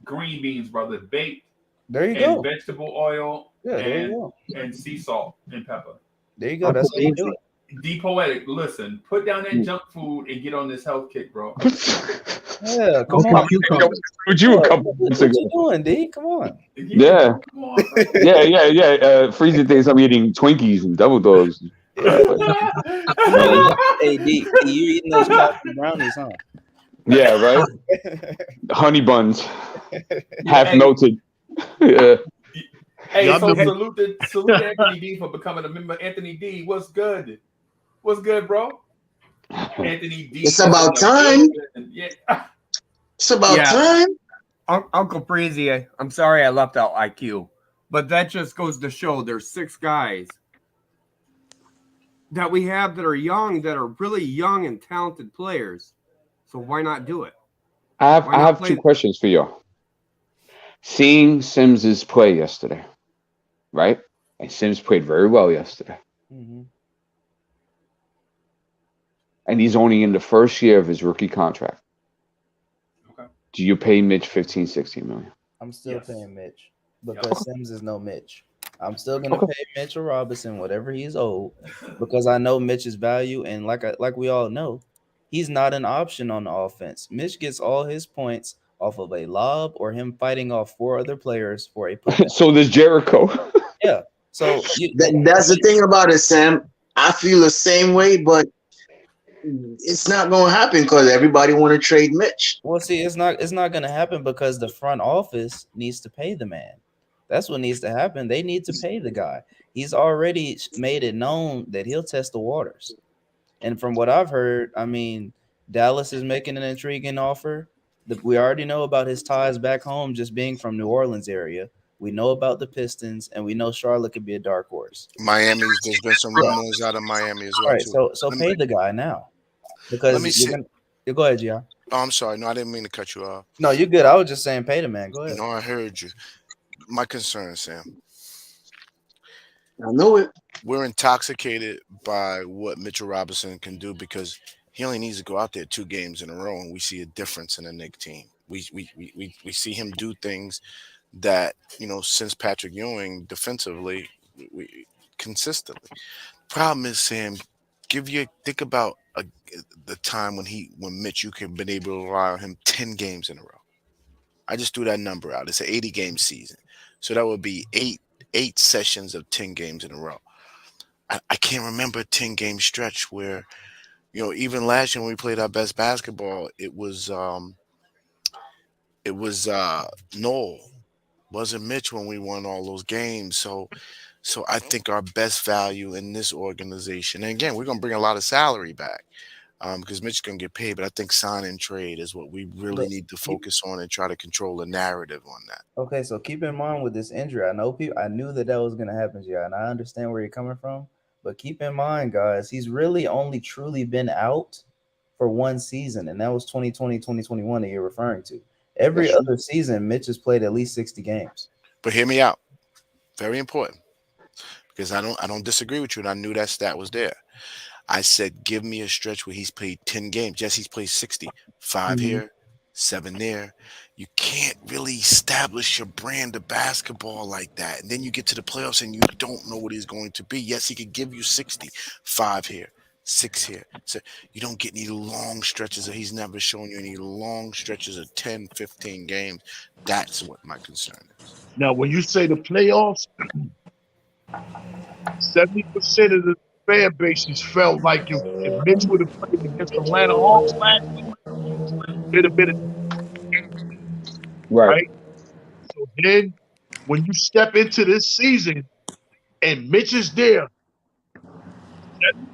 green beans, brother, baked.
There you
and
go.
Vegetable oil.
Yeah, there you go.
And sea salt and pepper.
There you go. That's how you do it.
D Poetic, listen, put down that junk food and get on this health kick, bro.
Yeah, come on.
Would you a couple
What you doing, D? Come on.
Yeah. Freezy thinks I'm eating Twinkies and Double Dogs.
Hey, D, you eating those coffee brownies, huh?
Yeah, right. Honey buns, half melted. Yeah.
Hey, so salute Anthony D for becoming a member. Anthony D, what's good? What's good, bro? Anthony D.
It's about time.
Yeah.
It's about time.
Uncle Freezy, I'm sorry I left out IQ, but that just goes to show there's 6 guys that we have that are young, that are really young and talented players. So why not do it?
I have 2 questions for y'all. Seeing Sims's play yesterday, right? And Sims played very well yesterday.
Mm-hmm.
And he's only in the first year of his rookie contract.
Okay.
Do you pay Mitch 15, 16 million?
I'm still paying Mitch because Sims is no Mitch. I'm still gonna pay Mitchell Robinson whatever he's owed because I know Mitch's value, and like we all know, he's not an option on the offense. Mitch gets all his points off of a lob or him fighting off 4 other players for a putback.
So does Jericho.
Yeah. So
that's the thing about it, Sam. I feel the same way, but it's not going to happen because everybody want to trade Mitch.
Well, see, it's not going to happen because the front office needs to pay the man. That's what needs to happen. They need to pay the guy. He's already made it known that he'll test the waters. And from what I've heard, I mean, Dallas is making an intriguing offer. We already know about his ties back home, just being from New Orleans area. We know about the Pistons, and we know Charlotte could be a dark horse.
There's been some rumors out of Miami as well.
All right,
too.
so pay the guy now, because
Let me see.
Go ahead, Gian.
Oh, I'm sorry. No, I didn't mean to cut you off.
No, you're good. I was just saying pay the man. Go ahead.
No, I heard you. My concern, Sam.
I know it.
We're intoxicated by what Mitchell Robinson can do because he only needs to go out there 2 games in a row, and we see a difference in the Knicks team. We see him do things that, since Patrick Ewing defensively, we consistently. Problem is, Sam, think about the time when Mitch, you can been able to rely on him 10 games in a row. I just threw that number out. It's an 80-game season, so that would be eight sessions of 10 games in a row. I can't remember a 10-game stretch where, even last year when we played our best basketball, it was Noel. Wasn't Mitch when we won all those games. So I think our best value in this organization, and again, we're going to bring a lot of salary back because Mitch is going to get paid, but I think sign and trade is what we really need to focus on and try to control the narrative on that.
Okay, so keep in mind with this injury, I knew that was going to happen, yeah, and I understand where you're coming from, but keep in mind, guys, he's really only truly been out for 1 season, and that was 2020, 2021 that you're referring to. Every other season, Mitch has played at least 60 games.
But hear me out. Very important. Because I don't disagree with you, and I knew that stat was there. I said, give me a stretch where he's played 10 games. Yes, he's played 60. 5 here, 7 there. You can't really establish your brand of basketball like that. And then you get to the playoffs and you don't know what he's going to be. Yes, he could give you 60. 5 here, 6 here. So you don't get any long stretches. He's never shown you any long stretches of 10, 15 games. That's what my concern is.
Now, when you say the playoffs, 70% of the fan bases felt like if Mitch would have played against the Atlanta Hawks last year, it'd have been right. So then, when you step into this season and Mitch is there,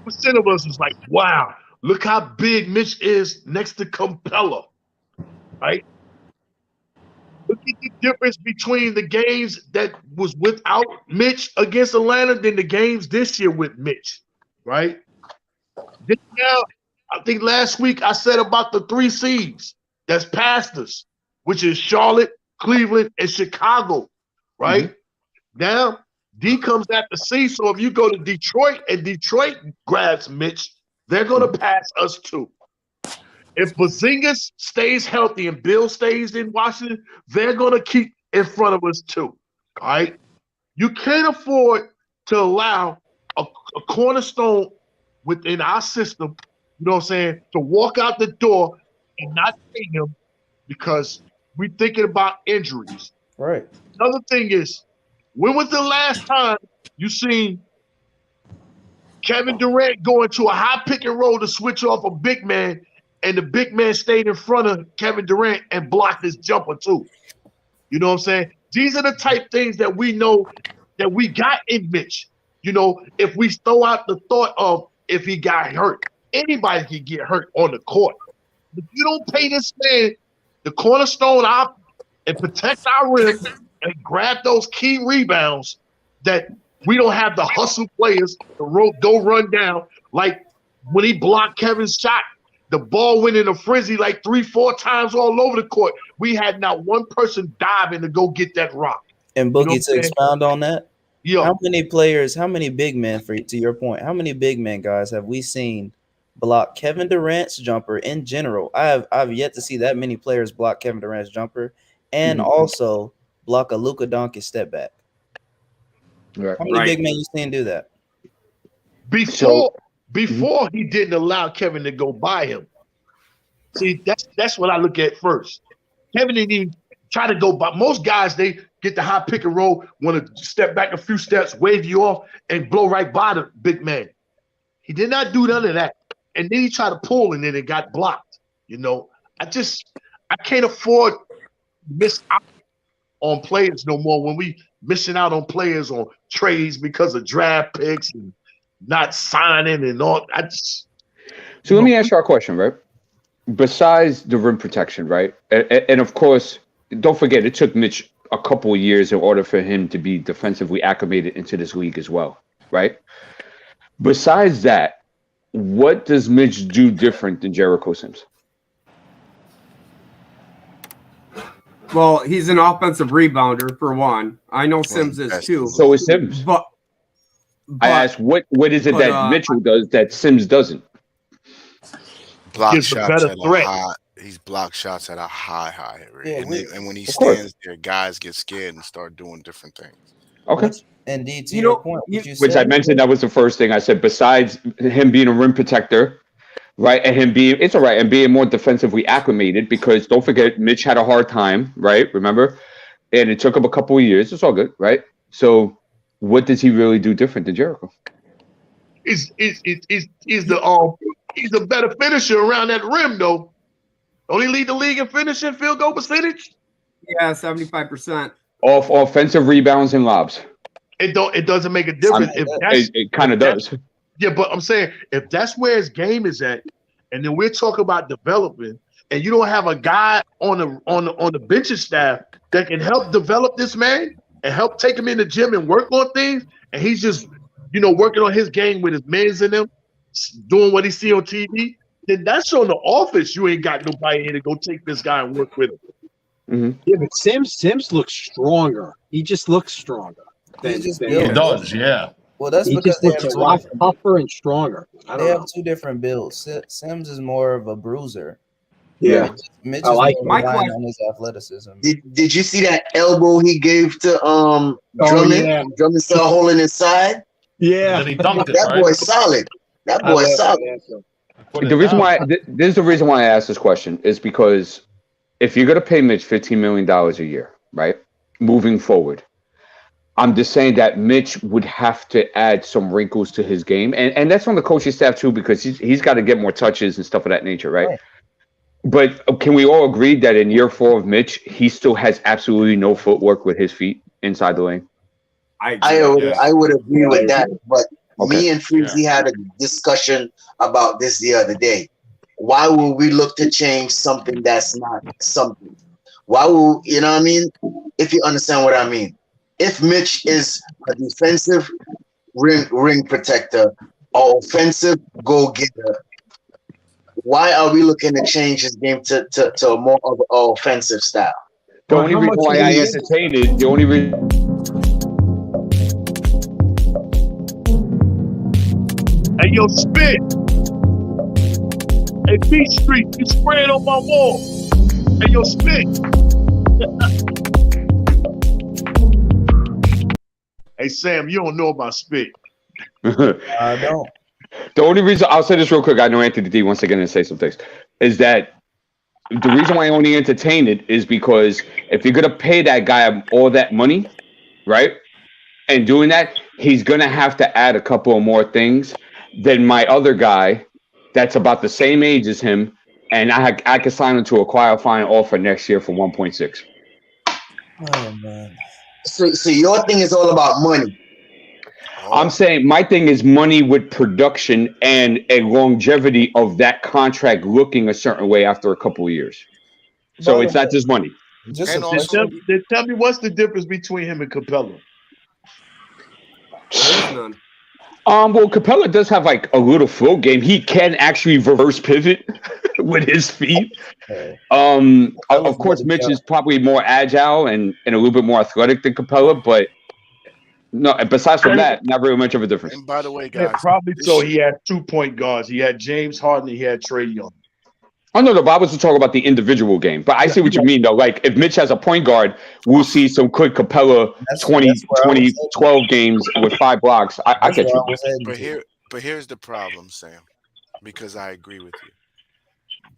70% of us is like, wow, look how big Mitch is next to Capella, right? Look at the difference between the games that was without Mitch against Atlanta than the games this year with Mitch, right? Then now, I think last week I said about the 3 seeds that's past us, which is Charlotte, Cleveland, and Chicago, right? Now, D comes at the C, so if you go to Detroit and Detroit grabs Mitch, they're going to pass us too. If Porzingis stays healthy and Bill stays in Washington, they're going to keep in front of us too, all right? You can't afford to allow a cornerstone within our system, you know what I'm saying, to walk out the door and not pay him because we're thinking about injuries.
Right.
Another thing is, when was the last time you seen Kevin Durant go into a high pick and roll to switch off a big man and the big man stayed in front of Kevin Durant and blocked his jumper too? You know what I'm saying? These are the type things that we know that we got in Mitch. You know, if we throw out the thought of if he got hurt, anybody can get hurt on the court. If you don't pay this man the cornerstone out and protect our rim and grab those key rebounds, that we don't have the hustle players to go run down. Like when he blocked Kevin's shot, the ball went in a frenzy like 3-4 times all over the court. We had not one person diving to go get that rock.
And Boogie, to expound on that,
yeah.
How many big men, to your point, how many big men, guys, have we seen block Kevin Durant's jumper in general? I've yet to see that many players block Kevin Durant's jumper and also block a Luka Doncic step back.
Right.
How many big men you seen do that?
Before he didn't allow Kevin to go by him. See, that's what I look at first. Kevin didn't even try to go by. Most guys, they get the high pick and roll, want to step back a few steps, wave you off, and blow right by the big man. He did not do none of that. And then he tried to pull, and then it got blocked. You know, I can't afford to miss out on players no more when we missing out on players on trades because of draft picks and not signing and all.
So let me ask you a question, right? Besides the rim protection, right? And of course, don't forget, it took Mitch a couple of years in order for him to be defensively acclimated into this league as well, right? Besides that, what does Mitch do different than Jericho Sims?
Well, he's an offensive rebounder for one. I know Sims is too.
So is Sims.
But
I asked, what is it that Mitchell does that Sims doesn't?
Block shots at a high. He's blocked shots at a high rate. And when he stands there, guys get scared and start doing different things.
Okay.
And D, to your point,
which I mentioned, that was the first thing I said. Besides him being a rim protector, right, and him being, it's all right, and being more defensively acclimated, because don't forget, Mitch had a hard time, right? Remember, and it took him a couple of years. It's all good, right? So, what does he really do different than Jericho?
He's the better finisher around that rim, though. Don't he lead the league in finishing field goal percentage?
Yeah, 75%.
Off offensive rebounds and lobs.
It doesn't make a difference.
It kind of does.
Yeah, but I'm saying if that's where his game is at, and then we're talking about development, and you don't have a guy on the benching staff that can help develop this man and help take him in the gym and work on things, and he's just working on his game with his mans in him, doing what he see on TV, then that's on the office. You ain't got nobody here to go take this guy and work with him.
Mm-hmm.
Yeah, but Sims looks stronger. He just looks stronger.
He does, yeah.
Well, that's
he
because
just looks a lot tougher and stronger.
They have two different builds. Sims is more of a bruiser.
Yeah.
Mitch
I like
is
it.
more relying on his athleticism.
Did you see that elbow he gave to Drummond?
yeah.
Drummond started holding his side.
Yeah.
Then he dunked it,
That
right?
boy's solid. That boy's solid.
The reason why this is the reason why I asked this question is because if you're gonna pay Mitch $15 million a year, right, moving forward, I'm just saying that Mitch would have to add some wrinkles to his game, and that's on the coaching staff too, because he's got to get more touches and stuff of that nature, right? But can we all agree that in year 4 of Mitch, he still has absolutely no footwork with his feet inside the lane?
I would agree with that, but me and Freezy had a discussion about this the other day. Why would we look to change something that's not something? Why would, you know what I mean? If you understand what I mean. If Mitch is a defensive ring protector or offensive go-getter, why are we looking to change his game to a more of an offensive style?
The only reason why I entertained it, the only reason.
Hey, yo, spit. Hey, Beach Street, you spraying on my wall. Hey, yo, spit. Hey, Sam, you don't know about spit.
I don't.
The only reason, I'll say this real quick, I know Anthony D wants to get in and say some things, is that the reason why I only entertain it is because if you're going to pay that guy all that money, right, and doing that, he's going to have to add a couple of more things than my other guy that's about the same age as him, and I can sign him to a qualifying offer next year for 1.6.
Oh, man.
So your thing is all about money.
I'm saying my thing is money with production and a longevity of that contract looking a certain way after a couple of years. So it's not just money.
Then tell me what's the difference between him and Capella?
There's none.
Well, Capella does have like a little float game. He can actually reverse pivot with his feet. Of course, Mitch is probably more agile and a little bit more athletic than Capella, but no. Besides from that, not very much of a difference.
And by the way, guys,
probably so. He had 2 point guards. He had James Harden. He had Trae Young.
Oh no, but I was to talk about the individual game. But I see what you mean, though. Like if Mitch has a point guard, we'll see some quick Capella 12 games with 5 blocks. I get you.
But here's the problem, Sam, because I agree with you.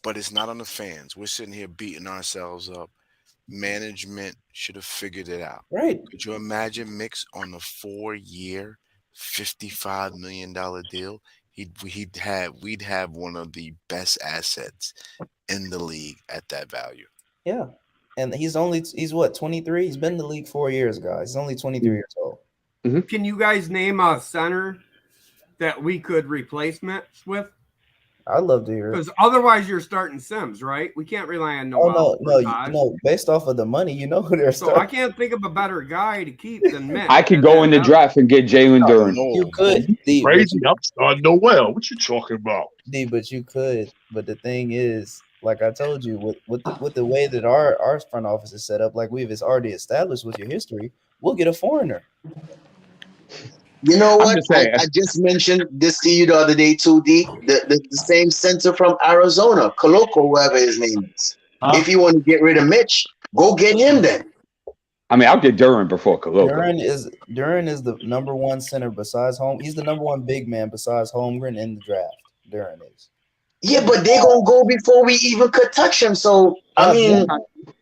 But it's not on the fans. We're sitting here beating ourselves up. Management should have figured it out.
Right.
Could you imagine Mix on a 4-year, $55 million deal? We'd have one of the best assets in the league at that value.
Yeah. And he's what, 23? He's been in the league 4 years, guys. He's only 23 years old.
Mm-hmm.
Can you guys name a center that we could replace Mitch with?
I'd love to hear it.
Because otherwise, you're starting Sims, right? We can't rely on
Oh
Noel.
no, based off of the money, you know who they're
So
starting.
I can't think of a better guy to keep than Mitch.
I could go in the draft and get Jalen Duren.
You could, D,
Crazy. I'm starting Noel. What you talking about?
D, but you could. But the thing is, like I told you, with the way that our front office is set up, like we've already established with your history, we'll get a foreigner.
You know
I'm
what?
just saying.
I just mentioned this to you the other day, 2D. The same center from Arizona, Coloco, whoever his name is. If you want to get rid of Mitch, go get him then.
I mean, I'll get Duren before Coloco.
Duren is the number one center besides home. He's the number one big man besides Holmgren in the draft. Duren is.
Yeah, but they're gonna go before we even could touch him. So I mean,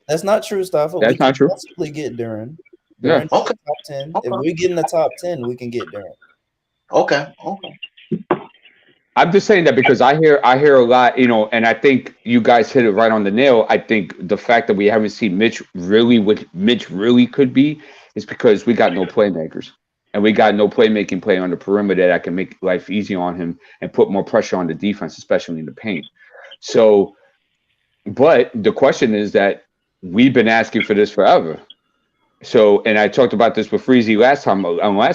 that's not true, Stafford.
That's not true.
Possibly get Duren.
Yeah.
Duren top 10. If we get in the top 10, we can get Duren.
Okay.
I'm just saying that because I hear a lot, and I think you guys hit it right on the nail. I think the fact that we haven't seen Mitch really what Mitch really could be is because we got no playmakers. And we got no playmaking play on the perimeter that can make life easy on him and put more pressure on the defense, especially in the paint. So, but the question is that we've been asking for this forever. So, and I talked about this with Freezy last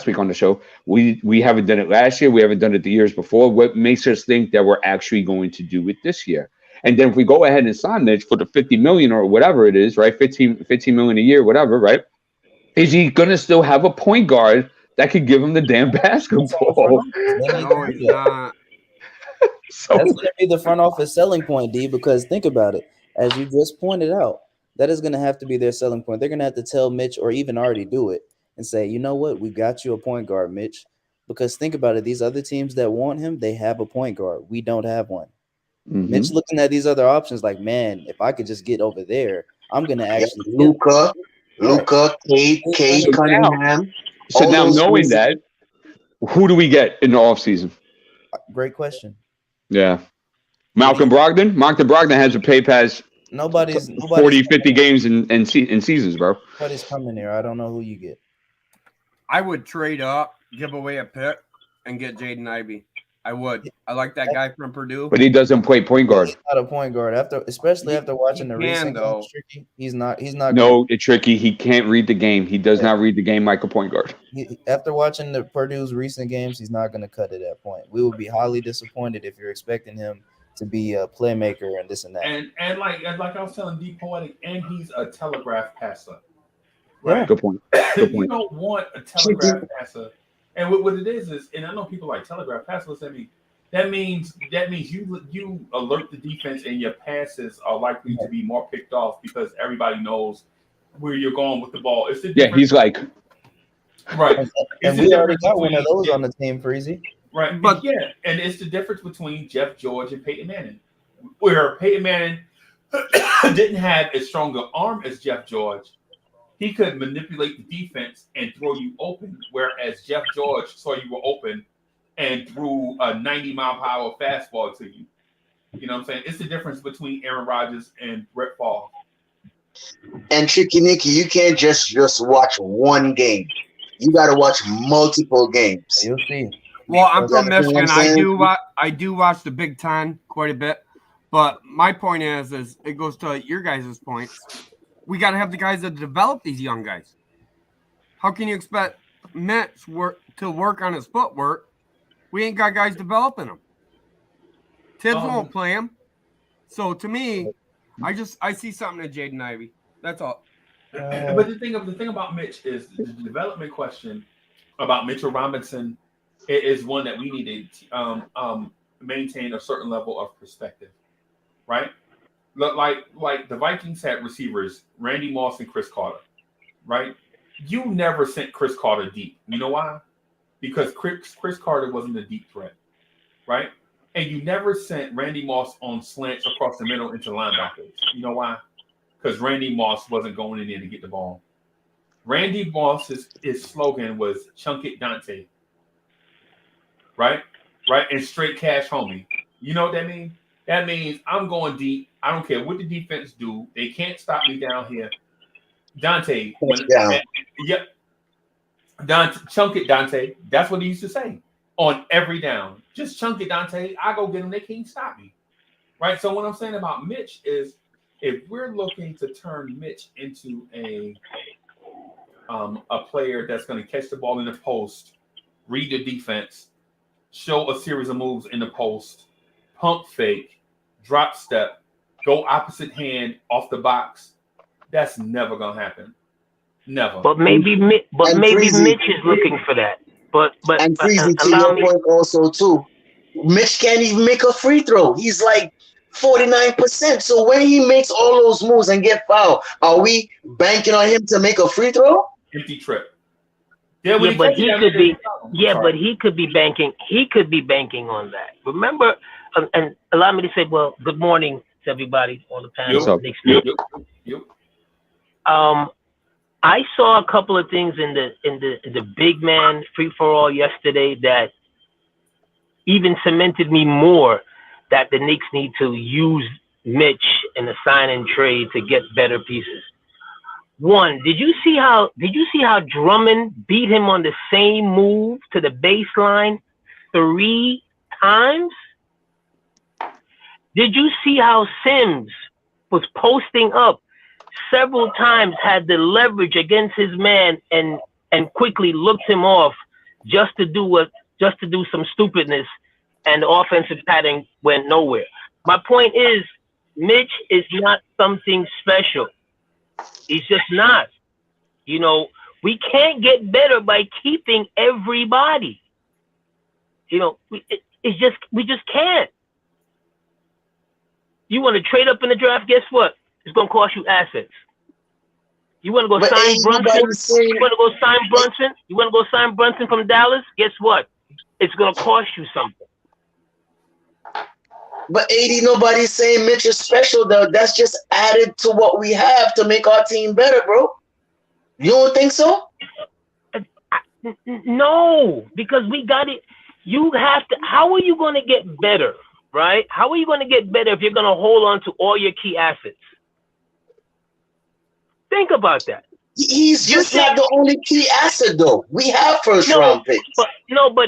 week on the show. We haven't done it last year. We haven't done it the years before. What makes us think that we're actually going to do it this year? And then if we go ahead and sign Mitch for the $50 million or whatever it is, right? 15 million a year, whatever, right? Is he going to still have a point guard that could give him the damn basketball?
No, he's not.
So that's going to be the front office selling point, D, because think about it. As you just pointed out, that is going to have to be their selling point. They're going to have to tell Mitch or even already do it and say, you know what? We got you a point guard, Mitch. Because think about it. These other teams that want him, they have a point guard. We don't have one.
Mm-hmm.
Mitch looking at these other options like, man, if I could just get over there, I'm going to actually
Luka, Cade Cunningham.
So now knowing that, who do we get in the offseason?
Great question.
Yeah. Malcolm Brogdon? Malcolm Brogdon has a pay pass.
Nobody's
40, 50 games in seasons, bro.
Nobody's coming here. I don't know who you get.
I would trade up, give away a pick, and get Jaden Ivey. I would. I like that guy from Purdue.
But he doesn't play point guard.
He's not a point guard. especially after watching the recent games, Tricky. He's not.
No, it's tricky. He can't read the game. He does not read the game like a point guard.
After watching the Purdue's recent games, he's not going to cut it at point. We would be highly disappointed if you're expecting him to be a playmaker and this and that.
And like I was telling D Poetic, and he's a telegraph passer.
Right. Yeah. Good point.
You don't want a telegraph passer. And what it is, and I know people like telegraph passes. That means you alert the defense, and your passes are likely to be more picked off because everybody knows where you're going with the ball. It's the
he's like
right.
And we already got one of those on the team, Freezy.
Right, but and it's the difference between Jeff George and Peyton Manning, where Peyton Manning didn't have as strong an arm as Jeff George. He could manipulate the defense and throw you open, whereas Jeff George saw you were open and threw a 90-mile-per-hour fastball to you. You know what I'm saying? It's the difference between Aaron Rodgers and Brett Favre.
And Tricky Nicky, you can't just watch one game. You got to watch multiple games.
You'll see.
Well, I'm from Michigan. I do watch the Big Ten quite a bit. But my point is it goes to your guys' points. We got to have the guys that develop these young guys. How can you expect Mitch to work on his footwork? We ain't got guys developing them. Tibbs won't play him. So to me, I see something in Jaden Ivey. That's all.
But the thing about Mitch is the development question about Mitchell Robinson is one that we need to maintain a certain level of perspective, right? Like the Vikings had receivers, Randy Moss and Chris Carter, right? You never sent Chris Carter deep. You know why? Because Chris Carter wasn't a deep threat, right? And you never sent Randy Moss on slants across the middle into linebackers. You know why? Because Randy Moss wasn't going in there to get the ball. Randy Moss's slogan was "Chunk it, Dante." Right? And straight cash, homie. You know what that means? That means I'm going deep. I don't care what the defense do. They can't stop me down here. Dante.
Dante,
chunk it, Dante. That's what he used to say. on every down. Just chunk it, Dante. I go get him. They can't stop me. Right? So what I'm saying about Mitch is if we're looking to turn Mitch into a player that's going to catch the ball in the post, read the defense, show a series of moves in the post, pump fake, drop step, go opposite hand off the box, that's never going to happen. Never.
But maybe Mitch is looking for that. But
Freezy, to your point also too, Mitch can't even make a free throw. He's like 49%. So when he makes all those moves and get fouled, are we banking on him to make a free throw?
Empty trip.
Yeah, but he could be. Yeah, but he could be banking. He could be banking on that. Remember, and allow me to say, well, good morning to everybody on the panel. I saw a couple of things in the big man free for all yesterday that even cemented me more that the Knicks need to use Mitch in a sign and trade to get better pieces. One, did you see how Drummond beat him on the same move to the baseline 3 times? Did you see how Sims was posting up several times, had the leverage against his man, and quickly looked him off just to do some stupidness, and the offensive pattern went nowhere. My point is, Mitch is not something special. He's just not. You know, we can't get better by keeping everybody. You know, we just can't. You want to trade up in the draft? Guess what? It's gonna cost you assets. You want to go sign Brunson? You want to go sign Brunson? You want to go sign Brunson from Dallas? Guess what? It's gonna cost you something.
But 80, nobody's saying Mitch is special though. That's just added to what we have to make our team better, bro. You don't think so?
No, because we got it. You have to. How are you going to get better, right? How are you going to get better if you're going to hold on to all your key assets? Think about that.
He's just not the only key asset, though. We have first-round picks.
But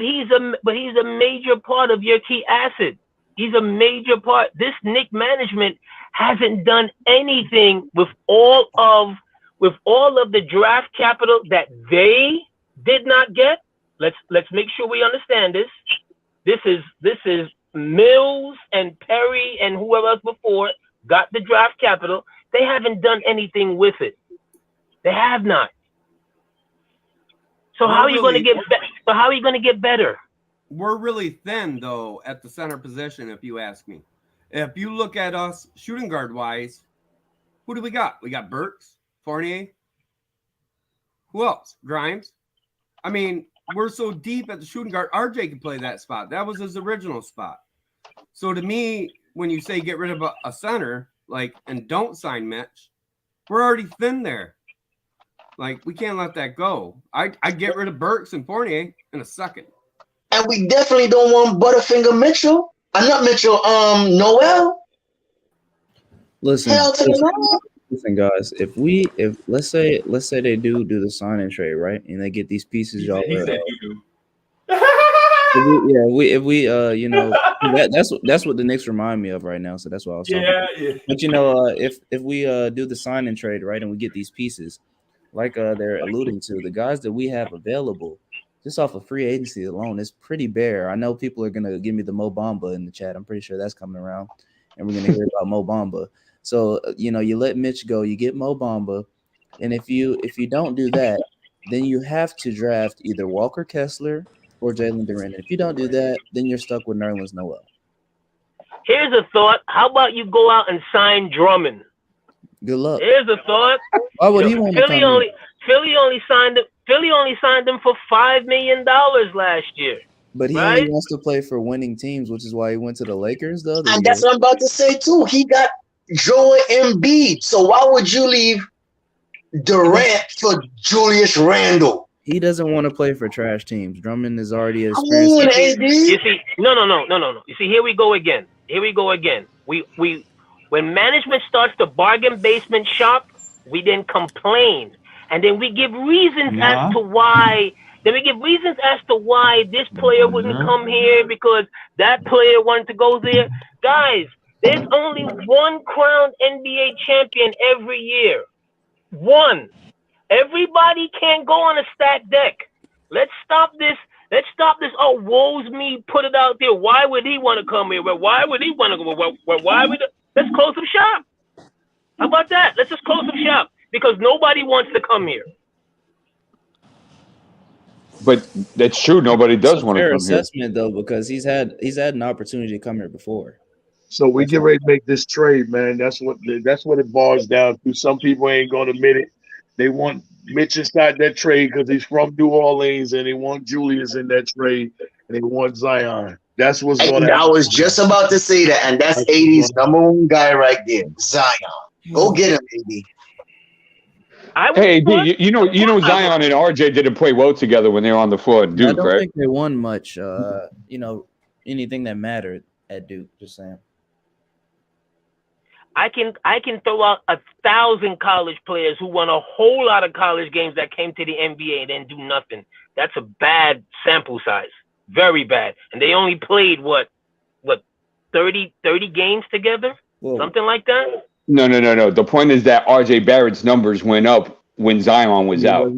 he's a major part of your key asset. He's a major part. This Knicks management hasn't done anything with all of the draft capital that they did not get. Let's make sure we understand this. This is Mills and Perry and whoever else before got the draft capital. They haven't done anything with it. They have not. So how are you going to get? So how are you going to get better?
We're really thin though at the center position, if you ask me. If you look at us shooting guard wise, who do we got? We got Burks, Fournier. Who else? Grimes. I mean, we're so deep at the shooting guard. RJ can play that spot. That was his original spot. So to me, when you say get rid of a center, and don't sign Mitch, we're already thin there. We can't let that go. I get rid of Burks and Fournier in a second.
And we definitely don't want Butterfinger Mitchell. Not Mitchell, Noel.
Listen, guys. If let's say they do the sign and trade, right, and they get these pieces, y'all. That's what the Knicks remind me of right now. So that's what I was talking about. Yeah. But if we do the sign and trade, right, and we get these pieces, like they're alluding to, the guys that we have available, just off of free agency alone, it's pretty bare. I know people are gonna give me the Mo Bamba in the chat. I'm pretty sure that's coming around, and we're gonna hear about Mo Bamba. So you let Mitch go, you get Mo Bamba, and if you don't do that, then you have to draft either Walker Kessler or Jalen Duren. And if you don't do that, then you're stuck with Nerlens Noel.
Here's a thought. How about you go out and sign Drummond?
Good luck.
Here's a thought.
Why would he want to come in?
Philly only signed him for $5 million last year.
But he only wants to play for winning teams, which is why he went to the Lakers the other year.
And that's what I'm about to say too. He got Joel Embiid. So why would you leave Durant for Julius Randle?
He doesn't want to play for trash teams. Drummond is already experienced.
You see, no. You see, here we go again. When management starts the bargain basement shop, we then complain. And then we give reasons as to why Then we give reasons as to why this player wouldn't come here because that player wanted to go there. Guys, there's only one crowned NBA champion every year. One. Everybody can't go on a stacked deck. Let's stop this. Let's stop this. Oh, woe's me. Put it out there. Why would he want to come here? Well, why would he want to go? Well, why would? Let's close up shop. How about that? Let's just close up shop because nobody wants to come here.
But that's true. Nobody does want to
Fair
come here.
assessment though, because he's had an opportunity to come here before.
So we get ready to make this trade, man. That's what it boils down to. Some people ain't gonna admit it. They want Mitch inside that trade because he's from New Orleans, and they want Julius in that trade, and they want Zion. That's what's going to happen.
I was just about to say that, and that's 80's number one guy right there, Zion. Go get him, AD.
Hey, you know, Zion and RJ didn't play well together when they were on the floor at Duke,
I don't
right?
think they won much. Anything that mattered at Duke. Just saying.
I can throw out 1,000 college players who won a whole lot of college games that came to the NBA and didn't do nothing. That's a bad sample size, very bad. And they only played what 30 games together, something like that.
No. The point is that RJ Barrett's numbers went up when Zion was out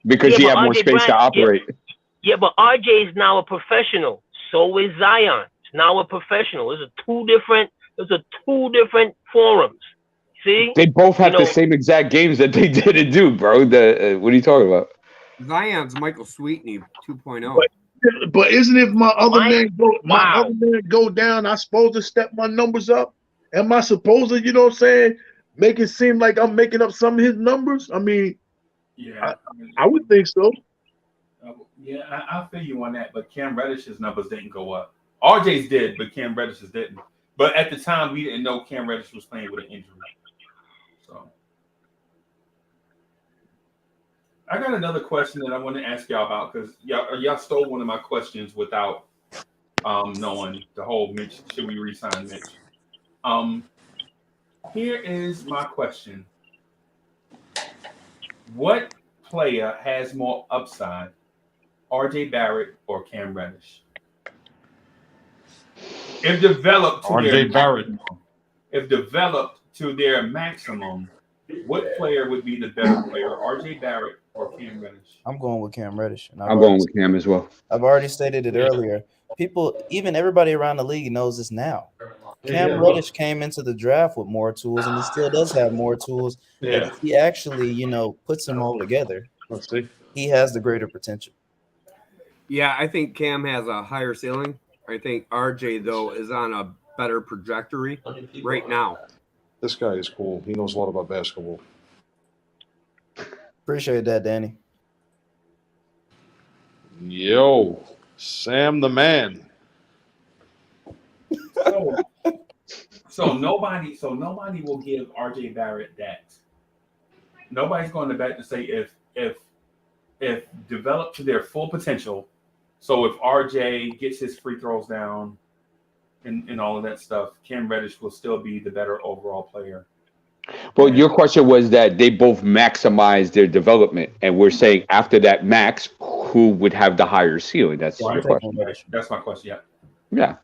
because he had more space to operate.
Yeah, but RJ is now a professional. So is Zion. It's now a professional. Those are two different forums. See,
they both have the same exact games that they didn't do, bro. What are you talking about?
Zion's Michael Sweetney 2.0.
But isn't if my other man go down, I supposed to step my numbers up? Am I supposed to, you know what I'm saying, make it seem like I'm making up some of his numbers? I mean,
yeah,
I would think so.
Yeah, I feel you on that, but Cam Reddish's numbers didn't go up. RJ's did, but Cam Reddish's didn't. But at the time, we didn't know Cam Reddish was playing with an injury. So I got another question that I want to ask y'all about because y'all stole one of my questions without knowing the whole Mitch. Should we re-sign Mitch? Here is my question. What player has more upside, RJ Barrett or Cam Reddish? If developed to their maximum, what player would be the better player, RJ Barrett or Cam Reddish?
I'm going with Cam Reddish. And
I'm going with Cam as well.
I've already stated it earlier. Everybody around the league knows this now. Cam Reddish came into the draft with more tools, and he still does have more tools.
Yeah.
And if he actually, puts them all together, he has the greater potential.
Yeah, I think Cam has a higher ceiling. I think RJ, though, is on a better trajectory right now.
This guy is cool. He knows a lot about basketball.
Appreciate that, Danny.
Yo, Sam the man.
So nobody will give RJ Barrett that. Nobody's going to bet to say if developed to their full potential. So if RJ gets his free throws down and all of that stuff, Cam Reddish will still be the better overall player.
Well, your question was that they both maximize their development, and we're saying after that max, who would have the higher ceiling? That's your question.
That's my question.
Yeah,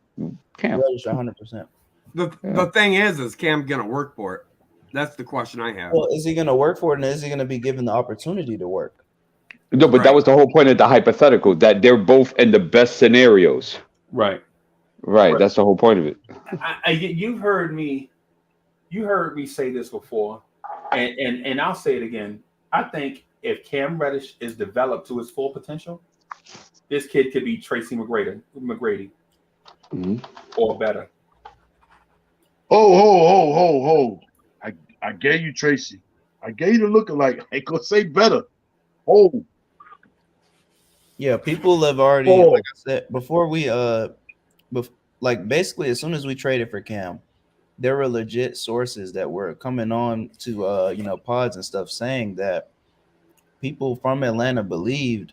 Cam.
Reddish 100%.
The thing is Cam going to work for it? That's the question I have.
Well, is he going to work for it, and is he going to be given the opportunity to work?
No, but that was the whole point of the hypothetical, that they're both in the best scenarios.
Right.
That's the whole point of it.
You've heard me say this before, and I'll say it again. I think if Cam Reddish is developed to his full potential, this kid could be Tracy McGrady or better.
Oh. I gave you Tracy. I gave you the lookalike. I ain't gonna say better. Oh.
Yeah, people have already, like I said, before we basically as soon as we traded for Cam, there were legit sources that were coming on to pods and stuff saying that people from Atlanta believed,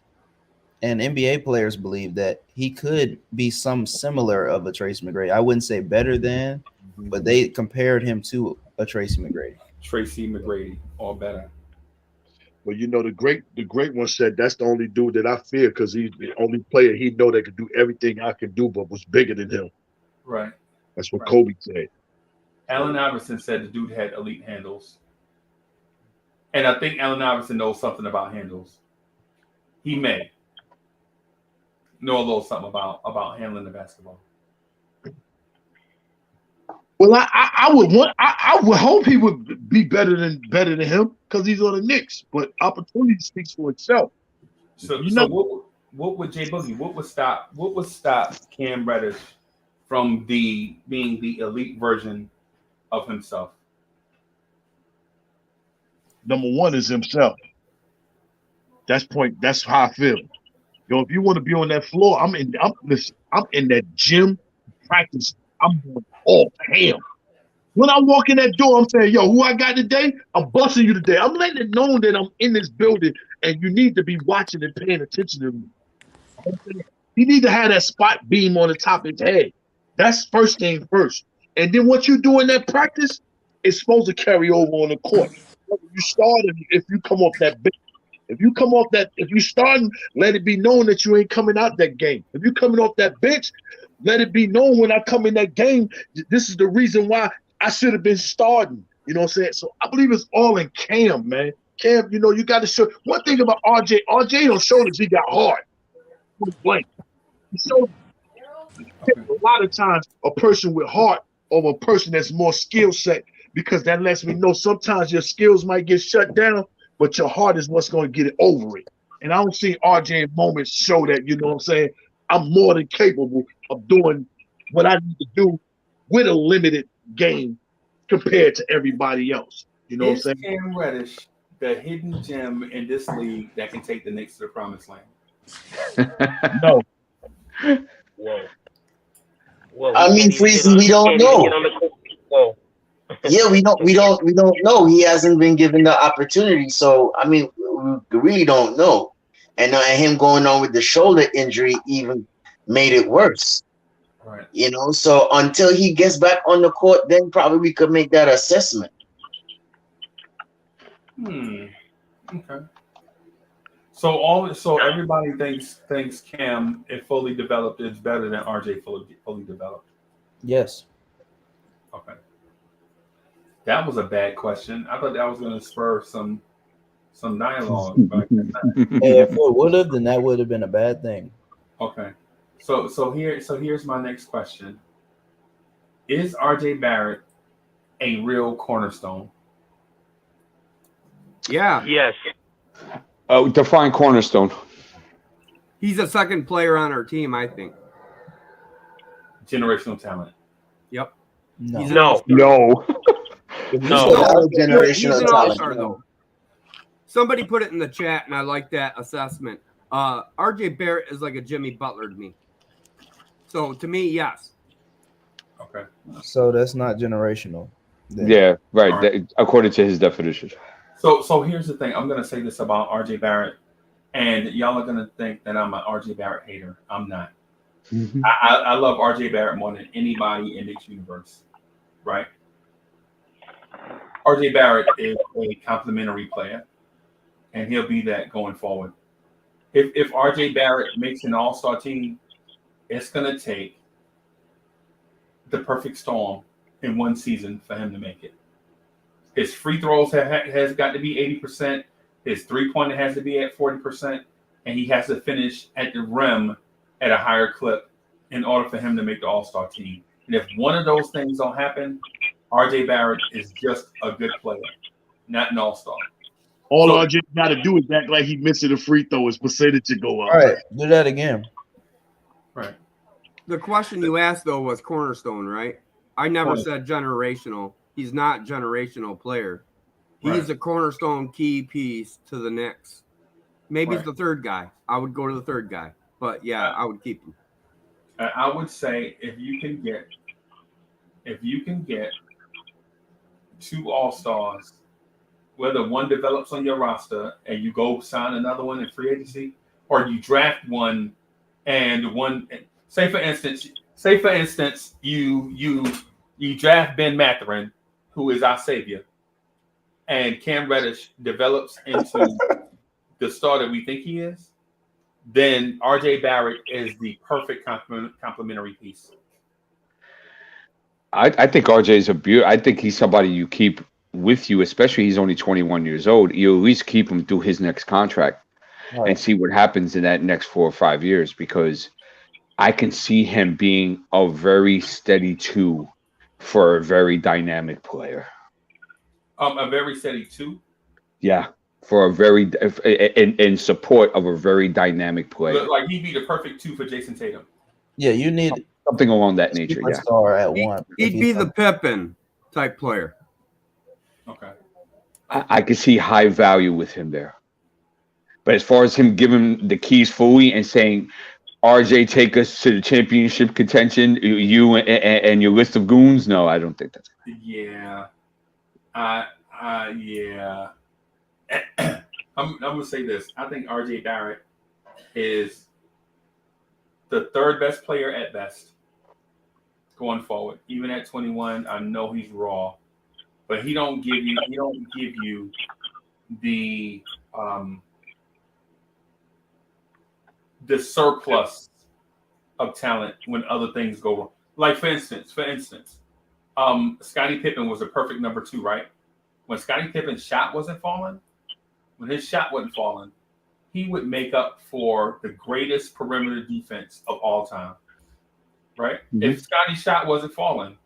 and NBA players believed, that he could be some similar of a Tracy McGrady. I wouldn't say better than, but they compared him to a Tracy McGrady.
Tracy McGrady or better.
But you know, the great one said that's the only dude that I fear because he's the only player he know that could do everything I can do, but was bigger than him.
Right.
That's what Kobe said.
Allen Iverson said the dude had elite handles. And I think Allen Iverson knows something about handles. He may know a little something about handling the basketball.
Well, I would hope he would be better than him because he's on the Knicks. But opportunity speaks for itself.
So what would Jay Boogie? What would stop Cam Reddish from being the elite version of himself?
Number one is himself. That's how I feel. Yo, if you want to be on that floor, I'm in that gym practice. I'm doing all ham. When I walk in that door, I'm saying, yo, who I got today? I'm busting you today. I'm letting it known that I'm in this building and you need to be watching and paying attention to me. You need to have that spot beam on the top of his head. That's first thing first. And then what you do in that practice is supposed to carry over on the court. You start if you come off that bench. If you starting, let it be known that you ain't coming out that game. If you coming off that bench, let it be known when I come in that game, this is the reason why I should have been starting. You know what I'm saying? So I believe it's all in Cam, man. Cam, you know, you got to show. One thing about RJ don't show that he got hard. Blank. He showed a lot of times a person with heart over a person that's more skill set because that lets me know sometimes your skills might get shut down, but your heart is what's going to get it over it. And I don't see RJ in moments show that, you know what I'm saying? I'm more than capable of doing what I need to do with a limited game compared to everybody else. You know what I'm saying?
Cam Reddish the hidden gem in this league that can take the Knicks to the promised land?
No.
Whoa.
I mean, Freezy, we don't know. Yeah, we don't know. He hasn't been given the opportunity. So, I mean, we really don't know. And him going on with the shoulder injury even made it worse.
Right.
You know, so until he gets back on the court, then probably we could make that assessment.
Okay. So everybody thinks Cam, if fully developed, is better than RJ fully developed.
Yes.
Okay. That was a bad question. I thought that was going to spur some dialogue. But
Hey, if it would have, then that would have been a bad thing.
okay. So here's my next question. Is RJ Barrett a real cornerstone?
Yeah.
Yes.
Oh, define cornerstone.
He's a second player on our team, I think.
Generational talent.
Yep.
No.
He's
No.
Generational talent.
Though. Somebody put it in the chat, and I like that assessment. RJ Barrett is like a Jimmy Butler to me. So to me, yes.
Okay.
So that's not generational. then.
Yeah, right.
All right.
That, according to his definition.
So here's the thing. I'm going to say this about RJ Barrett, and y'all are going to think that I'm an RJ Barrett hater. I'm not.
Mm-hmm.
I love RJ Barrett more than anybody in this universe, right? RJ Barrett is a complimentary player, and he'll be that going forward. If RJ Barrett makes an all-star team, it's going to take the perfect storm in one season for him to make it. His free throws has got to be 80%. His three-pointer has to be at 40%, and he has to finish at the rim at a higher clip in order for him to make the all-star team. And if one of those things don't happen, RJ Barrett is just a good player, not an all-star.
All RJ got to do is act like he missing a free throw. His percentage to go up.
All right, do that again.
Right.
The question you asked, though, was cornerstone, right? I never said generational. He's not generational player. He's a cornerstone key piece to the Knicks. Maybe he's the third guy. I would go to the third guy. But, yeah, I would keep him.
I would say if you can get two all-stars, whether one develops on your roster and you go sign another one in free agency, or you draft one and one, say for instance, you draft Ben Mathurin, who is our savior, and Cam Reddish develops into the star that we think he is, then RJ Barrett is the perfect complementary piece.
I think RJ is a beauty. I think he's somebody you keep with you, especially he's only 21 years old. You at least keep him through his next contract and see what happens in that next 4 or 5 years, because I can see him being a very steady two for a very dynamic player.
A very steady two.
Yeah, for a very in support of a very dynamic player.
Like he'd be the perfect two for Jason Tatum.
Yeah, you need
something along that nature. Yeah,
superstar at one.
He'd be the Pippen type player.
Okay.
I can see high value with him there. But as far as him giving the keys fully and saying, RJ, take us to the championship contention, you and your list of goons, no, I don't think that's good.
Yeah. Yeah. I'm gonna say this. I think RJ Barrett is the third best player at best going forward. Even at 21, I know he's raw, but he don't give you the surplus of talent when other things go wrong. Like for instance, Scottie Pippen was a perfect number 2, right? When Scottie Pippen's shot wasn't falling, he would make up for the greatest perimeter defense of all time, right? Mm-hmm. If Scottie's shot wasn't falling,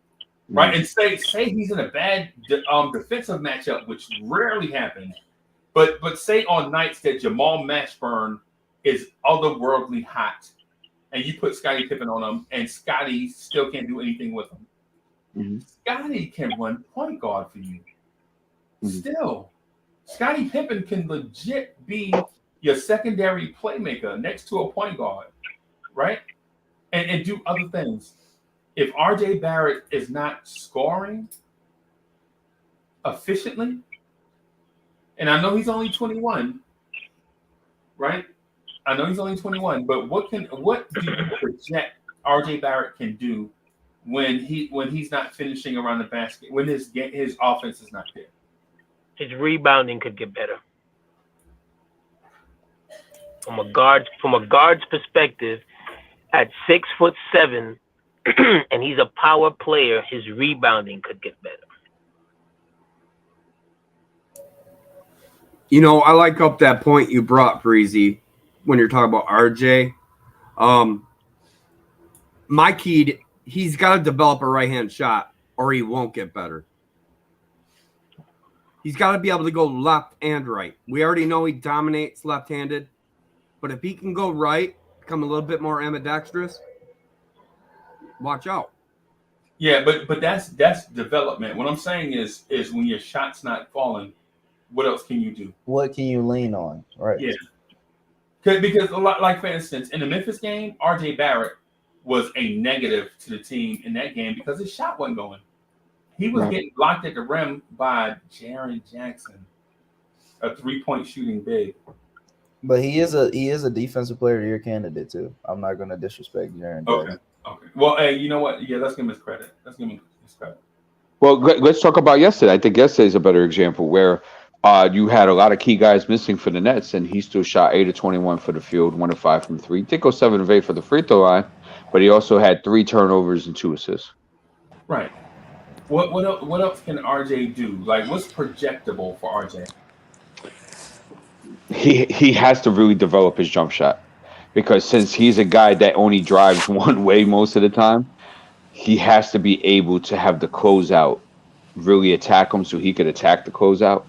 right? And say he's in a bad defensive matchup, which rarely happens, but say on nights that Jamal Mashburn is otherworldly hot, and you put Scottie Pippen on him, and Scottie still can't do anything with him. Mm-hmm. Scottie can run point guard for you. Mm-hmm. Still, Scottie Pippen can legit be your secondary playmaker next to a point guard, right? And do other things. If RJ Barrett is not scoring efficiently, and I know he's only 21, right? I know he's only 21, but what do you project RJ Barrett can do when he's not finishing around the basket, when his offense is not there?
His rebounding could get better. From a guard's perspective, at 6'7", and he's a power player, his rebounding could get better.
You know, I like up that point you brought, Breezy, when you're talking about RJ. My key, he's got to develop a right-hand shot or he won't get better. He's got to be able to go left and right. We already know he dominates left-handed, but if he can go right, become a little bit more ambidextrous, watch out.
Yeah, but that's development. What I'm saying is when your shot's not falling, what else can you do?
What can you lean on? Right.
Yeah. Because a lot, like for instance, in the Memphis game, RJ Barrett was a negative to the team in that game because his shot wasn't going. He was getting blocked at the rim by Jaren Jackson, a 3-point shooting big.
But he is a defensive player of the year candidate too. I'm not going to disrespect Jaren.
Okay. Well, hey, you know what? Yeah, let's give him his credit.
Well, let's talk about yesterday. I think yesterday is a better example where you had a lot of key guys missing for the Nets, and he still shot 8 of 21 for the field, 1 of 5 from 3. Did go 7 of 8 for the free throw line, but he also had 3 turnovers and 2 assists.
Right. What else can RJ do? Like, what's projectable for RJ?
He has to really develop his jump shot, because since he's a guy that only drives one way most of the time, he has to be able to have the closeout really attack him so he could attack the closeout.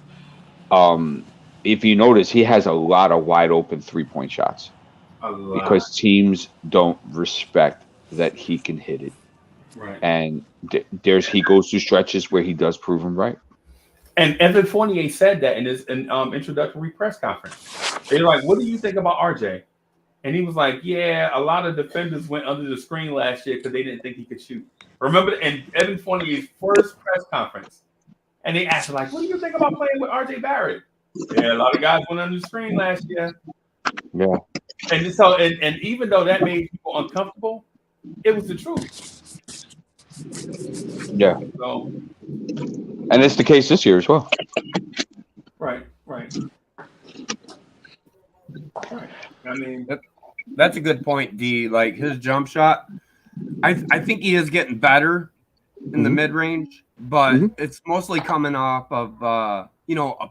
If you notice, he has a lot of wide open 3-point shots because teams don't respect that he can hit it.
Right.
And he goes through stretches where he does prove him right.
And Evan Fournier said that in his introductory press conference. They're like, "What do you think about RJ?" And he was like, "Yeah, a lot of defenders went under the screen last year because they didn't think he could shoot." Remember, in Evan Fournier's first press conference, and they asked him, like, "What do you think about playing with RJ Barrett?" Yeah, a lot of guys went under the screen last year.
Yeah.
And so, and even though that made people uncomfortable, it was the truth.
Yeah.
So,
and it's the case this year as well.
Right. I mean,
that's a good point, D. Like his jump shot, I think he is getting better in the mid range, but it's mostly coming off of a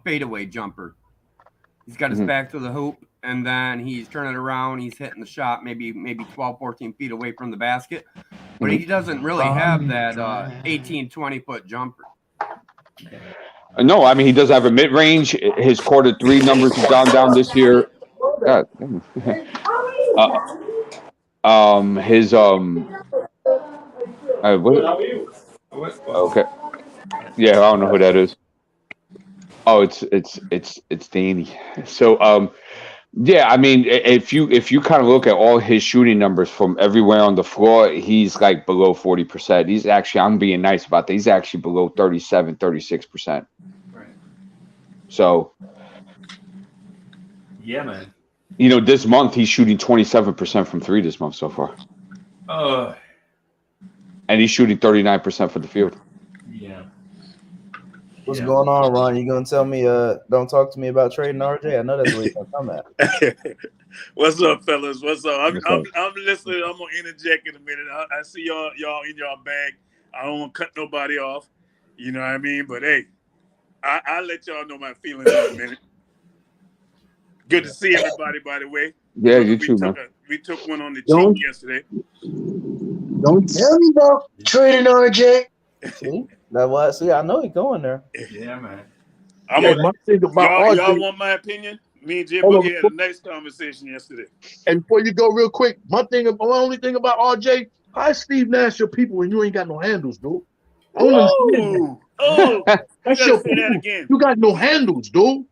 fadeaway jumper. He's got his back to the hoop, and then he's turning around. He's hitting the shot maybe 12, 14 feet away from the basket, but he doesn't really have that 18, 20-foot jumper.
No, I mean he does have a mid range. His quarter three numbers have gone down this year. God. His what? Okay. Yeah, I don't know who that is. Oh, it's Danny. So yeah, I mean if you kind of look at all his shooting numbers from everywhere on the floor, he's like below 40%. He's actually, I'm being nice about that. He's actually below 37, 36%.
Right.
So
yeah, man.
You know, this month he's shooting 27% from three this month so far. And he's shooting 39% for the field.
Yeah.
What's going on, Ron? You gonna tell me don't talk to me about trading RJ? I know that's where you're gonna come at.
What's up, fellas? What's up? I'm listening. I'm gonna interject in a minute. I see y'all in y'all bag. I don't want to cut nobody off. You know what I mean? But hey, I'll let y'all know my feelings in a minute. Good to see everybody, by the way.
Yeah, you too, man.
We took one on the cheek yesterday.
Don't tell me about trading RJ.
See? That was, see, I know he's going there.
Yeah, man.
My thing about
y'all want my opinion? Me and Jay Boogie had a nice conversation yesterday.
And before you go real quick, my only thing about RJ, how Steve Nash your people when you ain't got no handles, dude? I don't understand that. That's your people. That again. You got no handles, dude.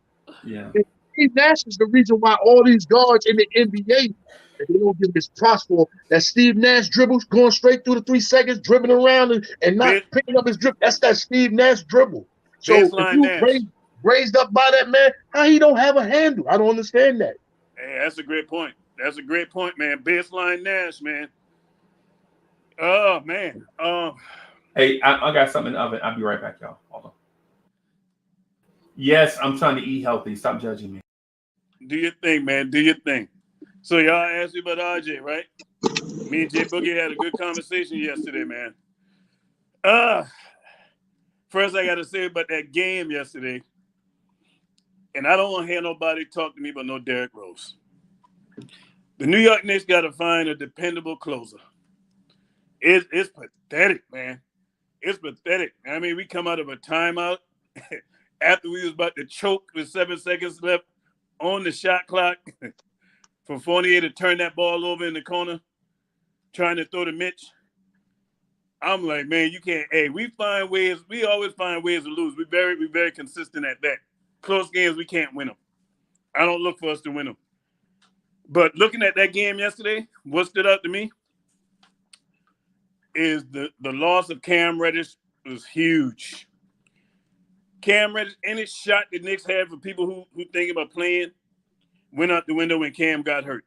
Yeah.
And Steve Nash is the reason why all these guards in the NBA, they don't give this props for that Steve Nash dribbles going straight through the 3 seconds, dribbling around and not picking up his dribble. That's that Steve Nash dribble. So if you raised up by that man, how he don't have a handle? I don't understand that.
Hey, that's a great point. That's a great point, man. Baseline Nash, man. Oh, man.
Hey, I got something in the oven. I'll be right back, y'all. Hold on. Yes, I'm trying to eat healthy. Stop judging me.
Do your thing, man. Do your thing. So y'all asked me about RJ, right? Me and Jay Boogie had a good conversation yesterday, man. First I got to say about that game yesterday, and I don't want to hear nobody talk to me about no Derrick Rose. The New York Knicks got to find a dependable closer. It's pathetic, man. It's pathetic. I mean, we come out of a timeout after we was about to choke with 7 seconds left on the shot clock for Fournier to turn that ball over in the corner, trying to throw to Mitch. I'm like, man, you can't. Hey, we always find ways to lose. We're very consistent at that. Close games, we can't win them. I don't look for us to win them. But looking at that game yesterday, what stood out to me is the loss of Cam Reddish was huge. Cam Reddish, any shot the Knicks had for people who think about playing went out the window when Cam got hurt.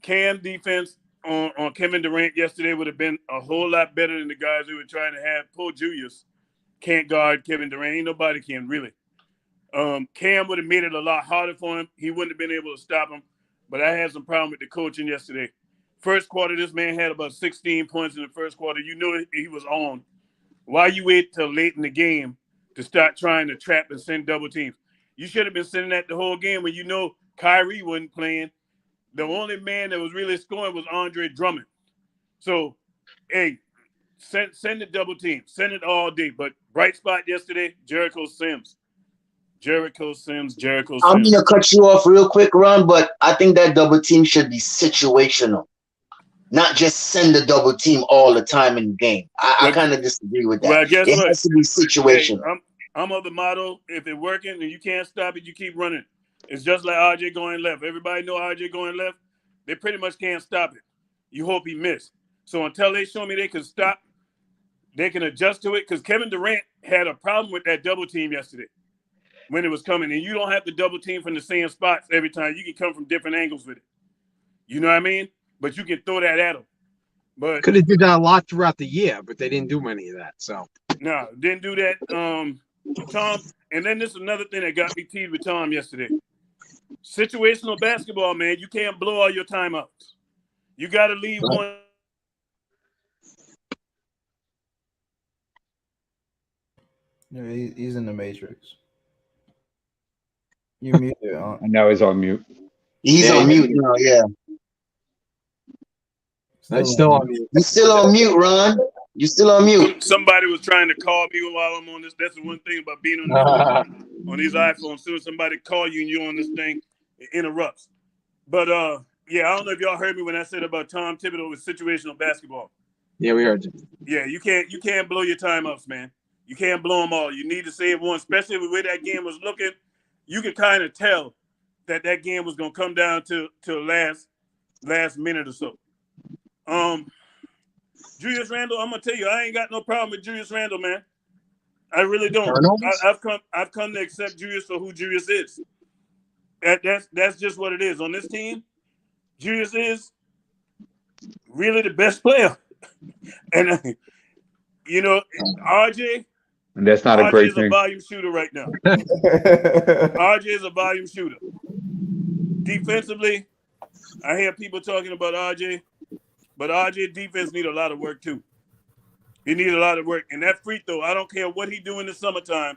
Cam defense on Kevin Durant yesterday would have been a whole lot better than the guys who were trying to have. Paul Julius can't guard Kevin Durant. Ain't nobody can really. Cam would have made it a lot harder for him. He wouldn't have been able to stop him. But I had some problem with the coaching yesterday. First quarter, this man had about 16 points in the first quarter. You knew he was on. Why you wait till late in the game to start trying to trap and send double teams? You should have been sending that the whole game when you know Kyrie wasn't playing. The only man that was really scoring was Andre Drummond. So, hey, send the double team. Send it all day. But bright spot yesterday, Jericho Sims.
I'm going to cut you off real quick, Ron, but I think that double team should be situational. Not just send the double team all the time in the game. I kind of disagree with that.
Well, guess
it
what?
has to be situational.
Hey, I'm of the motto, if it's working and you can't stop it, you keep running. It's just like RJ going left. Everybody know RJ going left. They pretty much can't stop it. You hope he missed. So until they show me they can stop, they can adjust to it. Because Kevin Durant had a problem with that double team yesterday when it was coming. And you don't have to double team from the same spots every time. You can come from different angles with it. You know what I mean? But you can throw that at them. But
could have did that a lot throughout the year, but they didn't do many of that. So
no, didn't do that. Tom, and then this is another thing that got me teed with Tom yesterday. Situational basketball, man. You can't blow all your timeouts. You got to leave one.
Yeah, he's in the Matrix. You're muted.
And now he's on mute.
He's on mute now, yeah.
Still on mute.
You're still on mute, Ron. You're still on mute.
Somebody was trying to call me while I'm on this. That's the one thing about being on these iPhones. As soon as somebody call you and you're on this thing, it interrupts. But yeah, I don't know if y'all heard me when I said about Tom Thibodeau with situational basketball.
Yeah, we heard you.
Yeah, you can't blow your timeouts, man. You can't blow them all. You need to save one, especially the way that game was looking. You could kind of tell that game was gonna come down to last minute or so. Julius Randle, I'm gonna tell you, I ain't got no problem with Julius Randle, man. I really don't. I've come to accept Julius for who Julius is. That's just what it is. On this team, Julius is really the best player. And you know, RJ.
And that's not a great thing.
RJ is a volume shooter right now. RJ is a volume shooter. Defensively, I hear people talking about RJ, but RJ defense need a lot of work too. He needs a lot of work. And that free throw, I don't care what he do in the summertime.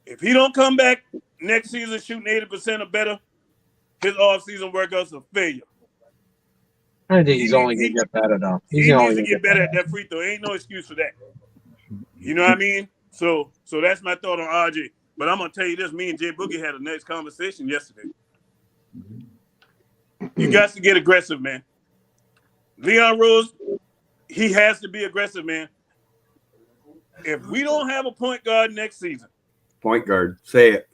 If he don't come back next season shooting 80% or better, his off-season workout's a failure.
I think he's only going to get better, though.
He needs to get better at that free throw. Ain't no excuse for that. You know what I mean? So that's my thought on RJ. But I'm going to tell you this. Me and Jay Boogie had a nice conversation yesterday. You got to get aggressive, man. Leon Rose, he has to be aggressive, man. If we don't have a point guard next season.
Point guard. Say it.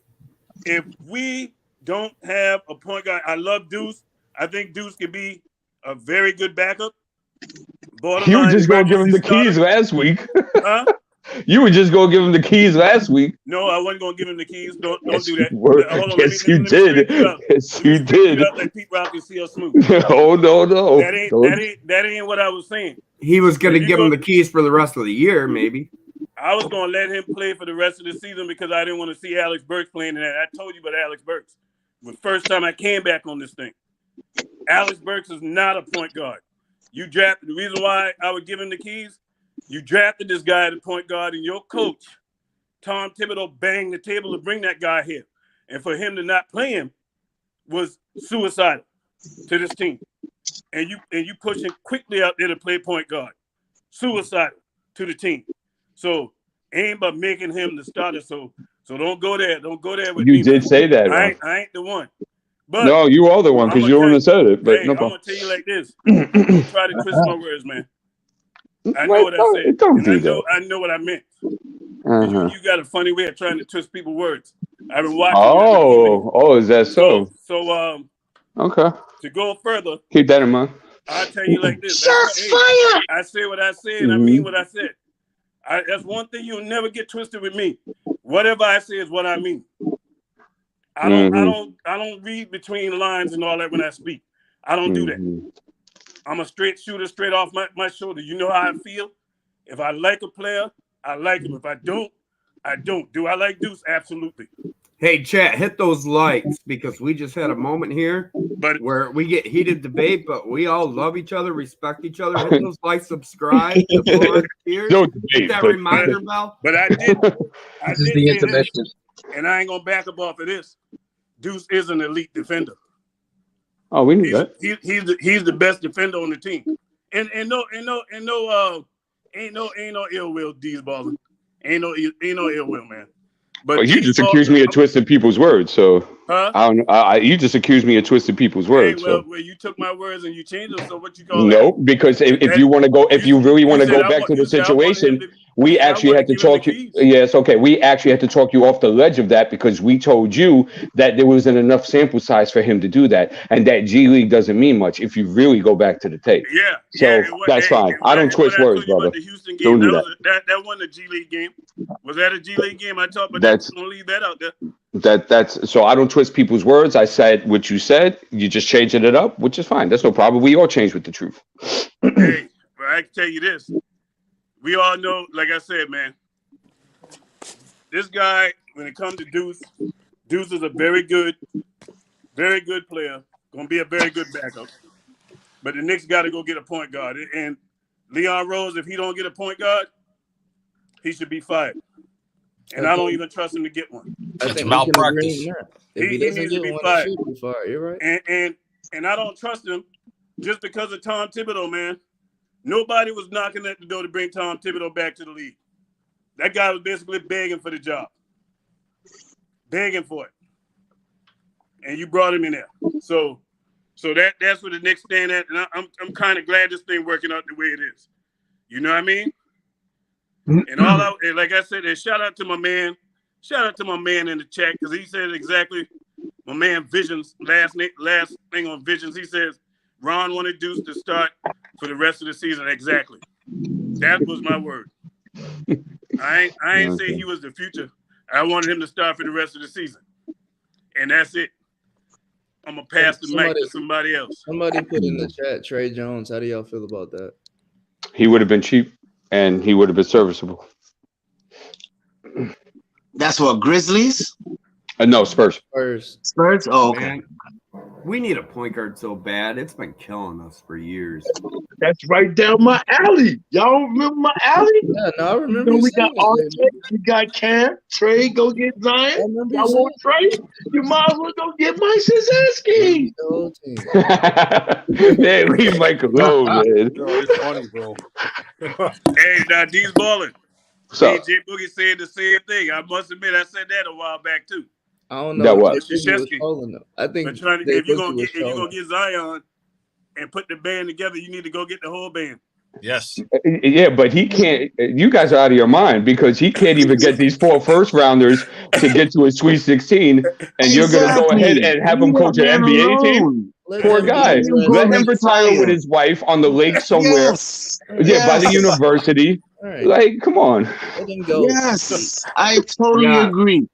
If we don't have a point guard, I love Deuce. I think Deuce could be a very good backup.
You were just going to give him the keys last week.
Huh?
You were just going to give him the keys last week.
No, I wasn't going to give him the keys. Don't do that.
Hold on, yes, you did. Yes, you did.
Like Pete Rock and CL Smooth.
Oh, no.
That ain't what I was saying.
He was going to give him the keys for the rest of the year, maybe.
I was going to let him play for the rest of the season because I didn't want to see Alex Burks playing in that. I told you about Alex Burks. The first time I came back on this thing. Alex Burks is not a point guard. You drafted, the reason why I would give him the keys, you drafted this guy at point guard, and your coach, Tom Thibodeau, banged the table to bring that guy here. And for him to not play him was suicidal to this team. And you push him quickly out there to play point guard. Suicidal to the team. So ain't about making him the starter. So don't go there. Don't go there with me.
You did say that, right?
I ain't the one. But
no, you are the one because you already said it. But
hey,
no
I'm
problem.
gonna tell you like this. Don't try to twist my words, man. I know what I said.
Don't do that.
I know what I meant.
Uh-huh.
You got a funny way of trying to twist people's words. I've been watching.
Is that so?
So
okay.
To go further,
keep that in mind.
I'll tell you like this.
Shots fired.
I say what I said, and I mean what I said. That's one thing you'll never get twisted with me. Whatever I say is what I mean. I don't read between the lines and all that when I speak. I don't do that. I'm a straight shooter, straight off my shoulder. You know how I feel? If I like a player, I like him. If I don't, I don't. Do I like Deuce? Absolutely.
Hey, chat, hit those likes because we just had a moment here where we get heated debate, but we all love each other, respect each other. Hit those likes, subscribe. Don't hit that reminder bell.
But I did.
This is the intermission.
And I ain't gonna back up off of this. Deuce is an elite defender.
Oh, we knew that.
He's the best defender on the team. And no ain't no ill will D's balling. Ain't no ill will, man. But
you just accused me of twisting people's words, so I don't know. You just accused me of twisting people's words.
Well, you took my words and you changed them. So what you call
no? Because if you want to go, if you really want to go back to the situation, we actually had to talk you. Yes, okay. We actually had to talk you off the ledge of that because we told you that there wasn't enough sample size for him to do that, and that G League doesn't mean much if you really go back to the tape.
Yeah.
So that's fine. I don't twist words, brother. Don't do that.
That wasn't a G League game. Was that a G League game? I talked, but that's gonna leave that out there.
That's so I don't twist people's words. I said what you said. You just changing it up, which is fine. That's no problem. We all change with the truth.
Hey, but I can tell you this. We all know, like I said, man, this guy, when it comes to Deuce is a very good player. Gonna be a very good backup. But the Knicks got to go get a point guard. And Leon Rose, if he don't get a point guard, he should be fired. And I don't even trust him to get one.
I think we can agree on that. If he doesn't
needs to
get
be
one,
fired.
he should be fired. You're right.
And I don't trust him just because of Tom Thibodeau, man. Nobody was knocking at the door to bring Tom Thibodeau back to the league. That guy was basically begging for the job. Begging for it. And you brought him in there. So that's where the Knicks stand at. And I'm kind of glad this thing working out the way it is. You know what I mean? And like I said, and shout out to my man in the chat, because he said exactly, my man Visions, last thing on Visions, he says Ron wanted Deuce to start for the rest of the season. Exactly. That was my word. I ain't say he was the future. I wanted him to start for the rest of the season. And that's it. I'm going to pass the mic to somebody else.
Somebody put in the chat, Trey Jones. How do y'all feel about that?
He would have been cheap, and he would have been serviceable.
That's what, Grizzlies?
No, Spurs.
Spurs? Oh, okay.
Man, we need a point guard so bad. It's been killing us for years.
That's right down my alley. Y'all remember my alley?
Yeah, no, I remember.
We got RJ, we got Cam, Trey, go get Zion. Y'all want Trey? You might as well go get Mike Krzyzewski.
Man, leave Mike alone, man.
It's funny, bro.
Hey, now D's balling.
So
Jay Boogie said the same thing. I must admit, I said that a while back too.
I don't know.
That what?
I think
if you're gonna get Zion and put the band together, you need to go get the whole band.
Yes.
Yeah, but he can't. You guys are out of your mind, because he can't even get these 4 first-rounders to get to a Sweet 16, and you're going to go ahead and have him coach an NBA team? Poor guy. Let him retire with his wife on the lake somewhere. By the university.
Right.
Like, come on.
Let him go.
Yes, I totally agree.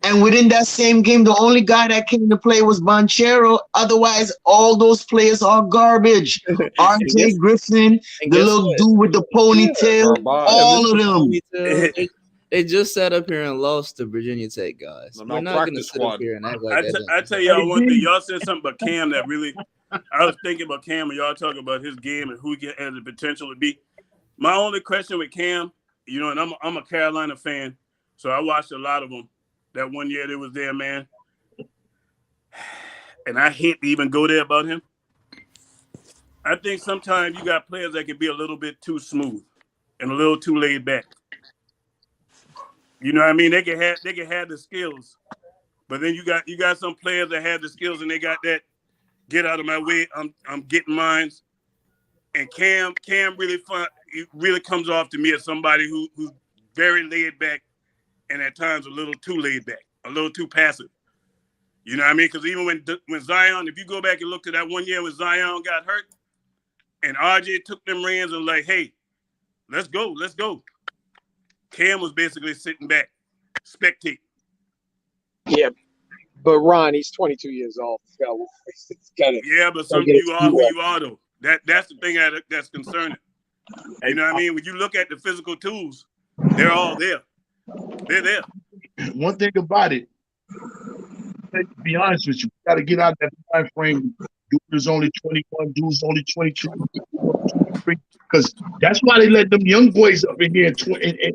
And within that same game, the only guy that came to play was Banchero. Otherwise, all those players are garbage. RJ Griffin, the little dude with the ponytail, all of them.
They just sat up here and lost to Virginia Tech, guys. We're not going to sit up here and act like that.
I tell y'all one thing. Y'all said something about Cam that really, I was thinking about Cam, and y'all talking about his game and who he has the potential to be. My only question with Cam, and I'm a Carolina fan, so I watched a lot of them. That one year they was there, man. And I hate to even go there about him. I think sometimes you got players that can be a little bit too smooth and a little too laid back. You know what I mean? They can have the skills, but then you got some players that have the skills and they got that get out of my way. I'm getting mines. And Cam really comes off to me as somebody who's very laid back. And at times a little too laid back, a little too passive. You know what I mean? Because even when Zion, if you go back and look at that one year when Zion got hurt, and RJ took them reins and like, hey, let's go. Cam was basically sitting back, spectating.
Yeah, but Ron, he's 22 years old.
But some you are who you are, though. That's the thing that's concerning. You know what I mean? When you look at the physical tools, they're all there. They're there.
One thing about it, to be honest with you, we got to get out of that time frame. Dude is only 21, dude's only 22, 23, because that's why they let them young boys up in here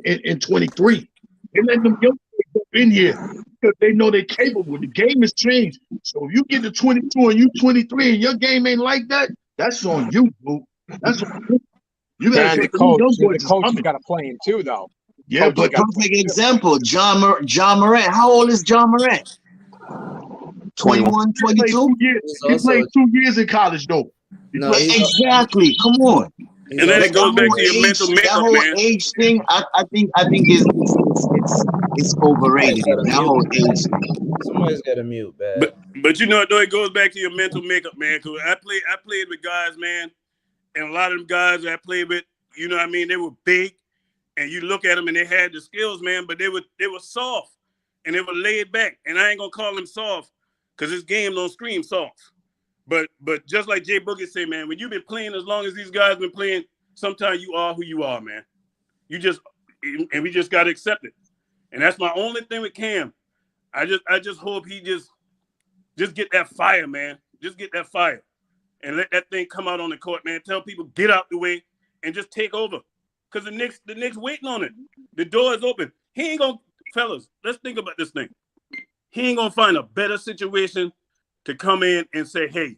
in 23. They let them young boys up in here because they know they're capable. The game has changed. So if you get to 22 and you 23 and your game ain't like that, that's on you, boo. That's on you. You got to
the coach got to play him too, though.
Yeah, but perfect example, John Morant. How old is John Morant? 21, 22?
He played 2 years in college, though.
Exactly. Come on.
And then it goes back to your mental makeup,
that whole age thing, I think it's overrated. That whole age thing.
Somebody's got to mute, man.
But you know, though, it goes back to your mental makeup, man. Because I played with guys, man, and a lot of them guys I played with, you know what I mean, they were big. And you look at them and they had the skills, man, but they were soft and they were laid back. And I ain't gonna call them soft because this game don't scream soft. But just like Jay Boogie said, man, when you've been playing as long as these guys been playing, sometimes you are who you are, man. We just gotta accept it. And that's my only thing with Cam. I just hope he just get that fire, man. Just get that fire. And let that thing come out on the court, man. Tell people get out the way and just take over. Because the Knicks waiting on it. The door is open. He ain't gonna, fellas, let's think about this thing. He ain't gonna find a better situation to come in and say, hey,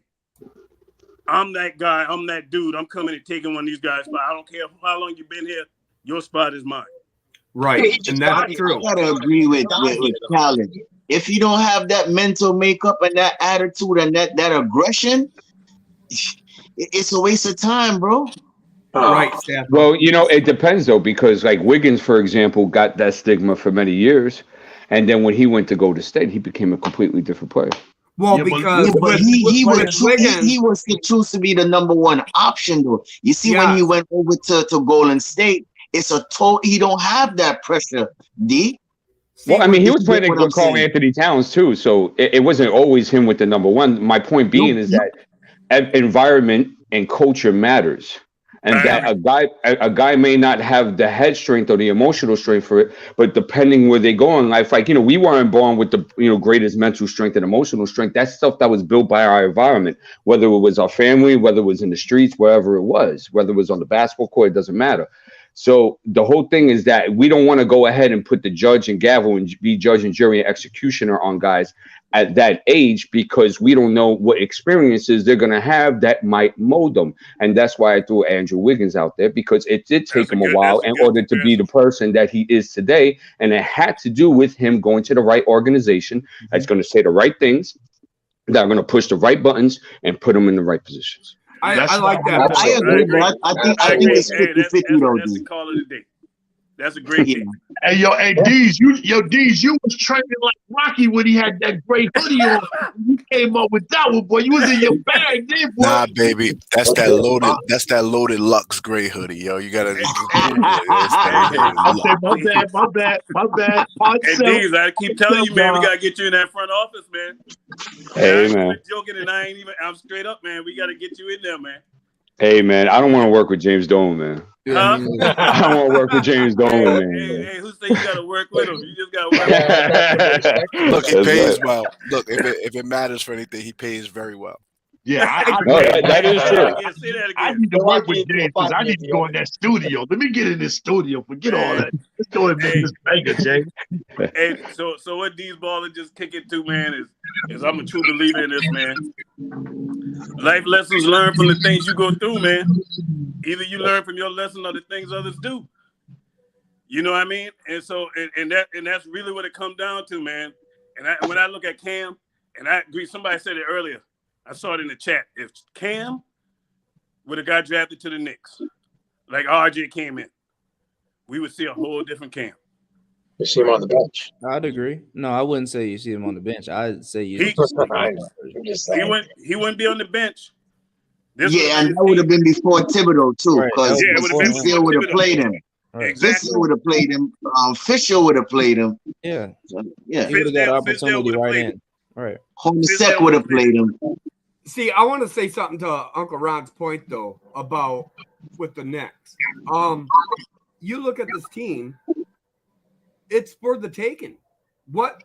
I'm that guy, I'm that dude, I'm coming and taking one of these guys' spot. I don't care how long you've been here, your spot is mine.
Right, and that's true.
I gotta agree with Khaled. If you don't have that mental makeup and that attitude and that aggression, it's a waste of time, bro.
Right,
well, it depends though, because like Wiggins, for example, got that stigma for many years, and then when he went to go to State, he became a completely different player.
Well, because
he was choose to be the number one option though. You see, when he went over to Golden State, it's a total. He don't have that pressure, D.
Well, I mean, he was playing with Karl Anthony Towns too, so it wasn't always him with the number one. My point being is that environment and culture matters. And that a guy may not have the head strength or the emotional strength for it, but depending where they go in life, like, we weren't born with the, greatest mental strength and emotional strength. That's stuff that was built by our environment, whether it was our family, whether it was in the streets, wherever it was, whether it was on the basketball court, it doesn't matter. So the whole thing is that we don't want to go ahead and put the judge and gavel and be judge and jury and executioner on guys at that age, because we don't know what experiences they're going to have that might mold them. And that's why I threw Andrew Wiggins out there, because it did take him a while in order to be the person that he is today. And it had to do with him going to the right organization that's going to say the right things, that are going to push the right buttons and put him in the right positions.
I like that.
I agree, but I think it's 50-50 though.
That's the call of the day. That's a great thing.
Hey, Deez, you was training like Rocky when he had that gray hoodie on. You came up with that one, boy. You was in your bag, then, boy.
Nah, baby, that's that loaded Lux gray hoodie, yo. You gotta.
My bad.
And Deez, I keep telling you, man, we gotta get you in that front office, man.
Hey, man.
Joking, and I'm straight up, man. We gotta get you in there, man.
Hey, man, I don't want to work with James Dolan, man.
Huh?
I don't want to work with James Dolan, man.
Hey, who say you got to work with him? You just got to work with him.
Look, he pays well. Look, if it matters for anything, he pays very well.
Yeah,
that is true.
I need to work with James because I need to go in that studio. Let me get in this studio. Forget all that. Let's go and make this banger, James.
Hey, so what these ballers just kick it to, man, is I'm a true believer in this, man. Life lessons learned from the things you go through, man. Either you learn from your lesson or the things others do. You know what I mean? And so, and that's really what it comes down to, man. And when I look at Cam, and I agree, somebody said it earlier. I saw it in the chat. If Cam would have got drafted to the Knicks, like RJ came in, we would see a whole different Cam.
You see him on the bench.
I'd agree. No, I wouldn't say you see him on the bench. I'd say you.
He wouldn't be on the bench.
And that would have been before Thibodeau too, because Fisher would have played him. Fisher would have played him. Fisher would have played him.
Yeah.
He
would have got opportunity right in. Right.
Hornacek would have played him.
See, I want to say something to Uncle Ron's point though about with the Knicks. You look at this team, it's for the taking. What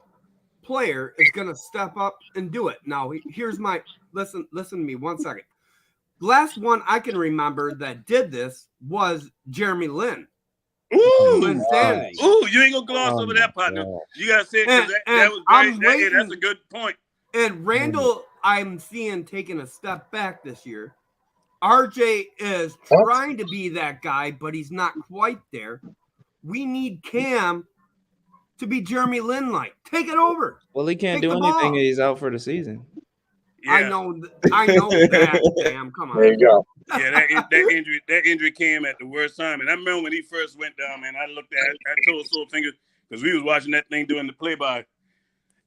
player is going to step up and do it? Now, here's my listen to me 1 second. The last one I can remember that did this was Jeremy Lin.
Ooh, you ain't gonna gloss over that, partner. You gotta say it, because that was great. That's a good point.
And Randall, I'm seeing taking a step back this year. RJ is trying to be that guy, but he's not quite there. We need Cam to be Jeremy Lin-like. Take it over.
Well, he can't do anything. He's out for the season.
Yeah.
I know that, Cam. Come on.
There you go.
Yeah, that injury came at the worst time. And I remember when he first went down, man, I told Soulfinger, because we was watching that thing doing the play-by,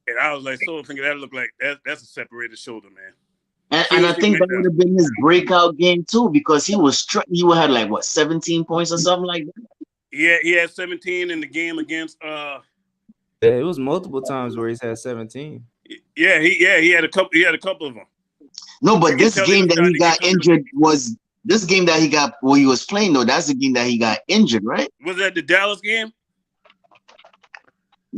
and I was like, Soulfinger, that looked like that's a separated shoulder, man.
And I think that would have been his breakout game too, because he had like what, 17 points or something like that.
Yeah, he had 17 in the game against.
It was multiple times where he's had 17.
Yeah, he had a couple. He had a couple of them.
No, but this game that he got injured was this game that he got where he was playing though. That's the game that he got injured, right?
Was that the Dallas game?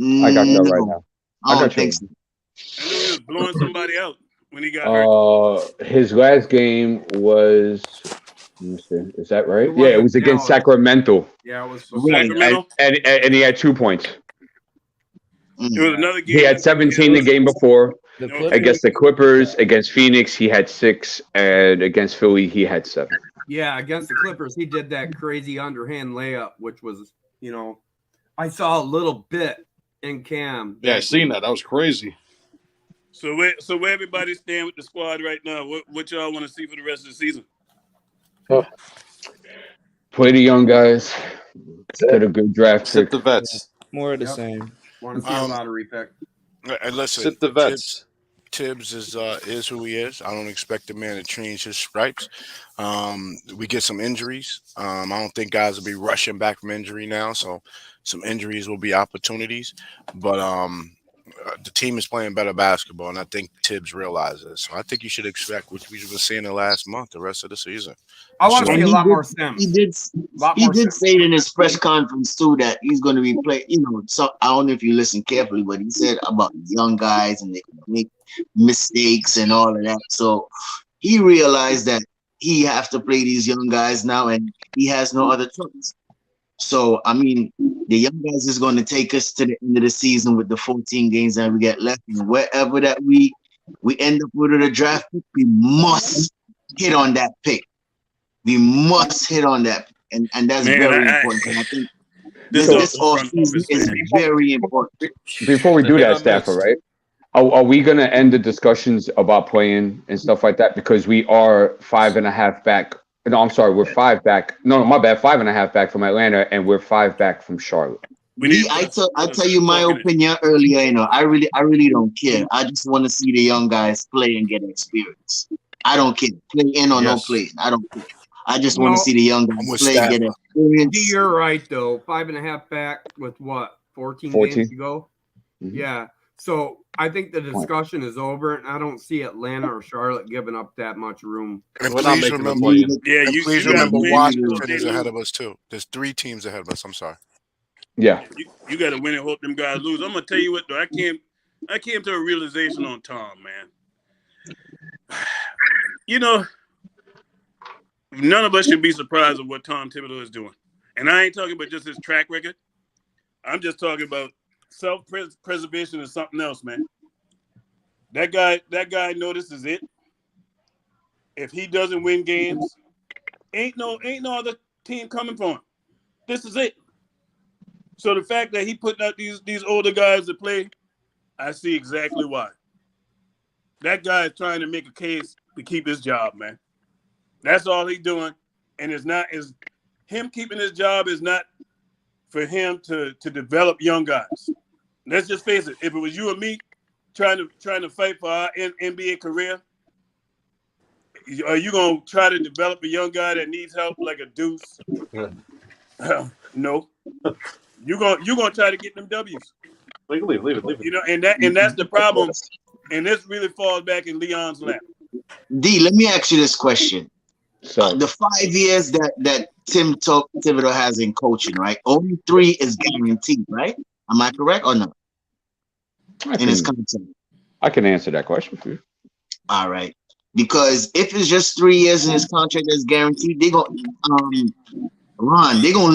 I got that right now.
I don't think so.
I knew he was blowing somebody out when he got hurt.
His last game was. Let me see. Is that right?
It
Yeah, it
wasn't
was against
Dallas.
Sacramento.
Yeah, it was
Sacramento.
And he had 2 points.
It was another game.
He had 17 the game before.
The
Against the Clippers, against Phoenix, he had 6, and against Philly, he had 7.
Yeah, against the Clippers, he did that crazy underhand layup, which was, I saw a little bit in Cam.
Yeah, I seen that. That was crazy.
So where everybody stand with the squad right now? What y'all want to see for the rest of the season?
Play the young guys. Get a good draft
Sit
pick.
the vets.
More of the same.
Want to see a lottery pick.
And listen,
Sit the vets.
Tibbs is who he is. I don't expect the man to change his stripes. We get some injuries. I don't think guys will be rushing back from injury now, so some injuries will be opportunities. But the team is playing better basketball, and I think Tibbs realizes. So I think you should expect what we've been seeing the last month, the rest of the season.
I want to see a lot more Sims.
He did say it in his press conference too that he's going to be playing. So I don't know if you listen carefully, but he said about young guys and they make mistakes and all of that. So he realized that he have to play these young guys now, and he has no other choice. So I mean, the young guys is going to take us to the end of the season with the 14 games that we get left, and wherever that we end up with a draft pick, we must hit on that pick. We must hit on that, and that's very important. And I think this offseason is very important.
Before we do that, Stafford, right? Are we going to end the discussions about playing and stuff like that? Because we are 5.5 back. No, I'm sorry. We're 5 back. No, my bad. 5.5 back from Atlanta, and we're 5 back from Charlotte.
I tell you my opinion earlier. I really don't care. I just want to see the young guys play and get experience. I don't care. Play in or no play. I don't care. I just want to see the young guys play and get experience.
You're right, though. 5.5 back with what? 14 games to go? Mm-hmm. Yeah. So I think the discussion is over, and I don't see Atlanta or Charlotte giving up that much room.
And please remember, Washington is ahead of us too. There's 3 teams ahead of us. I'm sorry.
Yeah.
You got to win and hope them guys lose. I'm gonna tell you what, though. I came to a realization on Tom, man. None of us should be surprised at what Tom Thibodeau is doing, and I ain't talking about just his track record. I'm just talking about self-preservation is something else, man. That guy know this is it. If he doesn't win games, ain't no other team coming for him. This is it. So the fact that he putting out these older guys to play, I see exactly why. That guy is trying to make a case to keep his job, man. That's all he's doing, and is him keeping his job is not for him to develop young guys. Let's just face it. If it was you and me trying to fight for our NBA career, are you gonna try to develop a young guy that needs help like a Deuce? No. You're gonna try to get them W's.
Leave it.
And that's the problem. And this really falls back in Leon's lap.
D, let me ask you this question. So the 5 years that Tim Thibodeau has in coaching, right? Only 3 is guaranteed, right? Am I correct or not? In his contract.
I can answer that question for you.
All right. Because if it's just 3 years in his contract that's guaranteed, they're gonna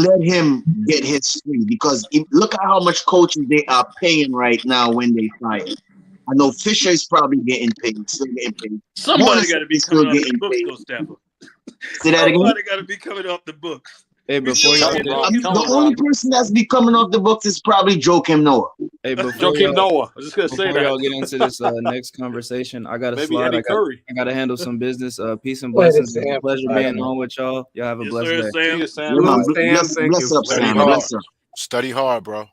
let him get his free, because look at how much coaches they are paying right now when they fire. I know Fisher is probably still getting paid.
Somebody got to be coming off the books, though, Stafford.
Say that again?
Somebody got to be coming off the books.
Hey, before
the only person that's be coming off the books is probably Joakim Noah.
Hey,
Joakim Noah. I was just gonna say that.
Before y'all get into this next conversation, I got to slide. I got to handle some business. Peace and blessings. It's a pleasure being on with y'all. Y'all have a blessed day.
Bless up, Sam. Bless up.
Study hard, bro.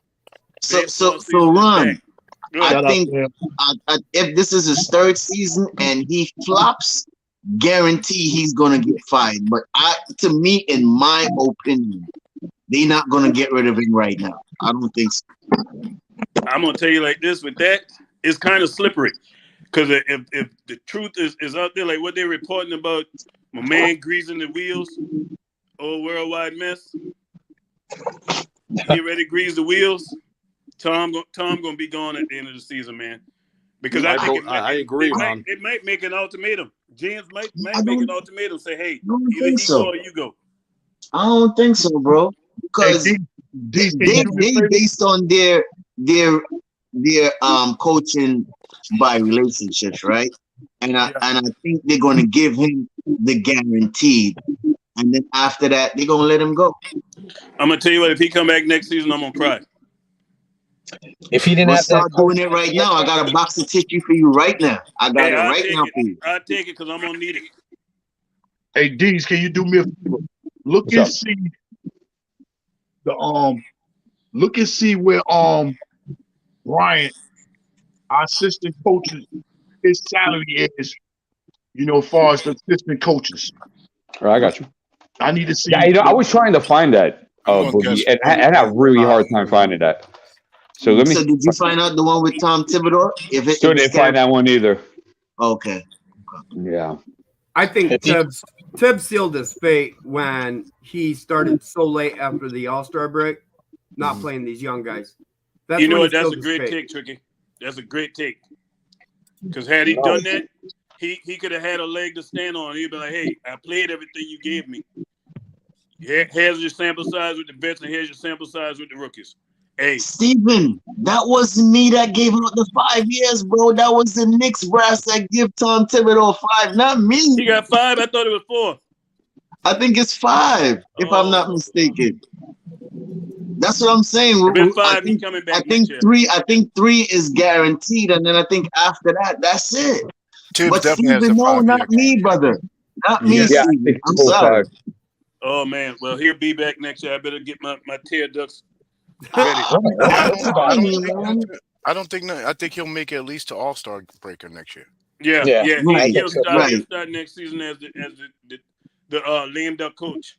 So Ron, I think if this is his 3rd season and he flops, guarantee he's gonna get fired. But to me, in my opinion, they're not gonna get rid of him right now. I don't think so.
I'm gonna tell you like this: with that, it's kind of slippery. Because if the truth is out there, like what they're reporting about my man greasing the wheels, old worldwide mess, get ready to grease the wheels. Tom gonna be gone at the end of the season, man. Because
I agree, Ron.
It might make an ultimatum. James might
I
make an
don't-
ultimatum. Say, hey,
I don't
either
think
he
so.
go or you go.
I don't think so, bro. Because
Hey, D, can you
they
do me a favor?
based on their coaching by relationships, right? And I think they're gonna give him the guaranteed, and then after that they're gonna let him go.
I'm gonna tell you what. If he come back next season, I'm gonna cry.
If he didn't
We'll
have
start
that
doing it right now. I got a box of tissue for you right now. I got it
I'll
right
take
now
it.
for you.
I'll take it because I'm gonna need it.
Hey, D's, can you do me a favor? Look and see where Bryant, our assistant coaches, his salary is, as far as the assistant coaches.
All right, I got you.
I need to see.
Yeah, I was trying to find that, Boogie, and I had a really hard time finding that. So let me.
So did you find out the one with Tom Thibodeau?
Still didn't find that one either.
Okay.
Yeah.
I think Tibbs sealed his fate when he started so late after the All-Star break, not playing these young guys. That's
You know
when
what?
he
That's
sealed
a
his
great
fate.
take, Tricky. That's a great take. Because had he done that, he could have had a leg to stand on. He'd be like, hey, I played everything you gave me. Here's your sample size with the vets, and here's your sample size with the rookies. Hey,
Steven, that wasn't me that gave out the 5 years, bro. That was the Knicks brass that give Tom Thibodeau 5, not me.
He got 5. I thought it was 4.
I think it's 5, if I'm not mistaken. That's what I'm saying.
I think coming back.
I think 3. I think 3 is guaranteed, and then I think after that, that's it. But Steven, no, not me, brother. Not me, Steven. I'm sorry.
Oh man, well he'll be back next year. I better get my tear ducts ready.
I don't think. I think he'll make it at least to All-Star breaker next year.
Yeah.
Right,
He'll
right.
start next season as the lame duck coach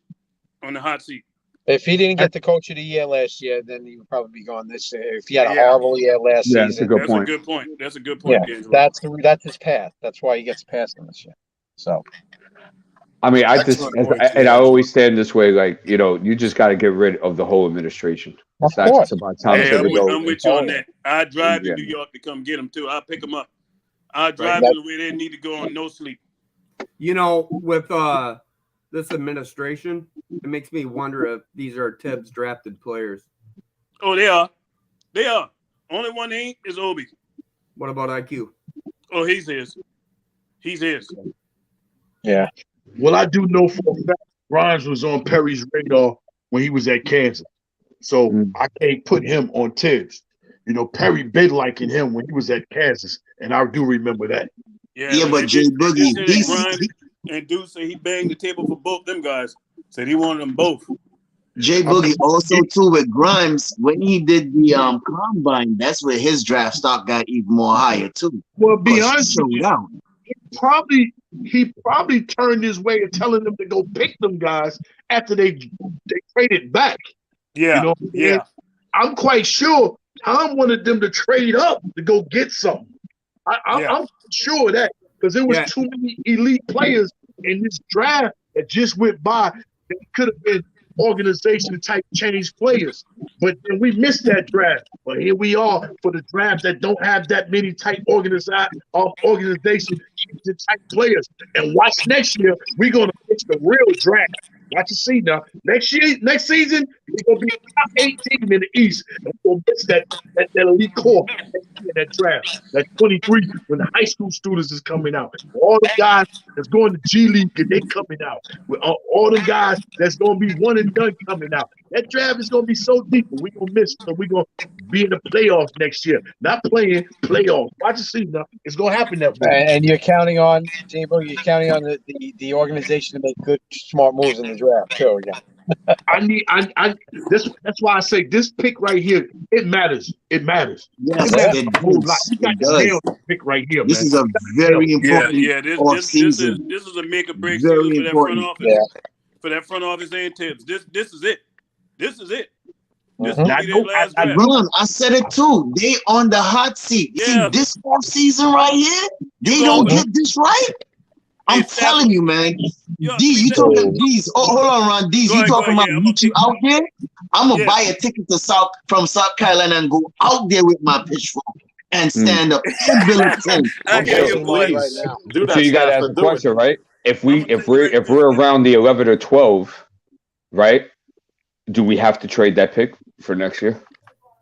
on the hot seat.
If he didn't get the coach of the year last year, then he would probably be gone this year. If he had a horrible year last season,
That's a good point. That's a good point, D'Angelo.
That's his path. That's why he gets passed on this year. So,
I mean, I always stand this way, like, you just got to get rid of the whole administration. It's not just about Tom Thibodeau.
I'm with you on that. I drive to New York to come get him too. I'll pick him up. I'll drive to where they need to go on no sleep.
With this administration, it makes me wonder if these are Tibbs drafted players.
Oh, they are. They are. Only one ain't is Obi.
What about IQ?
Oh, he's his. He's his.
Yeah.
Well, I do know for a fact Blorange was on Perry's radar when he was at Kansas. So I can't put him on Tibbs. Perry been liking him when he was at Kansas, and I do remember that.
Yeah, but Jay Boogie,
and Dude said he banged the table for both them guys. Said he wanted them both.
Jay Boogie also too with Grimes when he did the combine. That's where his draft stock got even more higher too.
Well, be honest with you, he probably turned his way of telling them to go pick them guys after they traded back.
Yeah,
I'm quite sure Tom wanted them to trade up to go get something. I'm sure of that because there was too many elite players in this draft that just went by that could have been organization type change players. But then we missed that draft. But here we are for the draft that don't have that many type organization type players. And watch next year, we're gonna pitch the real draft. Watch and see now. Next season, we're gonna be top 8 team in the East. And we're gonna miss that elite core in that draft. That 23 when the high school students is coming out. All the guys that's going to G League and they coming out. With all the guys that's gonna be one and done coming out. That draft is gonna be so deep, but we're gonna miss it. So we're gonna be in the playoffs next year. Not playing playoffs. Watch and see now. It's gonna happen that way.
and you're counting on you're counting on the organization to make good, smart moves in the draft too. Yeah.
That's why I say this pick right here, it matters. It matters.
Yes,
it does. You got to nail this pick right here,
this
man.
is a very important
This is a make or break season for that front office. Yeah. For that front office and Tibbs. This is it. This is it. This will be their last draft.
Ron, I said it too. They on the hot seat. See this offseason right here? They don't get this right. I'm telling you, man. D, you talking D's? Oh, hold on, Ron. D's, you talking about meet you out there? I'm gonna buy a ticket to South Carolina and go out there with my pitchfork and stand up in Billington.
Please do that.
So you got to ask the question, right? If we're around the 11 or 12, right? Do we have to trade that pick for next year?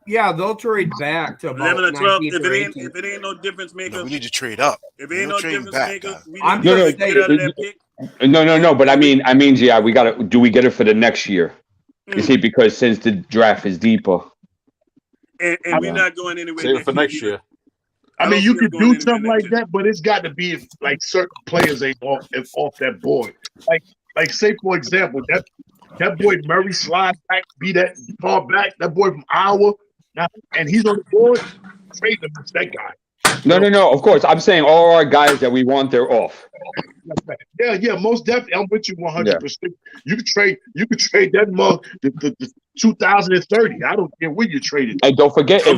Yeah, they'll trade back to about
11 or 12.
19
If
or
it
18.
ain't no difference maker,
we need to trade up.
If it ain't no difference maker, we
I'm
need to
just
get out of that pick.
No. But I mean, yeah, we got to. Do we get it for the next year? You see, because since the draft is deeper,
and we're not going anywhere.
Save it for next year.
I mean, you could do something like that, but it's got to be if, like, certain players ain't off that board. Like say for example, that boy Murray slide back, be that far back, that boy from Iowa, now, and he's on the board. Trade him, it's that guy.
No. Of course, I'm saying all our guys that we want, they're off.
Yeah, most definitely. I'm with you 100%. You could trade that mug the 2030. I don't care when you trade it.
And don't forget, if